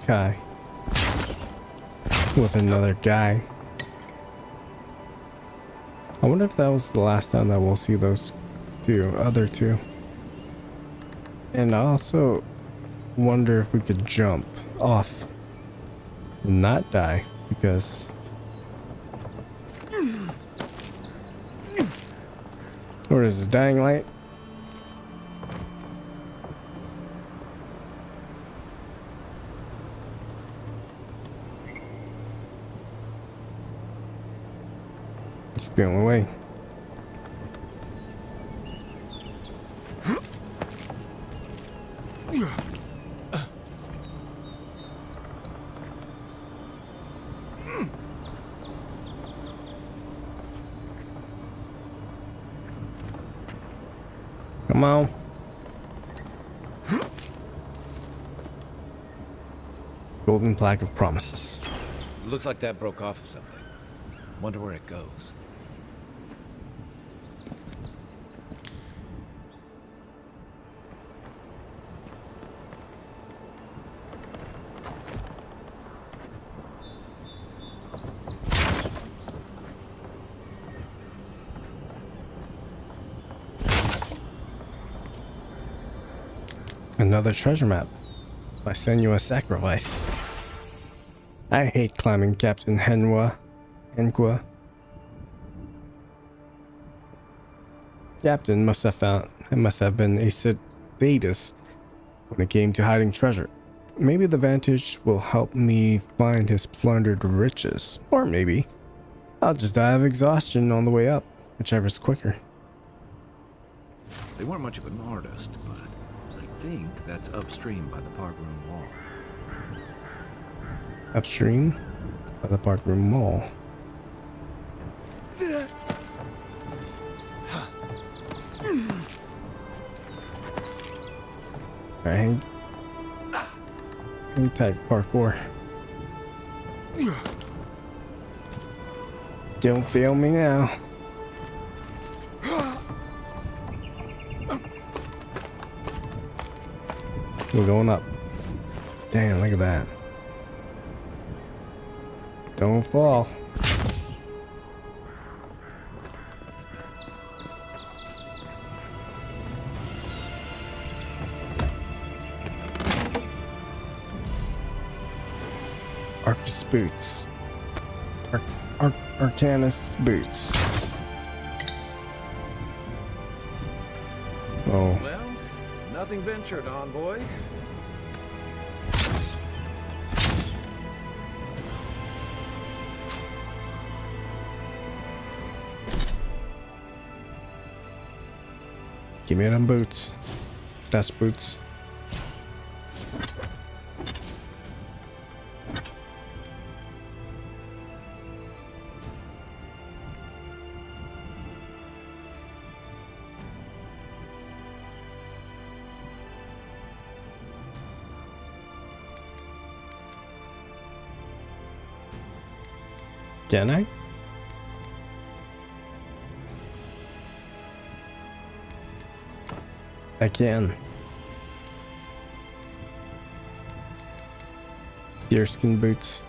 Kai. With another guy. I wonder if that was the last time that we'll see those other two. And I also wonder if we could jump off and not die, because what is this, dying light? It's the only way. Come on. Golden plaque of promises. Looks like that broke off of something. Wonder where it goes. Another treasure map by Senua's Sacrifice. I hate climbing Captain Henwa. Captain must have been a sadist when it came to hiding treasure. Maybe the vantage will help me find his plundered riches, or maybe I'll just die of exhaustion on the way up, whichever's quicker. They weren't much of an artist, but I think that's upstream by the park room wall. Upstream by the park room mall. Alright. Hang tight, parkour. Don't fail me now. We're going up. Damn, look at that. Don't fall. boots. Arcanus boots. Oh. Well, nothing ventured, envoy. Give me them boots. That's boots. Can I? I can. Deerskin boots.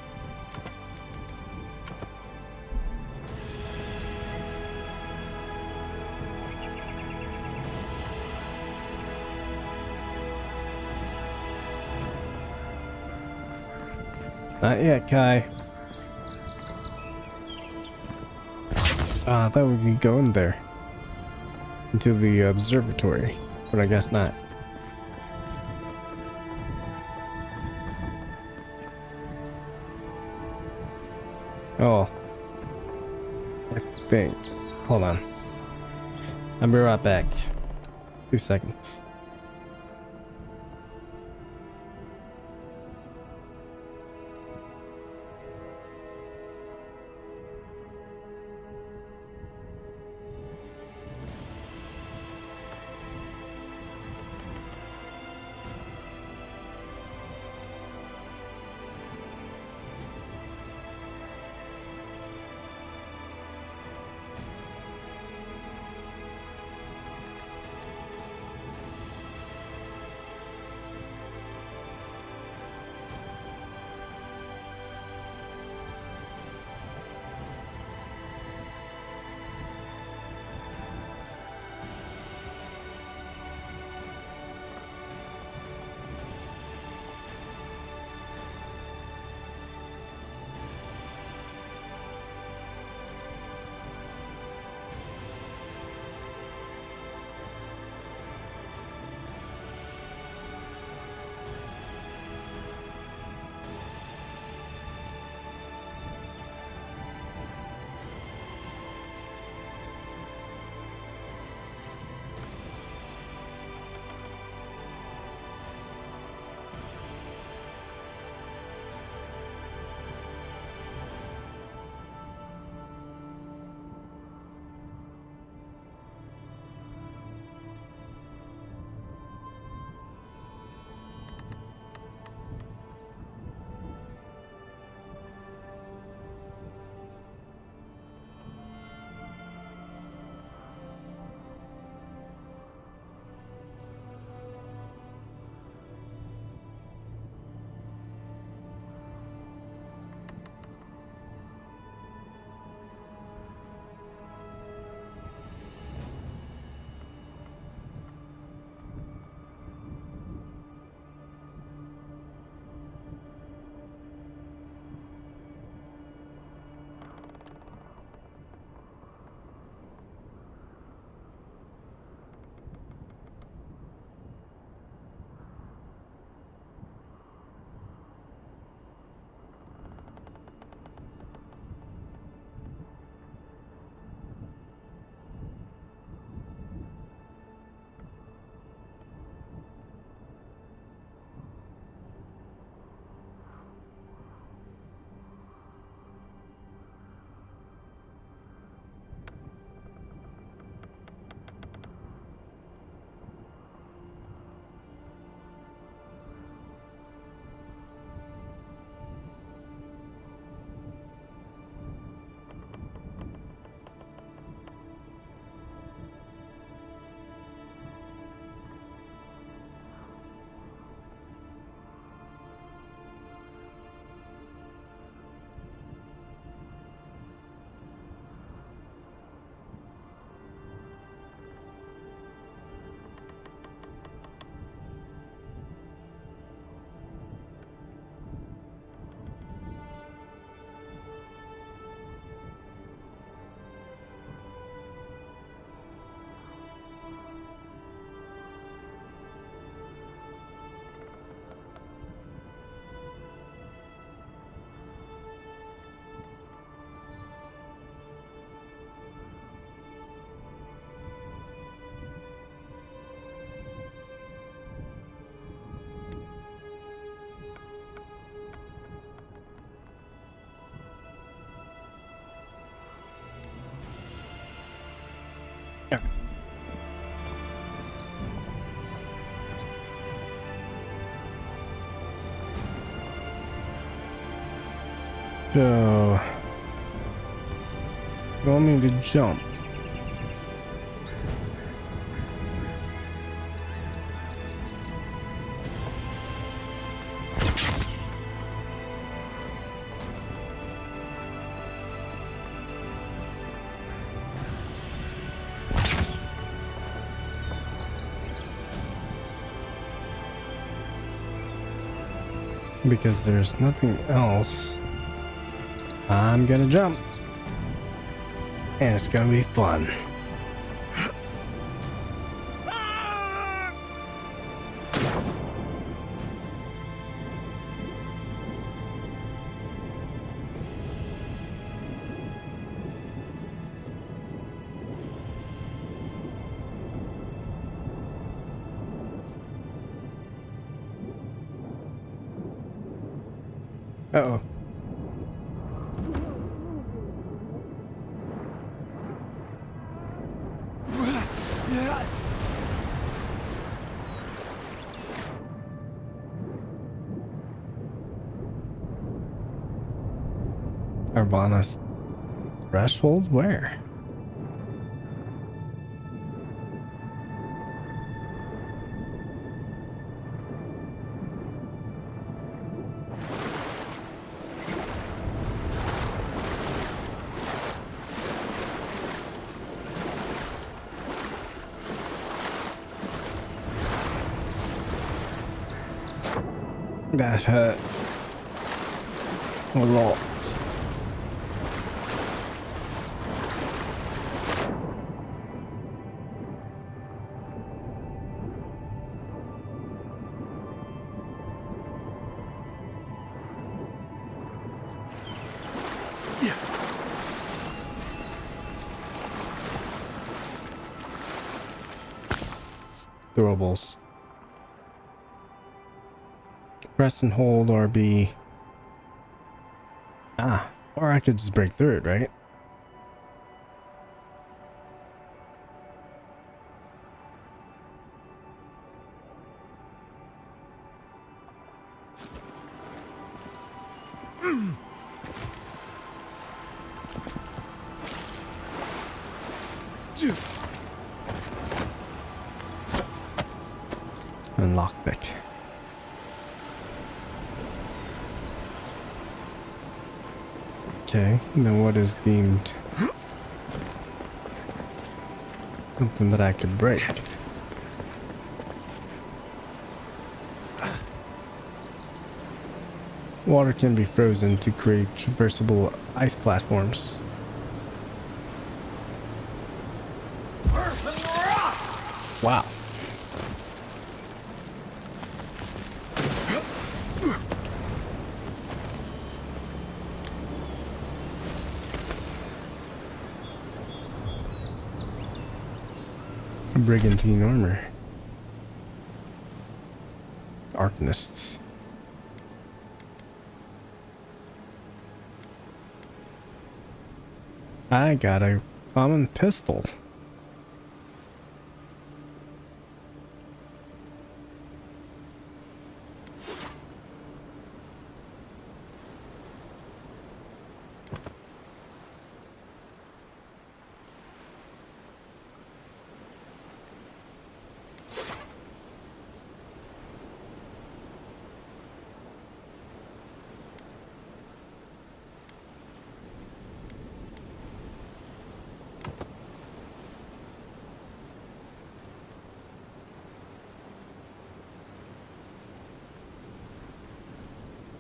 Not yet, Kai. I thought we could go in there. Into the observatory. But I guess not. Oh. I think. Hold on. I'll be right back. 2 seconds. So, you want me to jump? Because there's nothing else. I'm gonna jump. And it's gonna be fun. Uh-oh. Arvana's threshold? Where? That hurt a lot. Throwables. Press and hold RB. Ah, or I could just break through it, right? And lockpick. Okay, then what is deemed something that I could break? Water can be frozen to create traversable ice platforms. Wow. Brigantine armor. Arcanists. I got a common pistol.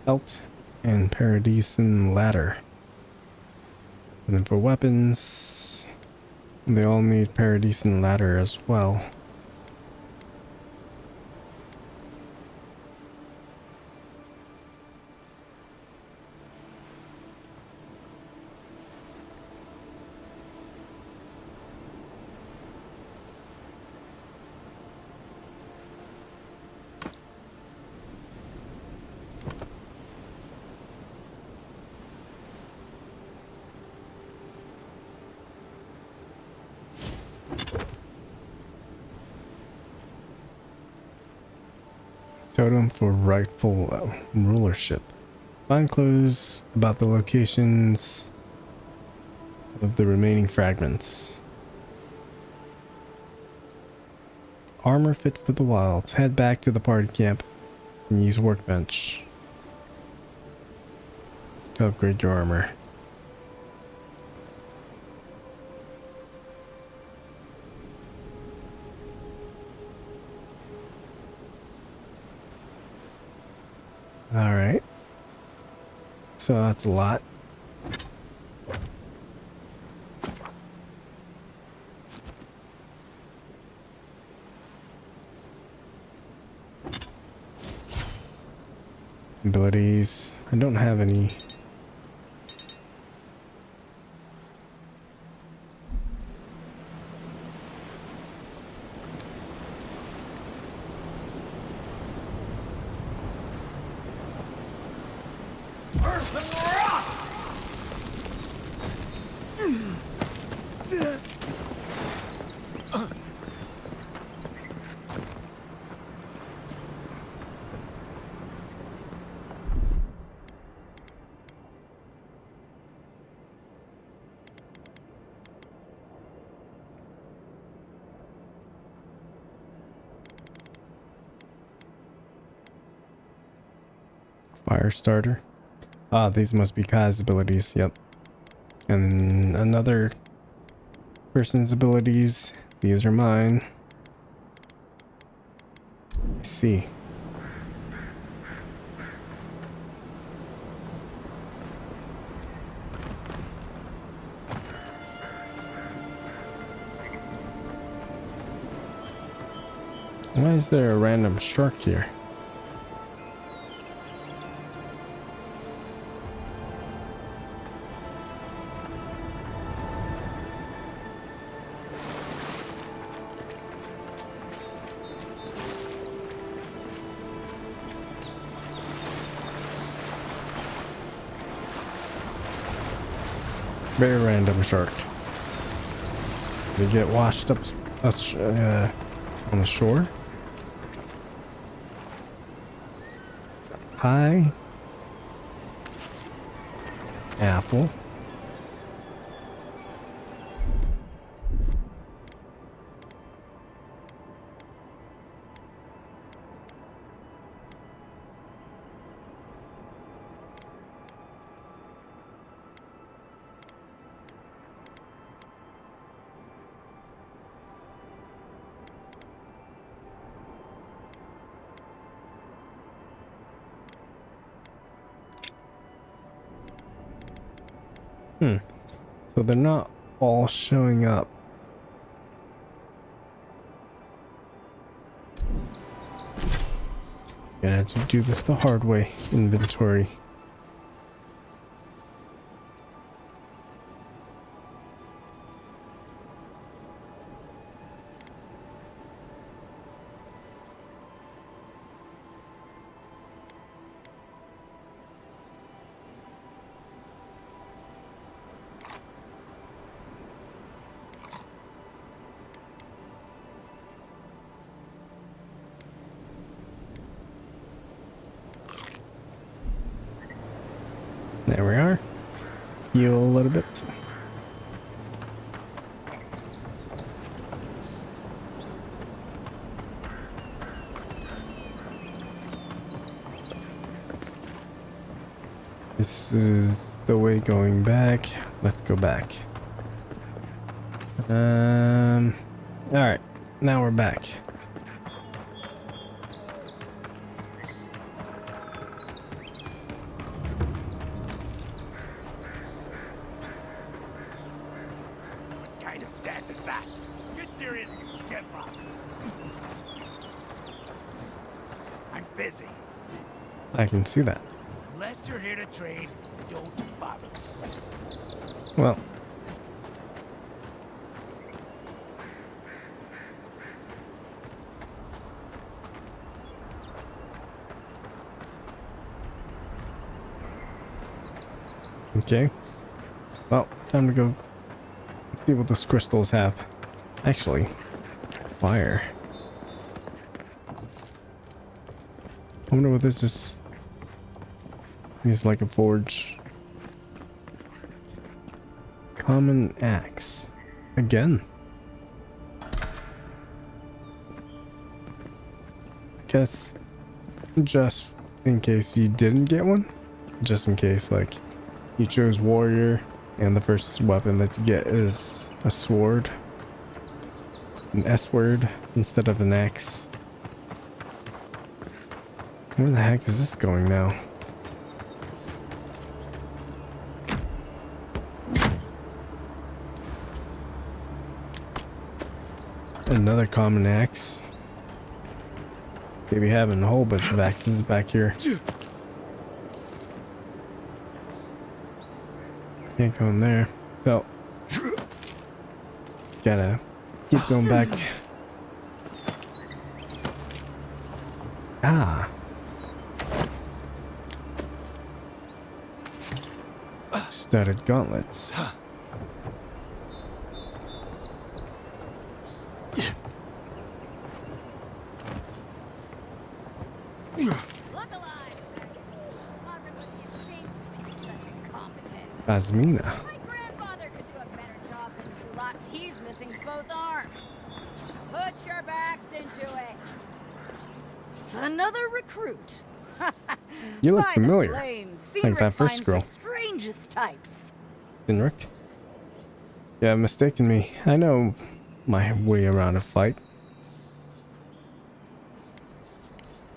Belt and Paradisian ladder. And then for weapons, they all need Paradisian ladder as well. Totem for rightful rulership. Find clues about the locations of the remaining fragments. Armor fit for the wilds. Head back to the party camp and use workbench to upgrade your armor. All right. So that's a lot. Abilities. I don't have any. Fire starter. Ah, these must be Kai's abilities. Yep. And then another person's abilities. These are mine. I see. Why is there a random shark here? Very random shark. They get washed up on the shore. Hi. Apple. So they're not all showing up. Gonna have to do this the hard way. Inventory. There we are. Heal a little bit. This is the way going back. Let's go back. Alright. Now we're back. I can see that. Unless you're here to trade, don't bother. Well. Okay. Well, time to go see what those crystals have. Actually, fire. I wonder what this is. He's like a forge. Common axe. Again. I guess just in case you didn't get one. Just in case, like, you chose warrior and the first weapon that you get is a sword. An S-word instead of an axe. Where the heck is this going now? Another common axe. Maybe having a whole bunch of axes back here. Can't go in there. So gotta keep going back. Ah. Studded gauntlets. Asmina. My grandfather could do a better job than you lot. He's missing both arms. Put your backs into it. Another recruit. You look By the familiar. flames, Like that Cynric first finds girl. the strangest types. Cynric? Yeah, mistaken me. I know my way around a fight.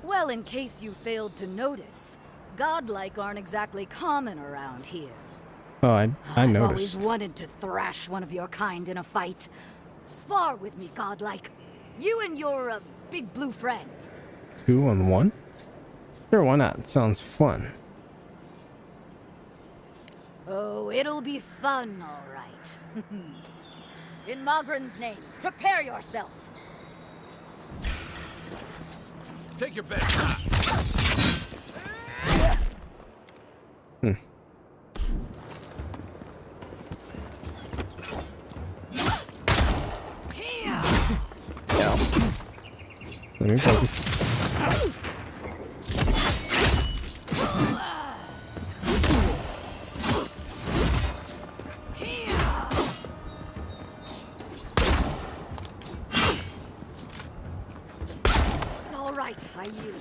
Well, in case you failed to notice, godlike aren't exactly common around here. Oh, I I've always noticed. wanted to thrash one of your kind in a fight. Spar with me, godlike. You and your big blue friend. 2 on 1? Sure, why not? Sounds fun. Oh, it'll be fun, all right. In Mogren's name, prepare yourself. Take your bet. Let me focus. All right, I yield.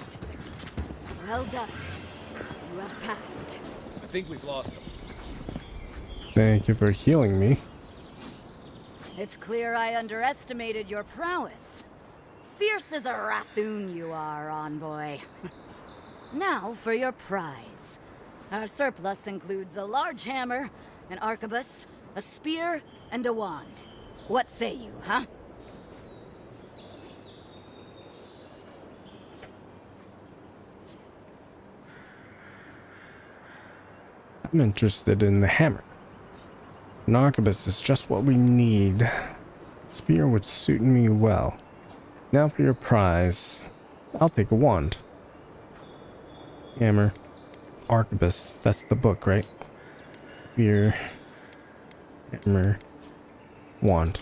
Well done. You have passed. I think we've lost him. Thank you for healing me. It's clear I underestimated your prowess. Fierce as a Rathoon you are, envoy. Now for your prize. Our surplus includes a large hammer, an arquebus, a spear, and a wand. What say you, huh? I'm interested in the hammer. An arquebus is just what we need. Spear would suit me well. Now for your prize. I'll take a wand. Hammer. Arquebus. That's the book, right? Spear. Hammer. Wand.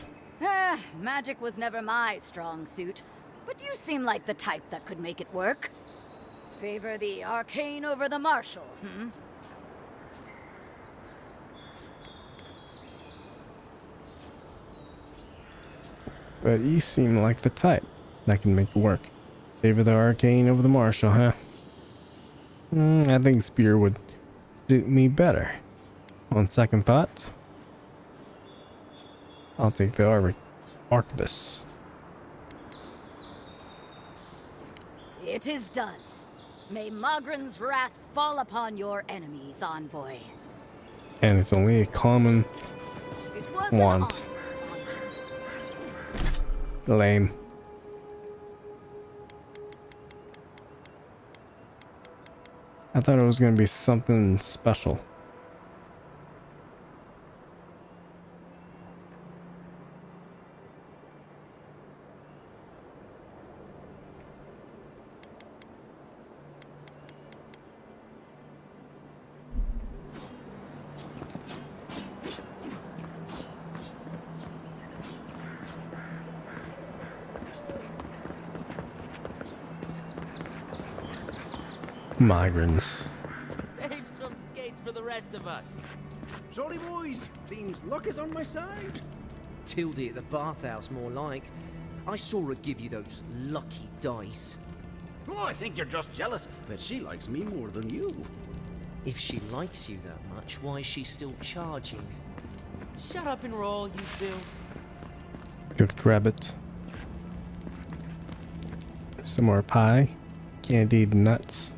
Magic was never my strong suit, but you seem like the type that could make it work. Favor the arcane over the martial, hmm? But you seem like the type that can make it work. Favor the arcane over the martial, huh? I think spear would suit me better. On second thought, I'll take the arquebus. It is done. May Mogren's wrath fall upon your enemies, envoy. And it's only a common It was wand. Lame. I thought it was going to be something special. Migrants. Saves of us. Sorry, boys. Seems luck is on my side. Tildy at the bathhouse, more like. I saw her give you those lucky dice. Oh, I think you're just jealous that she likes me more than you. If she likes you that much, why is she still charging? Shut up and roll, you two. Cooked rabbit. Some more pie. Candied nuts.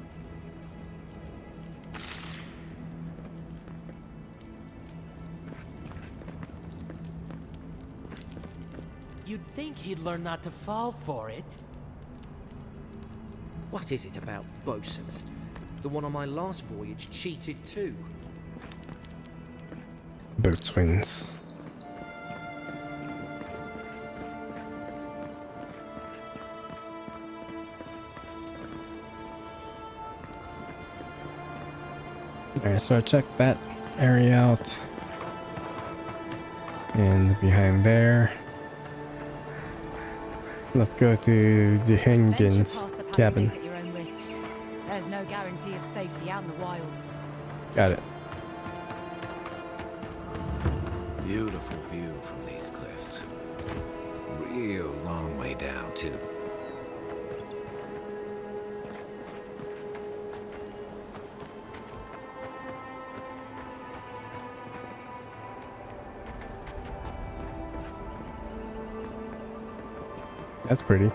You'd think he'd learn not to fall for it. What is it about bosuns? The one on my last voyage cheated too. Boatswains. Alright, so I checked that area out. And behind there. Let's go to the Hengen's cabin. At your own risk. There's no guarantee of safety out in the wilds. Got it. Beautiful view from these cliffs. Real long way down, too. That's pretty.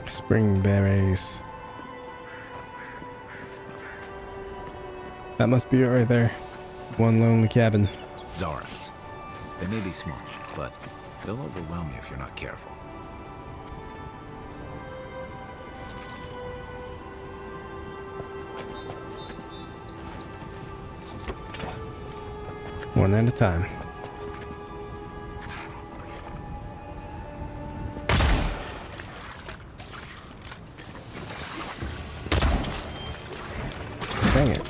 Spring berries. That must be it right there. One lonely cabin. Zarabs. They may be small, but they'll overwhelm you if you're not careful. One at a time. Dang it.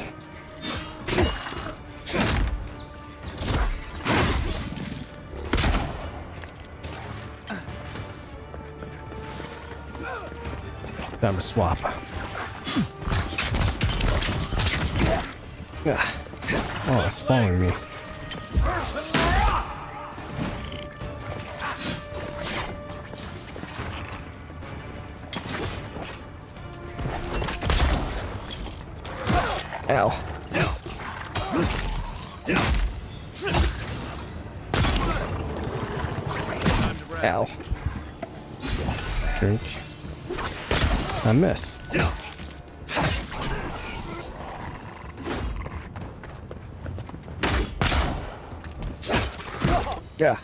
Time to swap. Oh, it's following me. Ow. Ow. Drink. I missed. Yeah.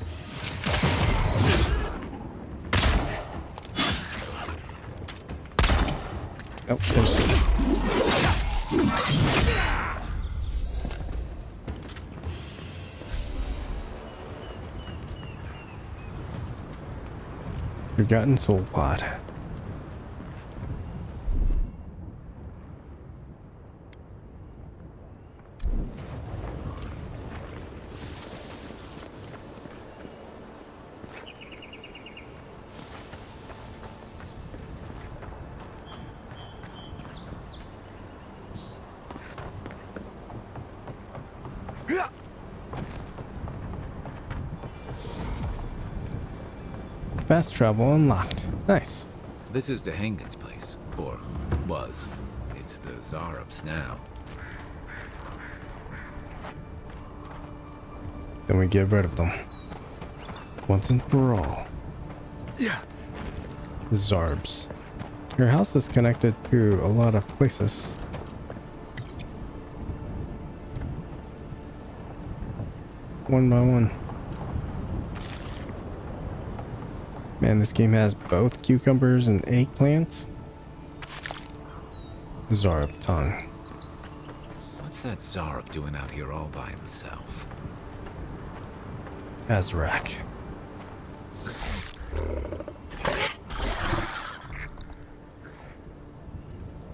Oh, there's... Forgotten soul pod. Fast travel unlocked. Nice. This is the Hengen's place. Or was. It's the Zarabs now. Then we get rid of them. Once and for all. Yeah. Zarbs. Your house is connected to a lot of places. One by one. Man, this game has both cucumbers and eggplants. Zarab tongue. What's that Zarab doing out here all by himself? Azrak.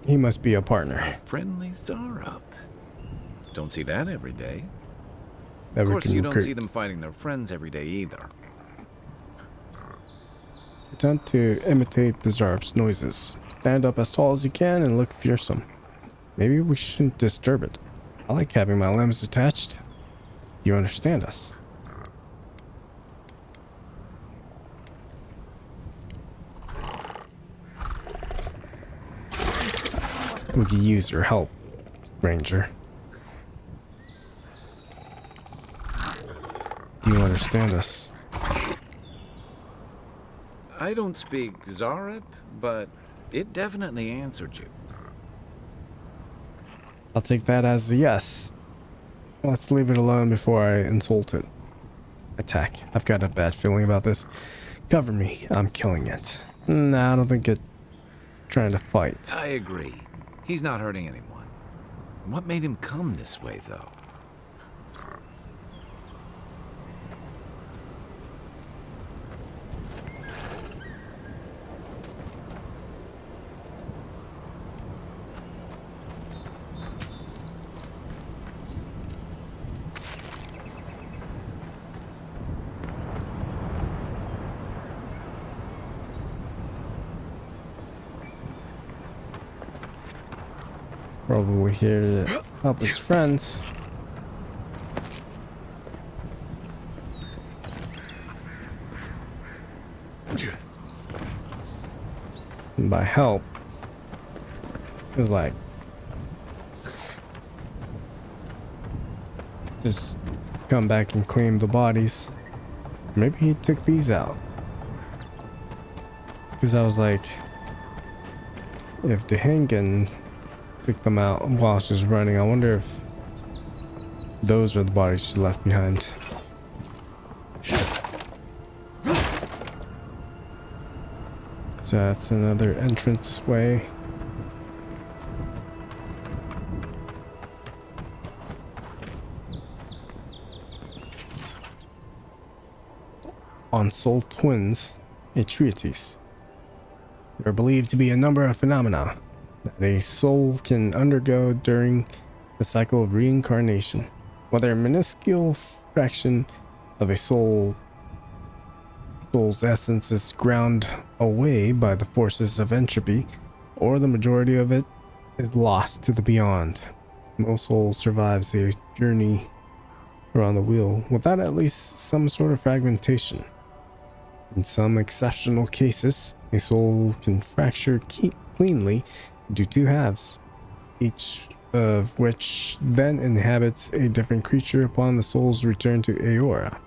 He must be a partner. Friendly Zarab. Don't see that every day. That Of we course, can you don't recruit. see them fighting their friends every day either. Attempt to imitate the Zarb's noises. Stand up as tall as you can and look fearsome. Maybe we shouldn't disturb it. I like having my limbs attached. You understand us. We could use your help, Ranger. Do you understand us? I don't speak Zarep, but it definitely answered you. I'll take that as a yes. Let's leave it alone before I insult it. Attack. I've got a bad feeling about this. Cover me. I'm killing it. Nah, I don't think it's trying to fight. I agree. He's not hurting anyone. What made him come this way, though? Probably here to help his friends. And by help, it's like just come back and claim the bodies. Maybe he took these out. Because I was like, if the Hengen took them out while she was running, I wonder if those are the bodies she left behind. So that's another entrance way. On Soul Twins, a treatise. There are believed to be a number of phenomena that a soul can undergo during the cycle of reincarnation. Whether a minuscule fraction of a soul's essence is ground away by the forces of entropy, or the majority of it is lost to the beyond. No soul survives a journey around the wheel without at least some sort of fragmentation. In some exceptional cases, a soul can fracture cleanly into two halves, each of which then inhabits a different creature upon the soul's return to Aora.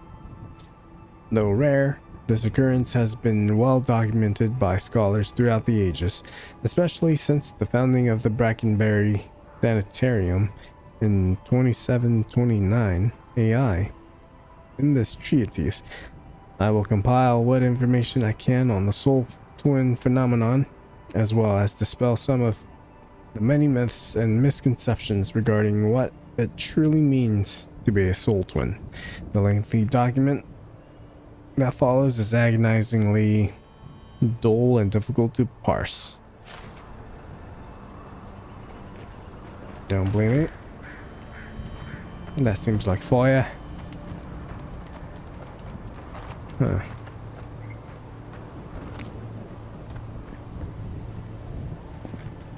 Though rare, this occurrence has been well documented by scholars throughout the ages, especially since the founding of the Brackenberry Sanitarium in 2729 AI. In this treatise, I will compile what information I can on the soul twin phenomenon, as well as dispel some of the many myths and misconceptions regarding what it truly means to be a soul twin. The lengthy document that follows is agonizingly dull and difficult to parse. Don't blame me. That seems like fire. Huh.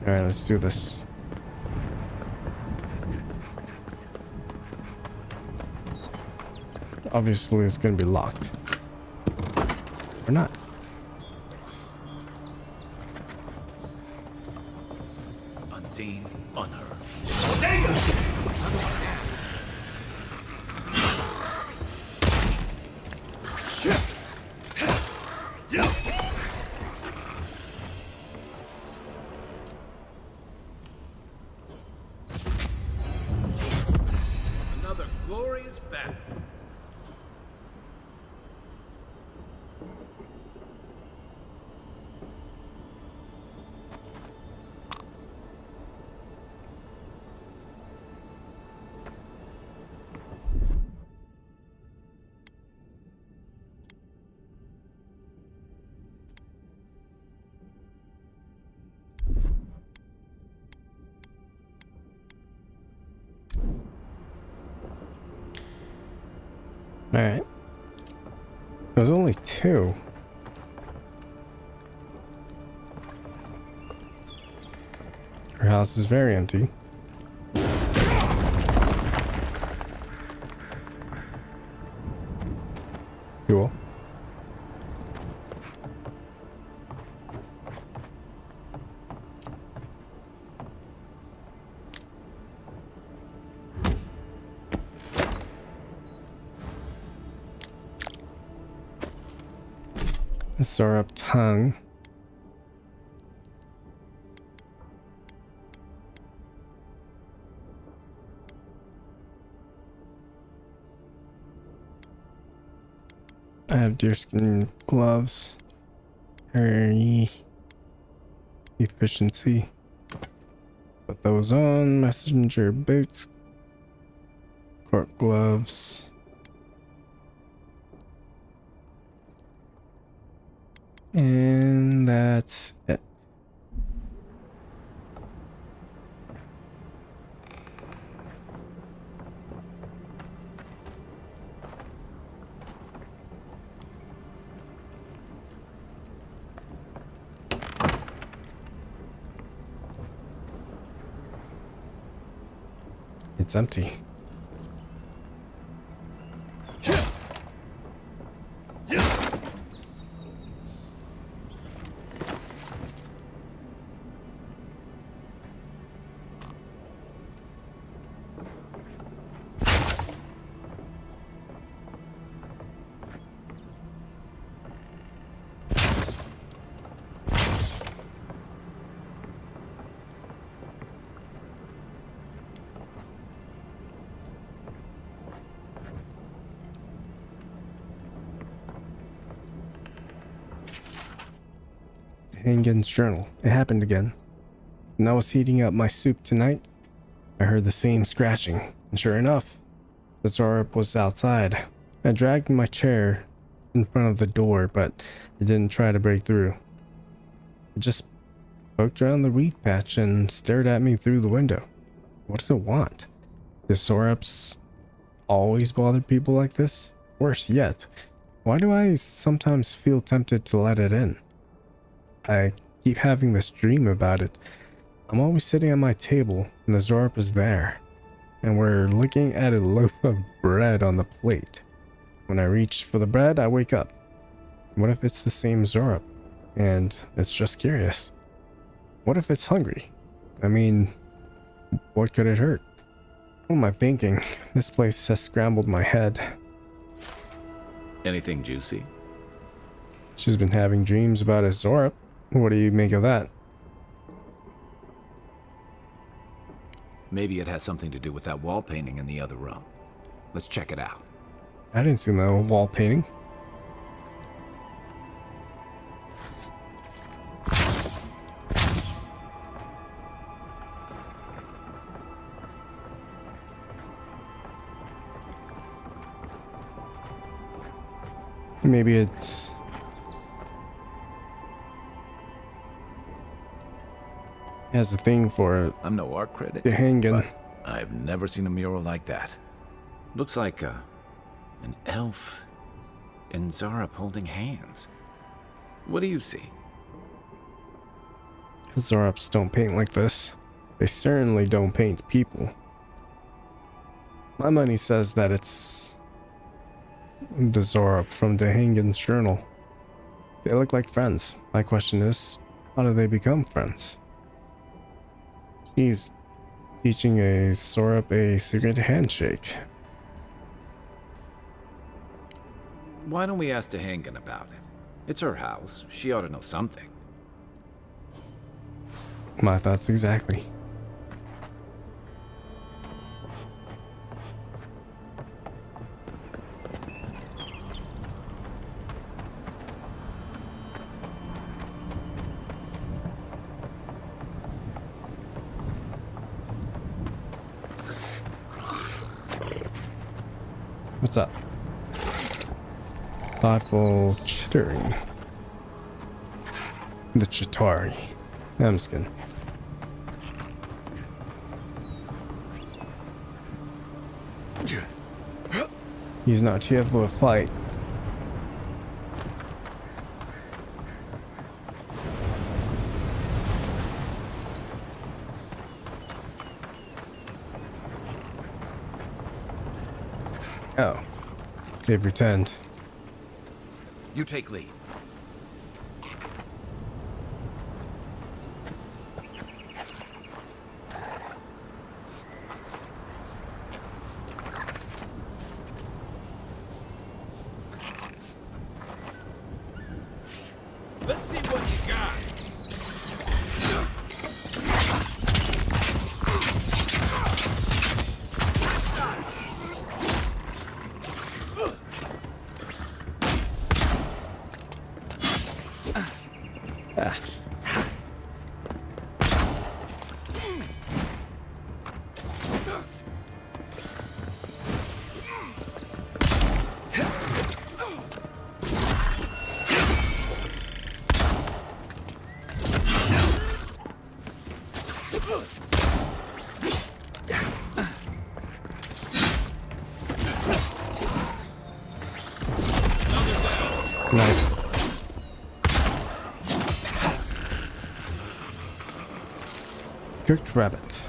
Alright, let's do this. Obviously, it's gonna be locked. Or not. Unseen, unheard. Another glorious battle. Alright. There's only 2. Her house is very empty. Cool. Syrup tongue. I have deerskin gloves. Very efficiency. Put those on. Messenger boots. Cork gloves. And that's it. It's empty. Hagen's journal. It happened again. When I was heating up my soup tonight, I heard the same scratching, and sure enough, the Zorup was outside. I dragged my chair in front of the door, but it didn't try to break through. It just poked around the wheat patch and stared at me through the window. What does it want? Do Zorups always bother people like this? Worse yet, why do I sometimes feel tempted to let it in? I keep having this dream about it. I'm always sitting at my table and the Zorup is there, and we're looking at a loaf of bread on the plate. When I reach for the bread, I wake up. What if it's the same Zorup and it's just curious? What if it's hungry? I mean, what could it hurt? What am I thinking? This place has scrambled my head. Anything juicy? She's been having dreams about a Zorup. What do you make of that? Maybe it has something to do with that wall painting in the other room. Let's check it out. I didn't see no wall painting. Maybe it's has a thing for it. I'm no art critic, the Hagen. but I've never seen a mural like that. Looks like an elf and Zorup holding hands. What do you see? Zorups don't paint like this. They certainly don't paint people. My money says that it's the Zorup from the Hagen's journal. They look like friends. My question is, how do they become friends? He's teaching a Zorup a secret handshake. Why don't we ask Hagen about it? It's her house. She ought to know something. My thoughts exactly. What's up? Thoughtful chittering. The Chitari. I'm just kidding. He's not here for a fight. Oh, they've returned. You take lead. Let's see what you got. Nice. Cooked rabbit.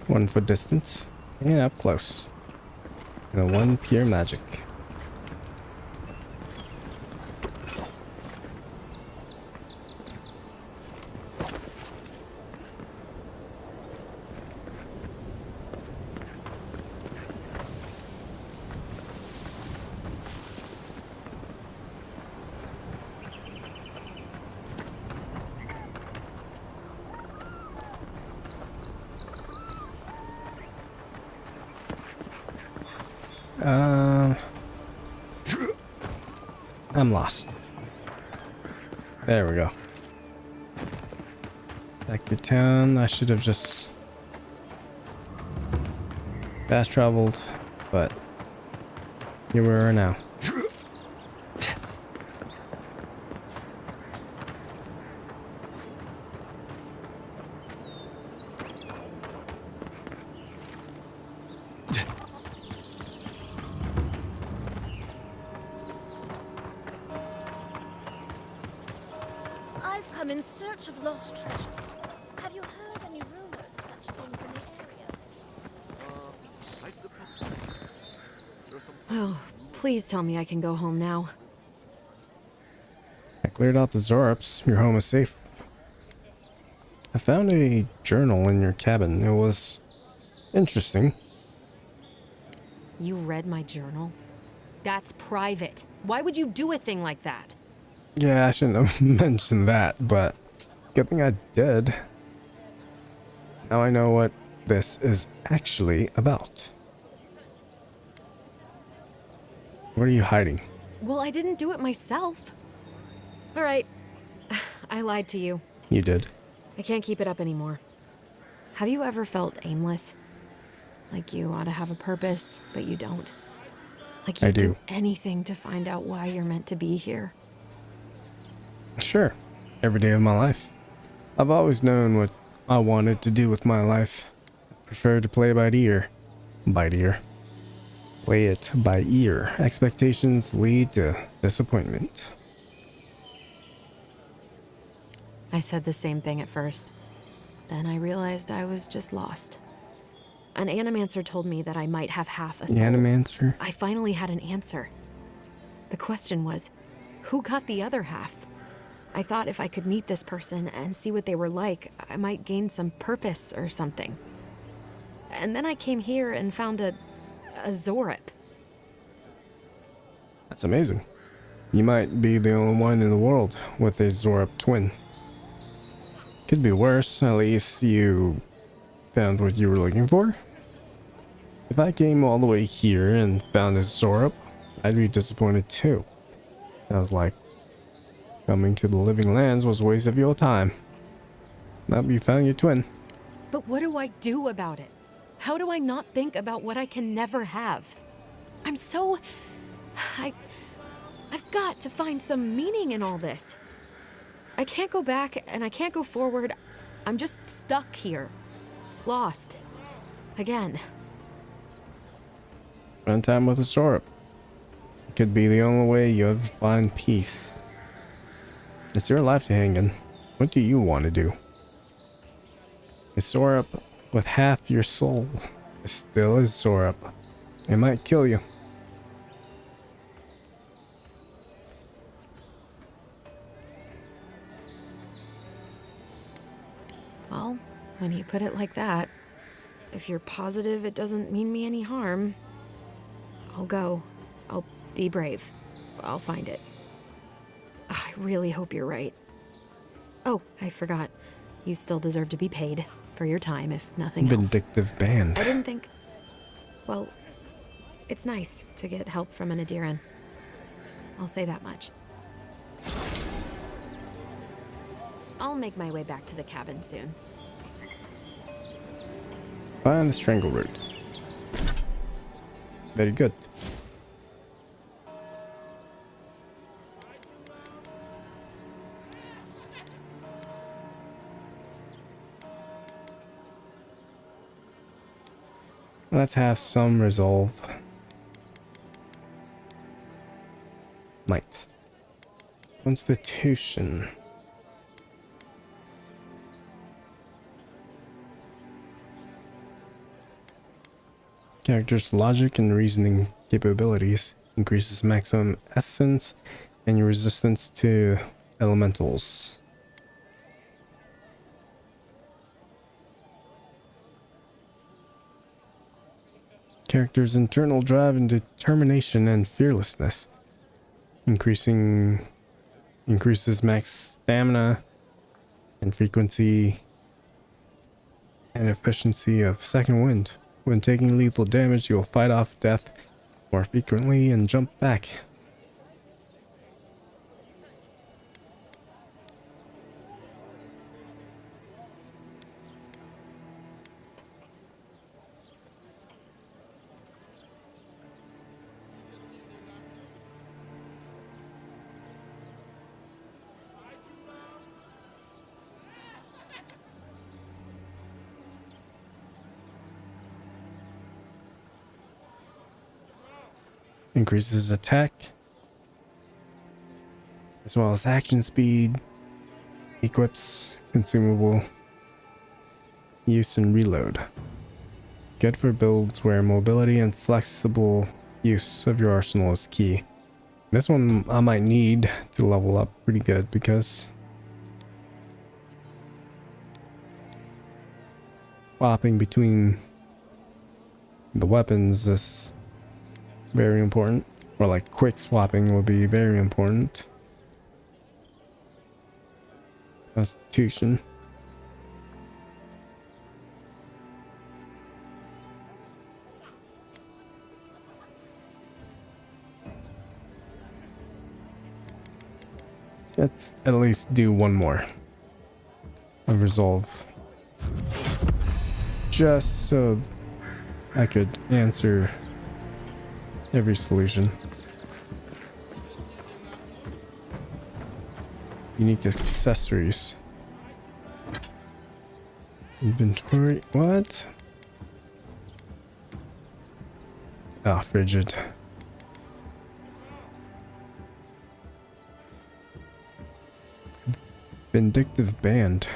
One for distance and up close. And a one pure magic. I'm lost. There we go. Back to town. I should have just fast traveled, but here we are now. I've come in search of lost treasures. Have you heard any rumors of such things in the area? Oh, please tell me I can go home now. I cleared out the Zorps. Your home is safe. I found a journal in your cabin. It was interesting. You read my journal? That's private. Why would you do a thing like that? Yeah, I shouldn't have mentioned that, but good thing I did. Now I know what this is actually about. What are you hiding? Well, I didn't do it myself. All right. I lied to you. You did. I can't keep it up anymore. Have you ever felt aimless? Like you ought to have a purpose, but you don't? Like you'd do anything to find out why you're meant to be here? Sure. Every day of my life. I've always known what I wanted to do with my life. I prefer to play by ear. By ear. Play it by ear. Expectations lead to disappointment. I said the same thing at first. Then I realized I was just lost. An animancer told me that I might have half a soul. Animancer? I finally had an answer. The question was, who got the other half? I thought if I could meet this person and see what they were like, I might gain some purpose or something. And then I came here and found a Zorip. That's amazing. You might be the only one in the world with a Zorip twin. Could be worse. At least you found what you were looking for. If I came all the way here and found a Zorip, I'd be disappointed too. Sounds like coming to the Living Lands was a waste of your time. Now you found your twin. But what do I do about it? How do I not think about what I can never have? I'm so... I've got to find some meaning in all this. I can't go back and I can't go forward. I'm just stuck here. Lost. Again. Spend time with a Sorap. It could be the only way you ever find peace. It's your life to hang in. What do you want to do? A Sorap with half your soul is still a Sorap. It might kill you. Well, when you put it like that, if you're positive it doesn't mean me any harm, I'll go. I'll be brave. I'll find it. I really hope you're right. Oh, I forgot. You still deserve to be paid for your time, if nothing else. Vindictive band. I didn't think... Well, it's nice to get help from an Adiran. I'll say that much. I'll make my way back to the cabin soon. Find the strangle root. Very good. Let's have some resolve. Might. Constitution. Character's logic and reasoning capabilities increases maximum essence and your resistance to elementals. Character's internal drive and determination and fearlessness increases max stamina and frequency and efficiency of second wind. When taking lethal damage, you will fight off death more frequently and jump back. Increases attack as well as action speed, equips consumable use and reload. Good for builds where mobility and flexible use of your arsenal is key. This one I might need to level up pretty good because swapping between the weapons is very important, or like quick swapping will be very important. Constitution. Let's at least do one more of resolve, just so I could answer every solution. Unique accessories. Inventory. What? Ah, frigid. Vindictive band.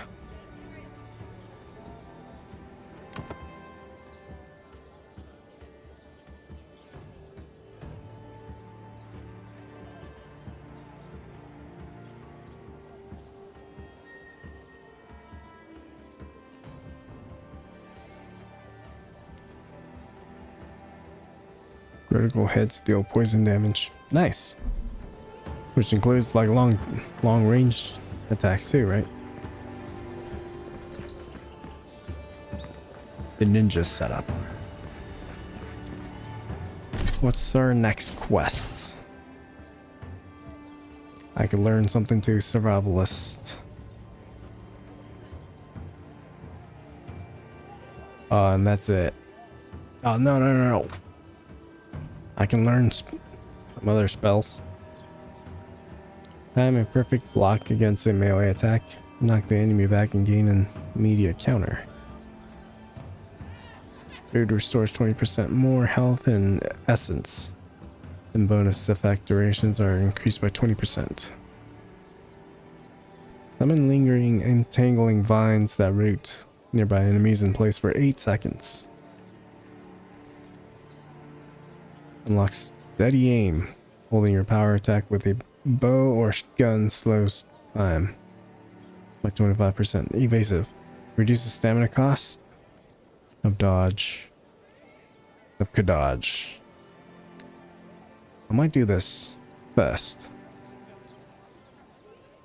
Critical hits deal poison damage. Nice. Which includes like long range attacks too, right? The ninja setup. What's our next quest? I could learn something to survivalist. And that's it. Oh, no. I can learn some other spells. Time a perfect block against a melee attack. Knock the enemy back and gain an Immediate counter. Food restores 20% more health and essence. And bonus effect durations are increased by 20%. Summon lingering entangling vines that root nearby enemies in place for 8 seconds. Unlocks steady aim. Holding your power attack with a bow or gun slows time by 25%. Evasive. Reduces stamina cost of dodge. Of Kadodge. I might do this first.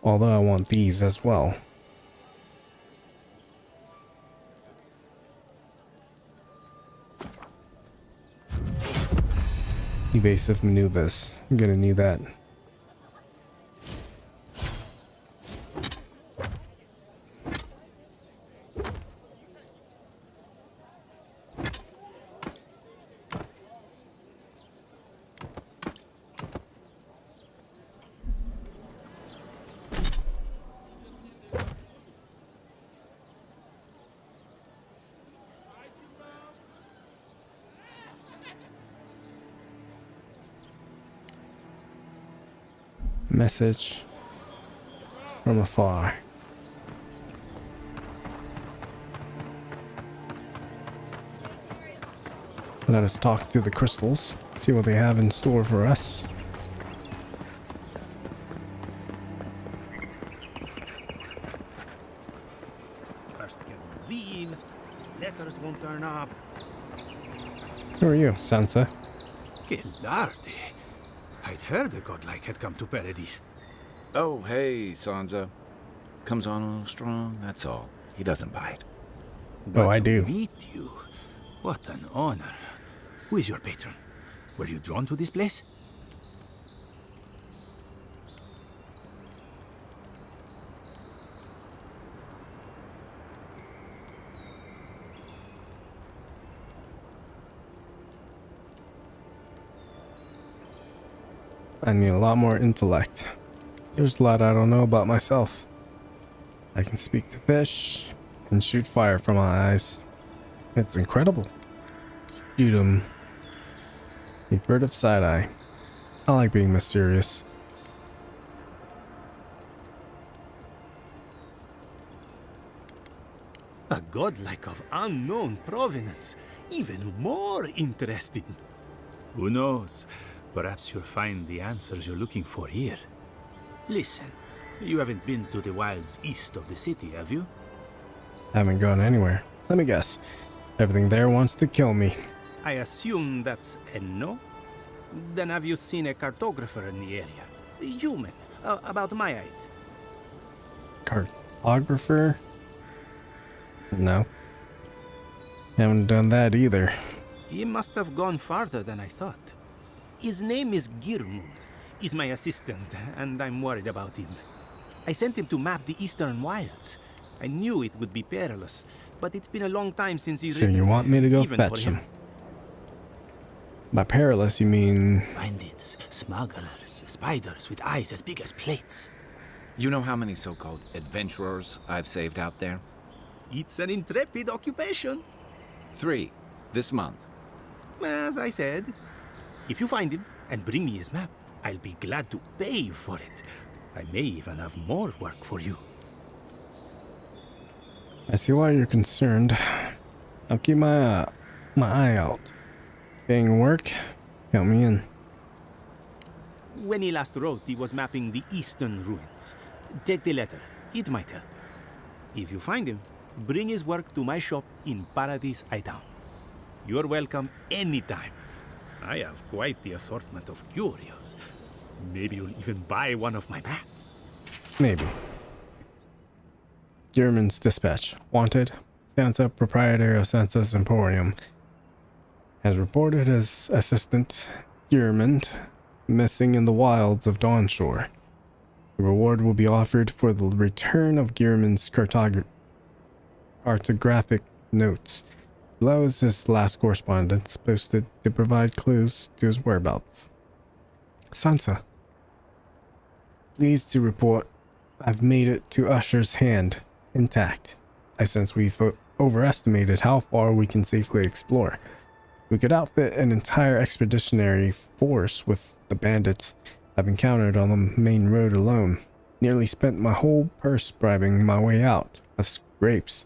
Although I want these as well. Evasive maneuvers. I'm gonna need that. Message from afar. Let us talk to the crystals, see what they have in store for us. First get the leaves, these letters won't turn up. Who are you, Sansa? Que larde. I'd heard a godlike had come to Paradise. Oh, hey, Sansa. Comes on a little strong, that's all. He doesn't bite. Oh, I do. Meet you. What an honor. Who is your patron? Were you drawn to this place? I need a lot more intellect. There's a lot I don't know about myself. I can speak to fish and shoot fire from my eyes. It's incredible. Shoot 'em. A bird of side-eye. I like being mysterious. A godlike of unknown provenance. Even more interesting. Who knows? Perhaps you'll find the answers you're looking for here. Listen, you haven't been to the wilds east of the city, have you? Haven't gone anywhere. Let me guess. Everything there wants to kill me. I assume that's a no? Then have you seen a cartographer in the area? A human, about my height. Cartographer? No. Haven't done that either. He must have gone farther than I thought. His name is Girmund. He's my assistant, and I'm worried about him. I sent him to map the eastern wilds. I knew it would be perilous, but it's been a long time since he's So you want me to go even fetch for him? By perilous, you mean... Bandits, smugglers, spiders with eyes as big as plates. You know how many so-called adventurers I've saved out there? It's an intrepid occupation. 3 this month. As I said, if you find him and bring me his map, I'll be glad to pay you for it. I may even have more work for you. I see why you're concerned. I'll keep my eye out. Getting work? Count me in. When he last wrote, he was mapping the eastern ruins. Take the letter. It might help. If you find him, bring his work to my shop in Paradise Town. You're welcome anytime. I have quite the assortment of curios. Maybe you'll even buy one of my maps. Maybe. German's dispatch. Wanted. Sansa, proprietor of Sansa's Emporium, has reported his assistant, Giermund, missing in the wilds of Dawnshore. The reward will be offered for the return of Giermund's cartographic notes. Below is his last correspondence, posted to provide clues to his whereabouts. Sansa, pleased to report I've made it to Usher's hand, intact. I sense we've overestimated how far we can safely explore. We could outfit an entire expeditionary force with the bandits I've encountered on the main road alone. Nearly spent my whole purse bribing my way out of scrapes.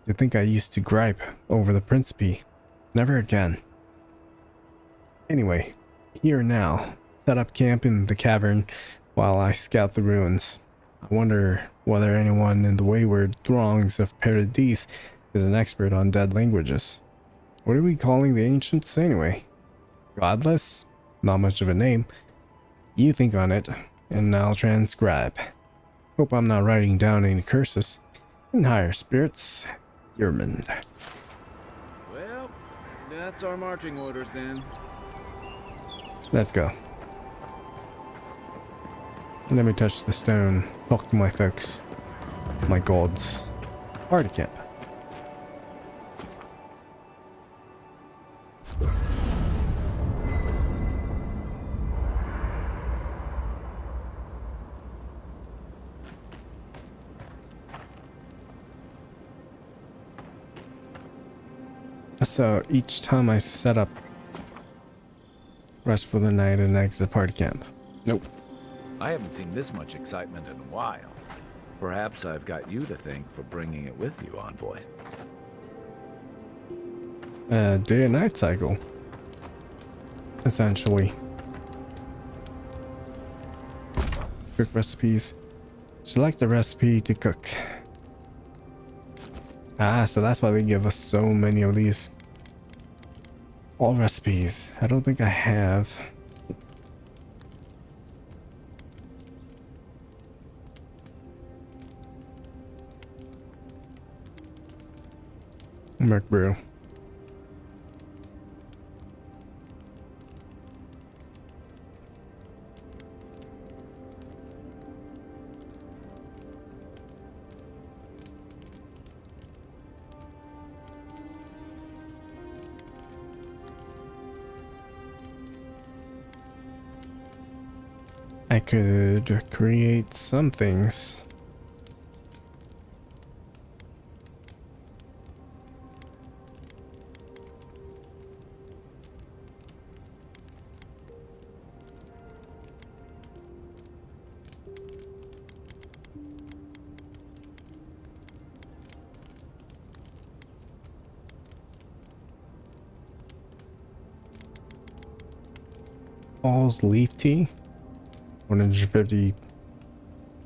To think I used to gripe over the Principe. Never again. Anyway, here now. Set up camp in the cavern while I scout the ruins. I wonder whether anyone in the wayward throngs of Paradis is an expert on dead languages. What are we calling the ancients anyway? Godless? Not much of a name. You think on it, and I'll transcribe. Hope I'm not writing down any curses. In higher spirits, Yermund. Well, that's our marching orders then. Let's go. Let me touch the stone. Talk to my folks. My gods. Party camp. So each time I set up, rest for the night and exit party camp. Nope. I haven't seen this much excitement in a while. Perhaps I've got you to thank for bringing it with you, Envoy. Day and night cycle. Essentially. Cook recipes. Select a recipe to cook. Ah, so that's why they give us so many of these. All recipes. I don't think I have. Merc brew. I could create some things. All's leaf tea. 150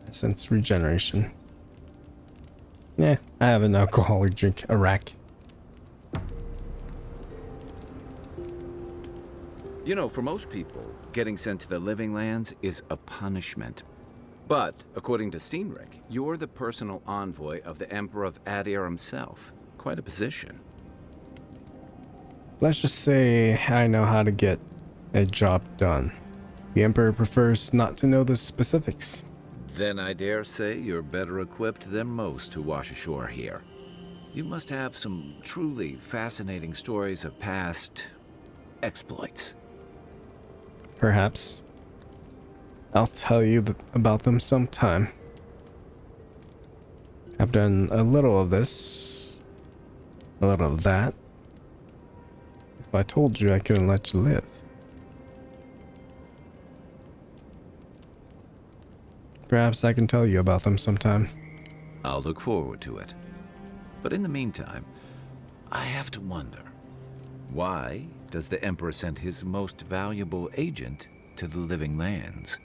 essence regeneration. Yeah, I have an alcoholic drink, a rack. You know, for most people, getting sent to the Living Lands is a punishment. But, according to Cynric, you're the personal envoy of the Emperor of Adir himself. Quite a position. Let's just say I know how to get a job done. The Emperor prefers not to know the specifics. Then I dare say you're better equipped than most who wash ashore here. You must have some truly fascinating stories of past exploits. Perhaps. I'll tell you about them sometime. I've done a little of this, a little of that. If I told you, I couldn't let you live. Perhaps I can tell you about them sometime. I'll look forward to it. But in the meantime, I have to wonder, why does the Emperor send his most valuable agent to the Living Lands?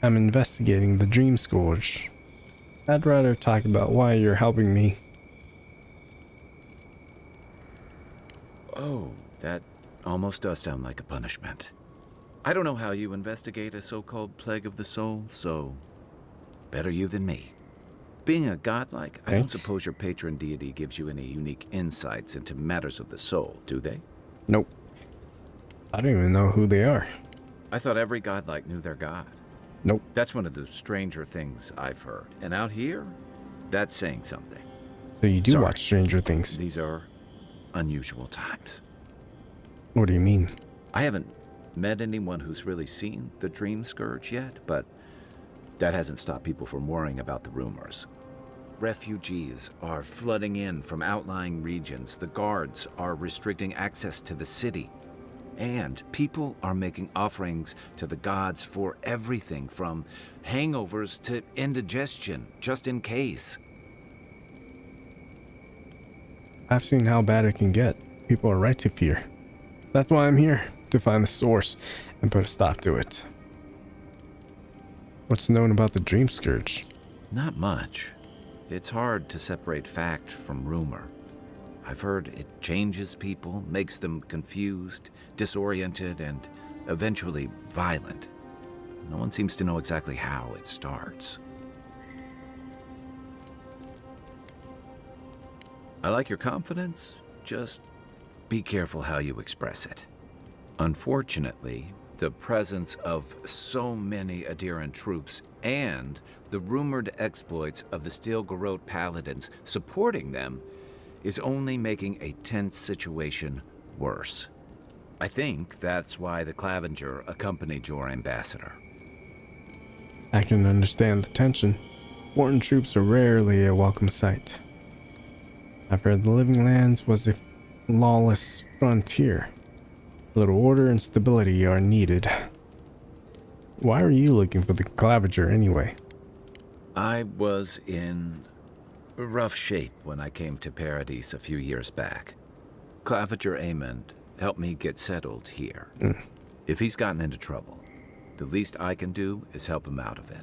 I'm investigating the Dream Scourge. I'd rather talk about why you're helping me. Oh, that almost does sound like a punishment. I don't know how you investigate a so-called plague of the soul, so better you than me. Being a godlike, I don't suppose your patron deity gives you any unique insights into matters of the soul, do they? Nope. I don't even know who they are. I thought every godlike knew their god. Nope. That's one of the stranger things I've heard. And out here, that's saying something. So you do watch Stranger Things? These are unusual times. What do you mean? I haven't met anyone who's really seen the Dream Scourge yet, but that hasn't stopped people from worrying about the rumors. refugees are flooding in from outlying regions. The guards are restricting access to the city. And people are making offerings to the gods for everything from hangovers to indigestion, just in case. I've seen how bad it can get. People are right to fear. That's why I'm here, to find the source and put a stop to it. What's known about the Dream Scourge? Not much. It's hard to separate fact from rumor. I've heard it changes people, makes them confused, disoriented, and eventually violent. No one seems to know exactly how it starts. I like your confidence, just be careful how you express it. Unfortunately, the presence of so many Adiran troops and the rumored exploits of the Steel Garrote paladins supporting them is only making a tense situation worse. I think that's why the Clavenger accompanied your ambassador. I can understand the tension. Foreign troops are rarely a welcome sight. I've heard the Living Lands was a lawless frontier. A little order and stability are needed. Why are you looking for the Clavenger anyway? I was in rough shape when I came to Paradise a few years back. Clavenger Amond helped me get settled here. If he's gotten into trouble, the least I can do is help him out of it.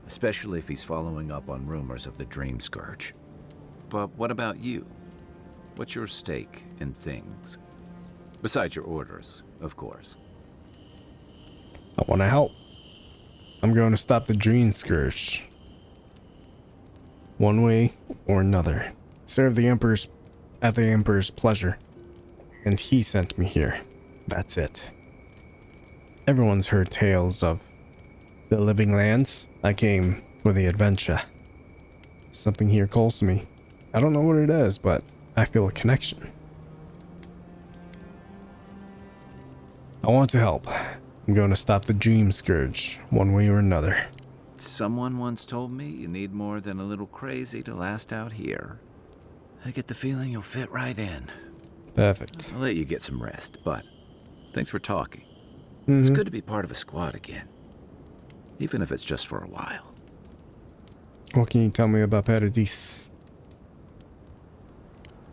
Especially if he's following up on rumors of the Dream Scourge. But what about you? What's your stake in things? Besides your orders, of course. I want to help. I'm going to stop the Dream Scourge. One way or another. Serve the Emperor's at the Emperor's pleasure. And he sent me here. That's it. Everyone's heard tales of the Living Lands. I came for the adventure. Something here calls to me. I don't know what it is, but I feel a connection. I want to help. I'm going to stop the Dream Scourge, one way or another. Someone once told me you need more than a little crazy to last out here. I get the feeling you'll fit right in. Perfect. I'll let you get some rest, but thanks for talking. It's good to be part of a squad again. Even if it's just for a while. What can you tell me about Paradise?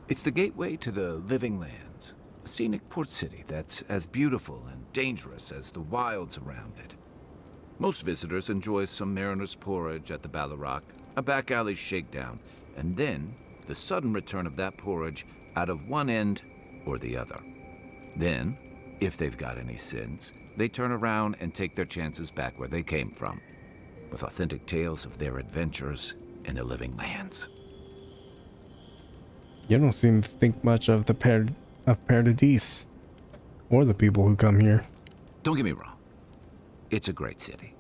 It's the gateway to the Living Lands. A scenic port city that's as beautiful and dangerous as the wilds around it. Most visitors enjoy some mariner's porridge at the Ballarrock, a back alley shakedown, and then the sudden return of that porridge out of one end or the other. Then, if they've got any sins, they turn around and take their chances back where they came from, with authentic tales of their adventures in the Living Lands. You don't seem to think much of the Paradise, or the people who come here. Don't get me wrong. It's a great city.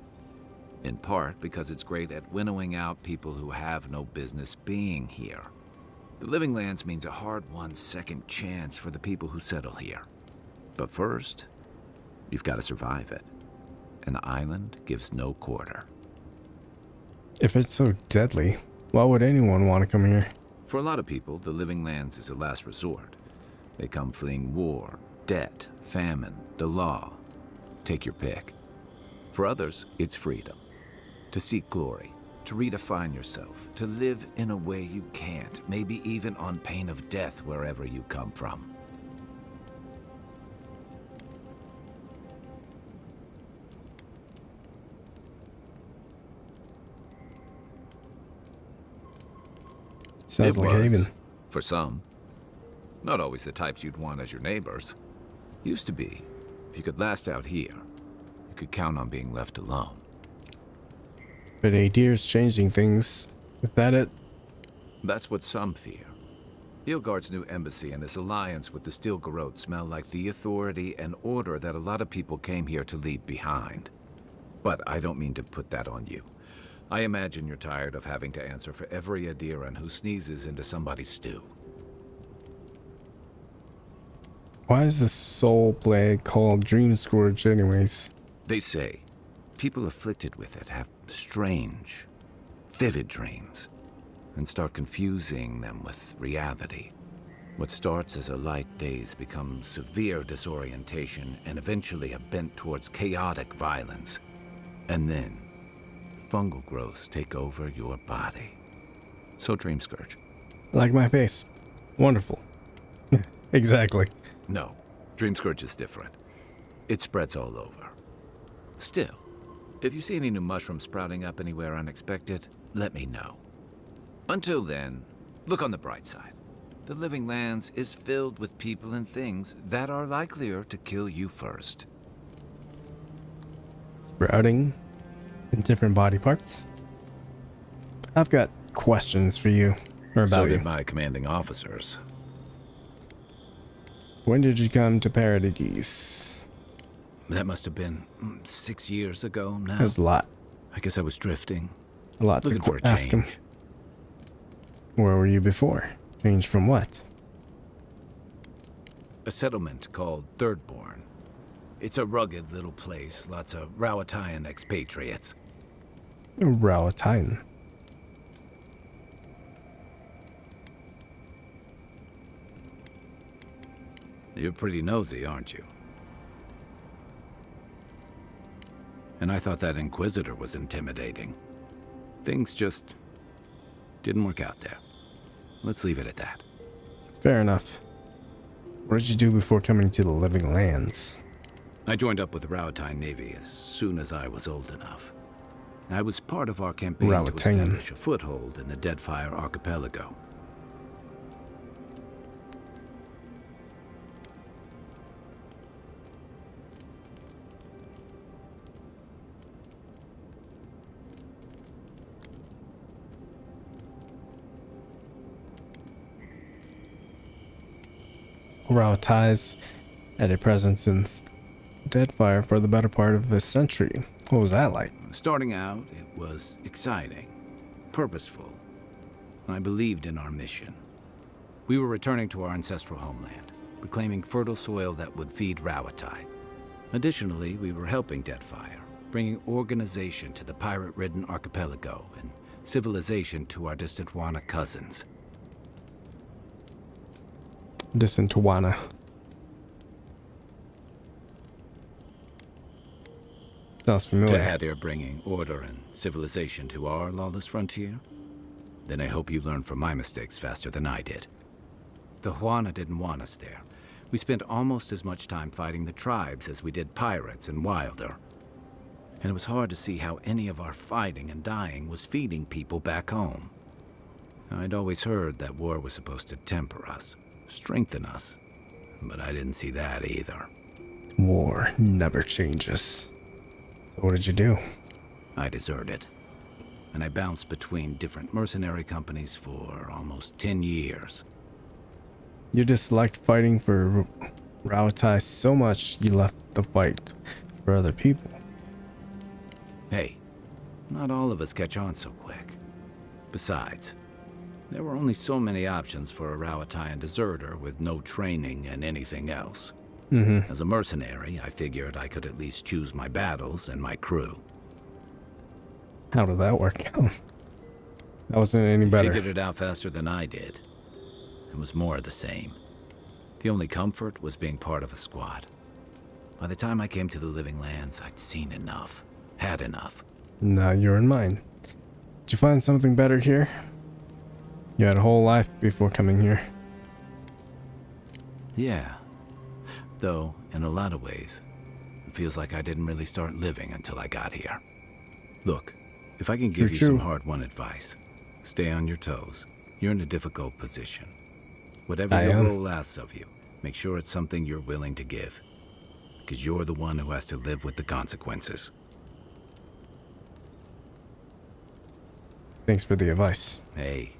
In part because it's great at winnowing out people who have no business being here. The Living Lands means a hard-won second chance for the people who settle here. But first, you've got to survive it. And the island gives no quarter. If it's so deadly, why would anyone want to come here? For a lot of people, the Living Lands is a last resort. They come fleeing war, debt, famine, the law. Take your pick. For others, it's freedom. To seek glory, to redefine yourself, to live in a way you can't, maybe even on pain of death wherever you come from. Sounds like Haven. For some. Not always the types you'd want as your neighbors. Used to be. If you could last out here, you could count on being left alone. But Adir's changing things. Is that it? That's what some fear. Ilgard's new embassy and his alliance with the Steel Garrote smell like the authority and order that a lot of people came here to leave behind. But I don't mean to put that on you. I imagine you're tired of having to answer for every Adiran who sneezes into somebody's stew. Why is this soul plague called Dream Scourge anyways? They say people afflicted with it have strange, vivid dreams. and start confusing them with reality. What starts as a light daze becomes severe disorientation and eventually a bent towards chaotic violence. And then, fungal growths take over your body. So Dream Scourge. Like my face. Wonderful. Exactly. No, Dream Scourge is different. It spreads all over. Still, if you see any new mushrooms sprouting up anywhere unexpected, let me know. Until then, look on the bright side. The Living Lands is filled with people and things that are likelier to kill you first. Sprouting in different body parts. I've got questions for you, or about So you. did my commanding officers. When did you come to Paradise? That must have been 6 years ago now. That was a lot. I guess I was drifting. A lot looking for a ask him. change. Where were you before? Change from what? A settlement called Thirdborn. It's a rugged little place, lots of Rowatayan expatriates. Rowatayan. You're pretty nosy, aren't you? And I thought that Inquisitor was intimidating. Things just didn't work out there. Let's leave it at that. Fair enough. What did you do before coming to the Living Lands? I joined up with the Rowatayan Navy as soon as I was old enough. I was part of our campaign to Rowatayan. establish a foothold in the Deadfire Archipelago. Rowatai's had a presence in Deadfire for the better part of a century. What was that like? Starting out, it was exciting, purposeful. I believed in our mission. We were returning to our ancestral homeland, reclaiming fertile soil that would feed Rawatai. Additionally, we were helping Deadfire, bringing organization to the pirate-ridden archipelago and civilization to our distant Wana cousins. Distant Tawana. Sounds familiar. To Hadir bringing order and civilization to our lawless frontier? Then I hope you learn from my mistakes faster than I did. The Huana didn't want us there. We spent almost as much time fighting the tribes as we did pirates and Wilder. And it was hard to see how any of our fighting and dying was feeding people back home. I'd always heard that war was supposed to temper us, strengthen us, but I didn't see that either. War never changes. So what did you do? I deserted, and I bounced between different mercenary companies for almost 10 years. You disliked fighting for Rawatai so much you left the fight for other people. Hey, not all of us catch on so quick. Besides, there were only so many options for a Rawatayan deserter with no training and anything else. As a mercenary, I figured I could at least choose my battles and my crew. How did that work out? That wasn't any You better. figured it out faster than I did. It was more of the same. The only comfort was being part of a squad. By the time I came to the Living Lands, I'd seen enough. Had enough. Now you're in mine. Did you find something better here? You had a whole life before coming here. Yeah. Though, in a lot of ways, it feels like I didn't really start living until I got here. Look, if I can give you some hard-won advice, stay on your toes. You're in a difficult position. Whatever your role asks of you, make sure it's something you're willing to give. Because you're the one who has to live with the consequences. Thanks for the advice. Hey,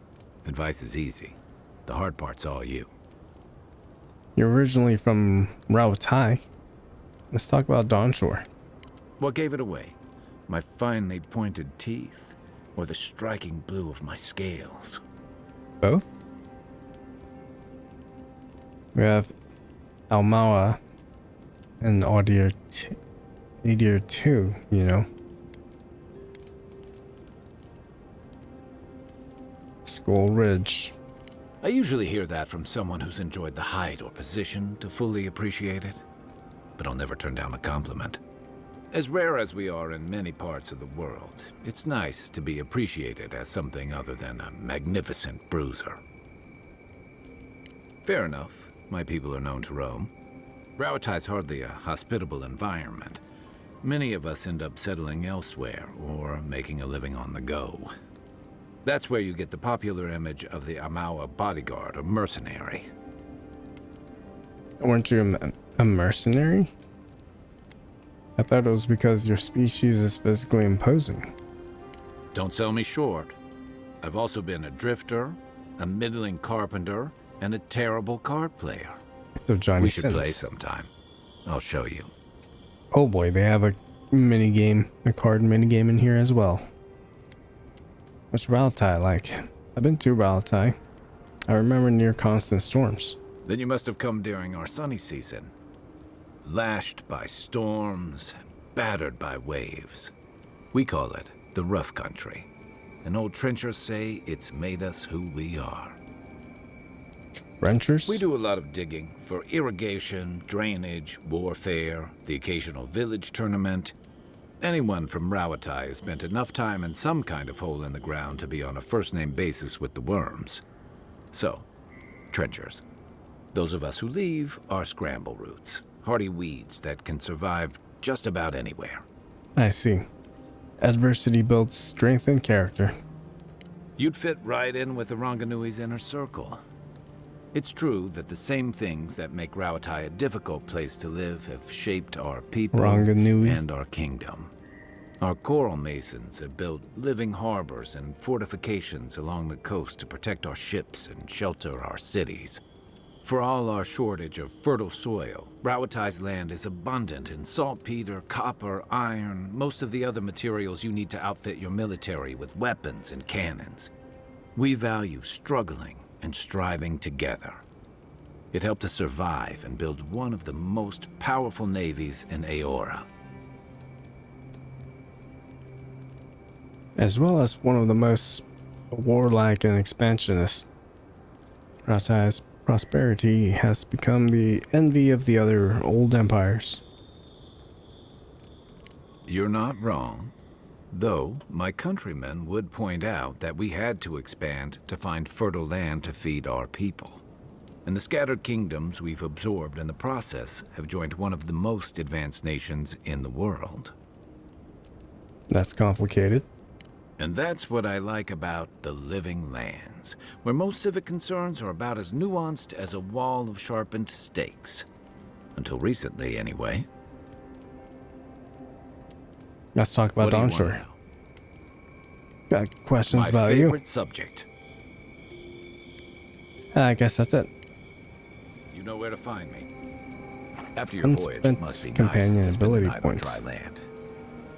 advice is easy. The hard part's all you. You're originally from Rawatai. Let's talk about Dawnshore. What gave it away? My finely pointed teeth, or the striking blue of my scales? Both? We have Almawa and Audir 2, you know. Skull Ridge. I usually hear that from someone who's enjoyed the height or position to fully appreciate it, but I'll never turn down a compliment. As rare as we are in many parts of the world, it's nice to be appreciated as something other than a magnificent bruiser. Fair enough, my people are known to roam. Rauatai's hardly a hospitable environment. Many of us end up settling elsewhere or making a living on the go. That's where you get the popular image of the Amawa bodyguard or mercenary. Weren't you a mercenary? I thought it was because your species is physically imposing. Don't sell me short. I've also been a drifter, a middling carpenter, and a terrible card player. So Johnny we should Sins. play sometime. I'll show you. Oh boy, they have a mini game, a card mini game in here as well. What's Rauatai like? I've been to Rauatai. I remember near constant storms. Then you must have come during our sunny season. Lashed by storms and battered by waves. We call it the rough country. And old trenchers say it's made us who we are. Trenchers? We do a lot of digging for irrigation, drainage, warfare, the occasional village tournament. Anyone from Rauatai has spent enough time in some kind of hole in the ground to be on a first-name basis with the worms. So, trenchers. Those of us who leave are scramble roots. Hardy weeds that can survive just about anywhere. I see. Adversity builds strength and character. You'd fit right in with the Ranganui's inner circle. It's true that the same things that make Rauatai a difficult place to live have shaped our people and our kingdom. Our coral masons have built living harbors and fortifications along the coast to protect our ships and shelter our cities. For all our shortage of fertile soil, Rauatai's land is abundant in saltpeter, copper, iron, most of the other materials you need to outfit your military with weapons and cannons. We value struggling and striving together. It helped us survive and build one of the most powerful navies in Aora. As well as one of the most warlike and expansionist. Rautai's prosperity has become the envy of the other old empires. You're not wrong. Though, my countrymen would point out that we had to expand to find fertile land to feed our people. And the scattered kingdoms we've absorbed in the process have joined one of the most advanced nations in the world. That's complicated. And that's what I like about the Living Lands, where most civic concerns are about as nuanced as a wall of sharpened stakes. Until recently, anyway. Let's talk about Dawnshore. Got questions about you. My favorite subject. I guess that's it. You know where to find me. After your voyage, it must be companion nice to spend the ability night on points. dry land.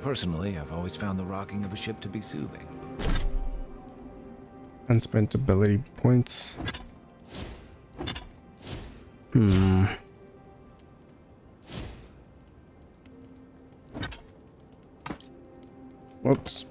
Personally, I've always found the rocking of a ship to be soothing. Unspent ability points. Whoops.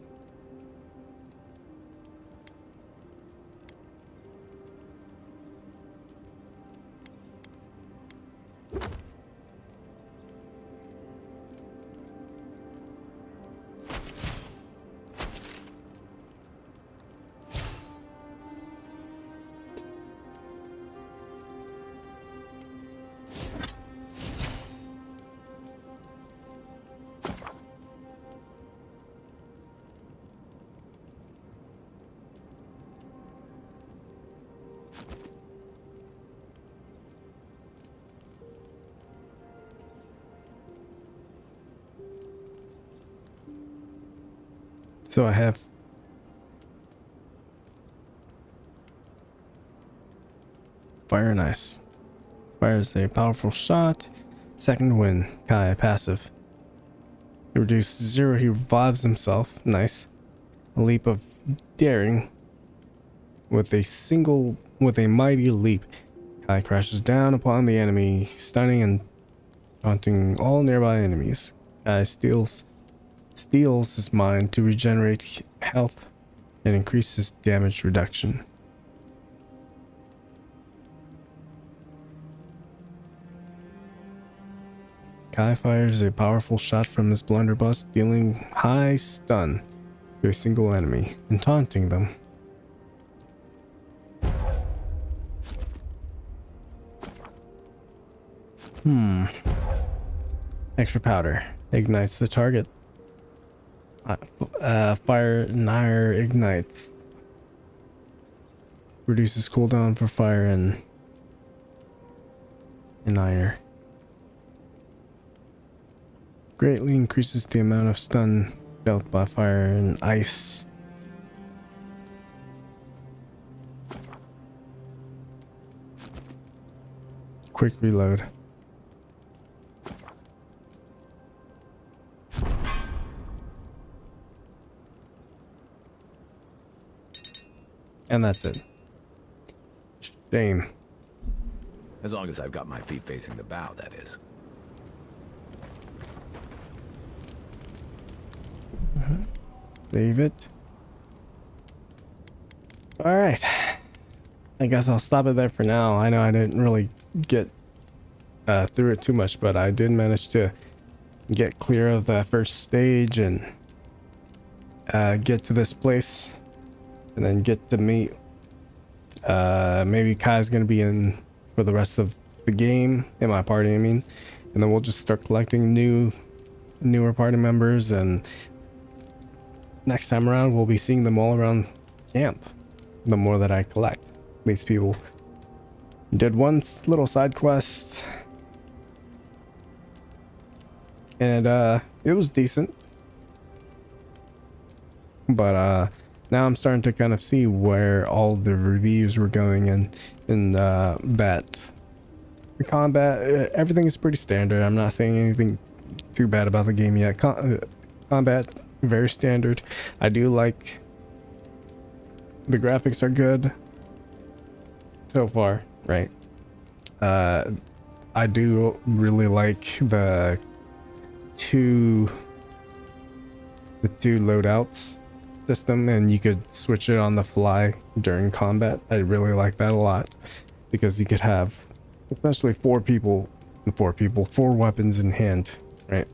So I have Fire and Ice. Fire is a powerful shot. Second wind, Kai passive. He reduces 0, he revives himself. Nice. A leap of daring. With a mighty leap, Kai crashes down upon the enemy, stunning and taunting all nearby enemies. Kai steals his mind to regenerate health and increase his damage reduction. Kai fires a powerful shot from his blunderbuss, dealing high stun to a single enemy and taunting them. Extra powder ignites the target. Fire Nair ignites. Reduces cooldown for fire and Nair. Greatly increases the amount of stun dealt by fire and ice. Quick reload. And that's it. Shame. As long as I've got my feet facing the bow, that is. Save it. Alright. I guess I'll stop it there for now. I know I didn't really get through it too much, but I did manage to get clear of the first stage and get to this place. And then get to meet maybe Kai's gonna be in for the rest of the game in my party, I mean. And then we'll just start collecting newer party members, and next time around we'll be seeing them all around camp the more that I collect these people. Did one little side quest and it was decent, but now I'm starting to kind of see where all the reviews were going, and that the combat, everything is pretty standard. I'm not saying anything too bad about the game yet. Combat, very standard. I do like the graphics are good so far, right? I do really like the two loadouts system, and you could switch it on the fly during combat. I really like that a lot, because you could have essentially four weapons in hand, right?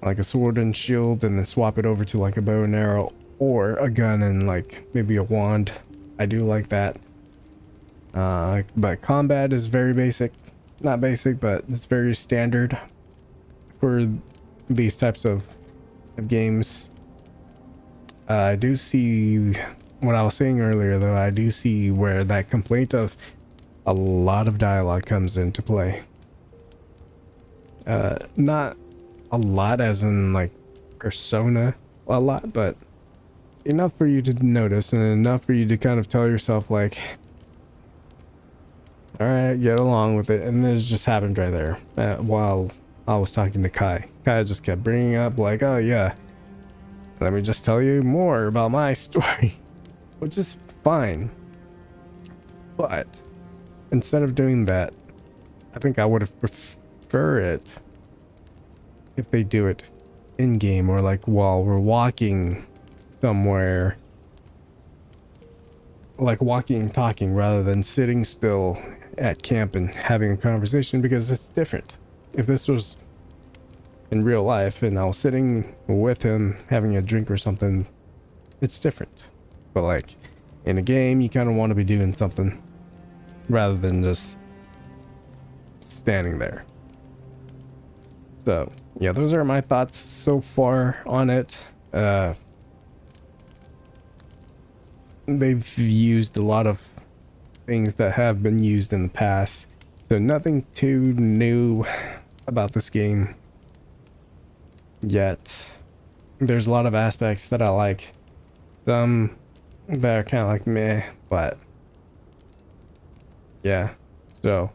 Like a sword and shield, and then swap it over to like a bow and arrow, or a gun and like maybe a wand. I do like that. But combat is very basic. Not basic, but it's very standard for these types of games. I do see what I was saying earlier, though. I do see where that complaint of a lot of dialogue comes into play. Not a lot as in like Persona a lot, but enough for you to notice, and enough for you to kind of tell yourself like, all right, get along with it. And this just happened right there while I was talking to Kai. Kai just kept bringing up like, oh yeah, let me just tell you more about my story, which is fine. But instead of doing that, I think I would have preferred it if they do it in game, or like while we're walking somewhere, like walking and talking, rather than sitting still at camp and having a conversation, because it's different. If this was in real life and I was sitting with him having a drink or something, it's different. But like in a game, you kind of want to be doing something rather than just standing there. So yeah, those are my thoughts so far on it. They've used a lot of things that have been used in the past, so nothing too new about this game yet. There's a lot of aspects that I like, some that are kind of like meh, but yeah. So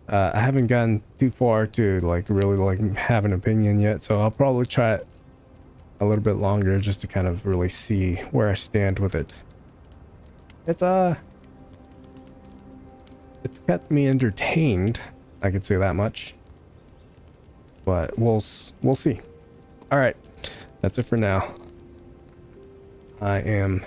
I haven't gotten too far to like really like have an opinion yet, so I'll probably try it a little bit longer just to kind of really see where I stand with it. It's kept me entertained, I could say that much, but we'll see. All right, that's it for now. I am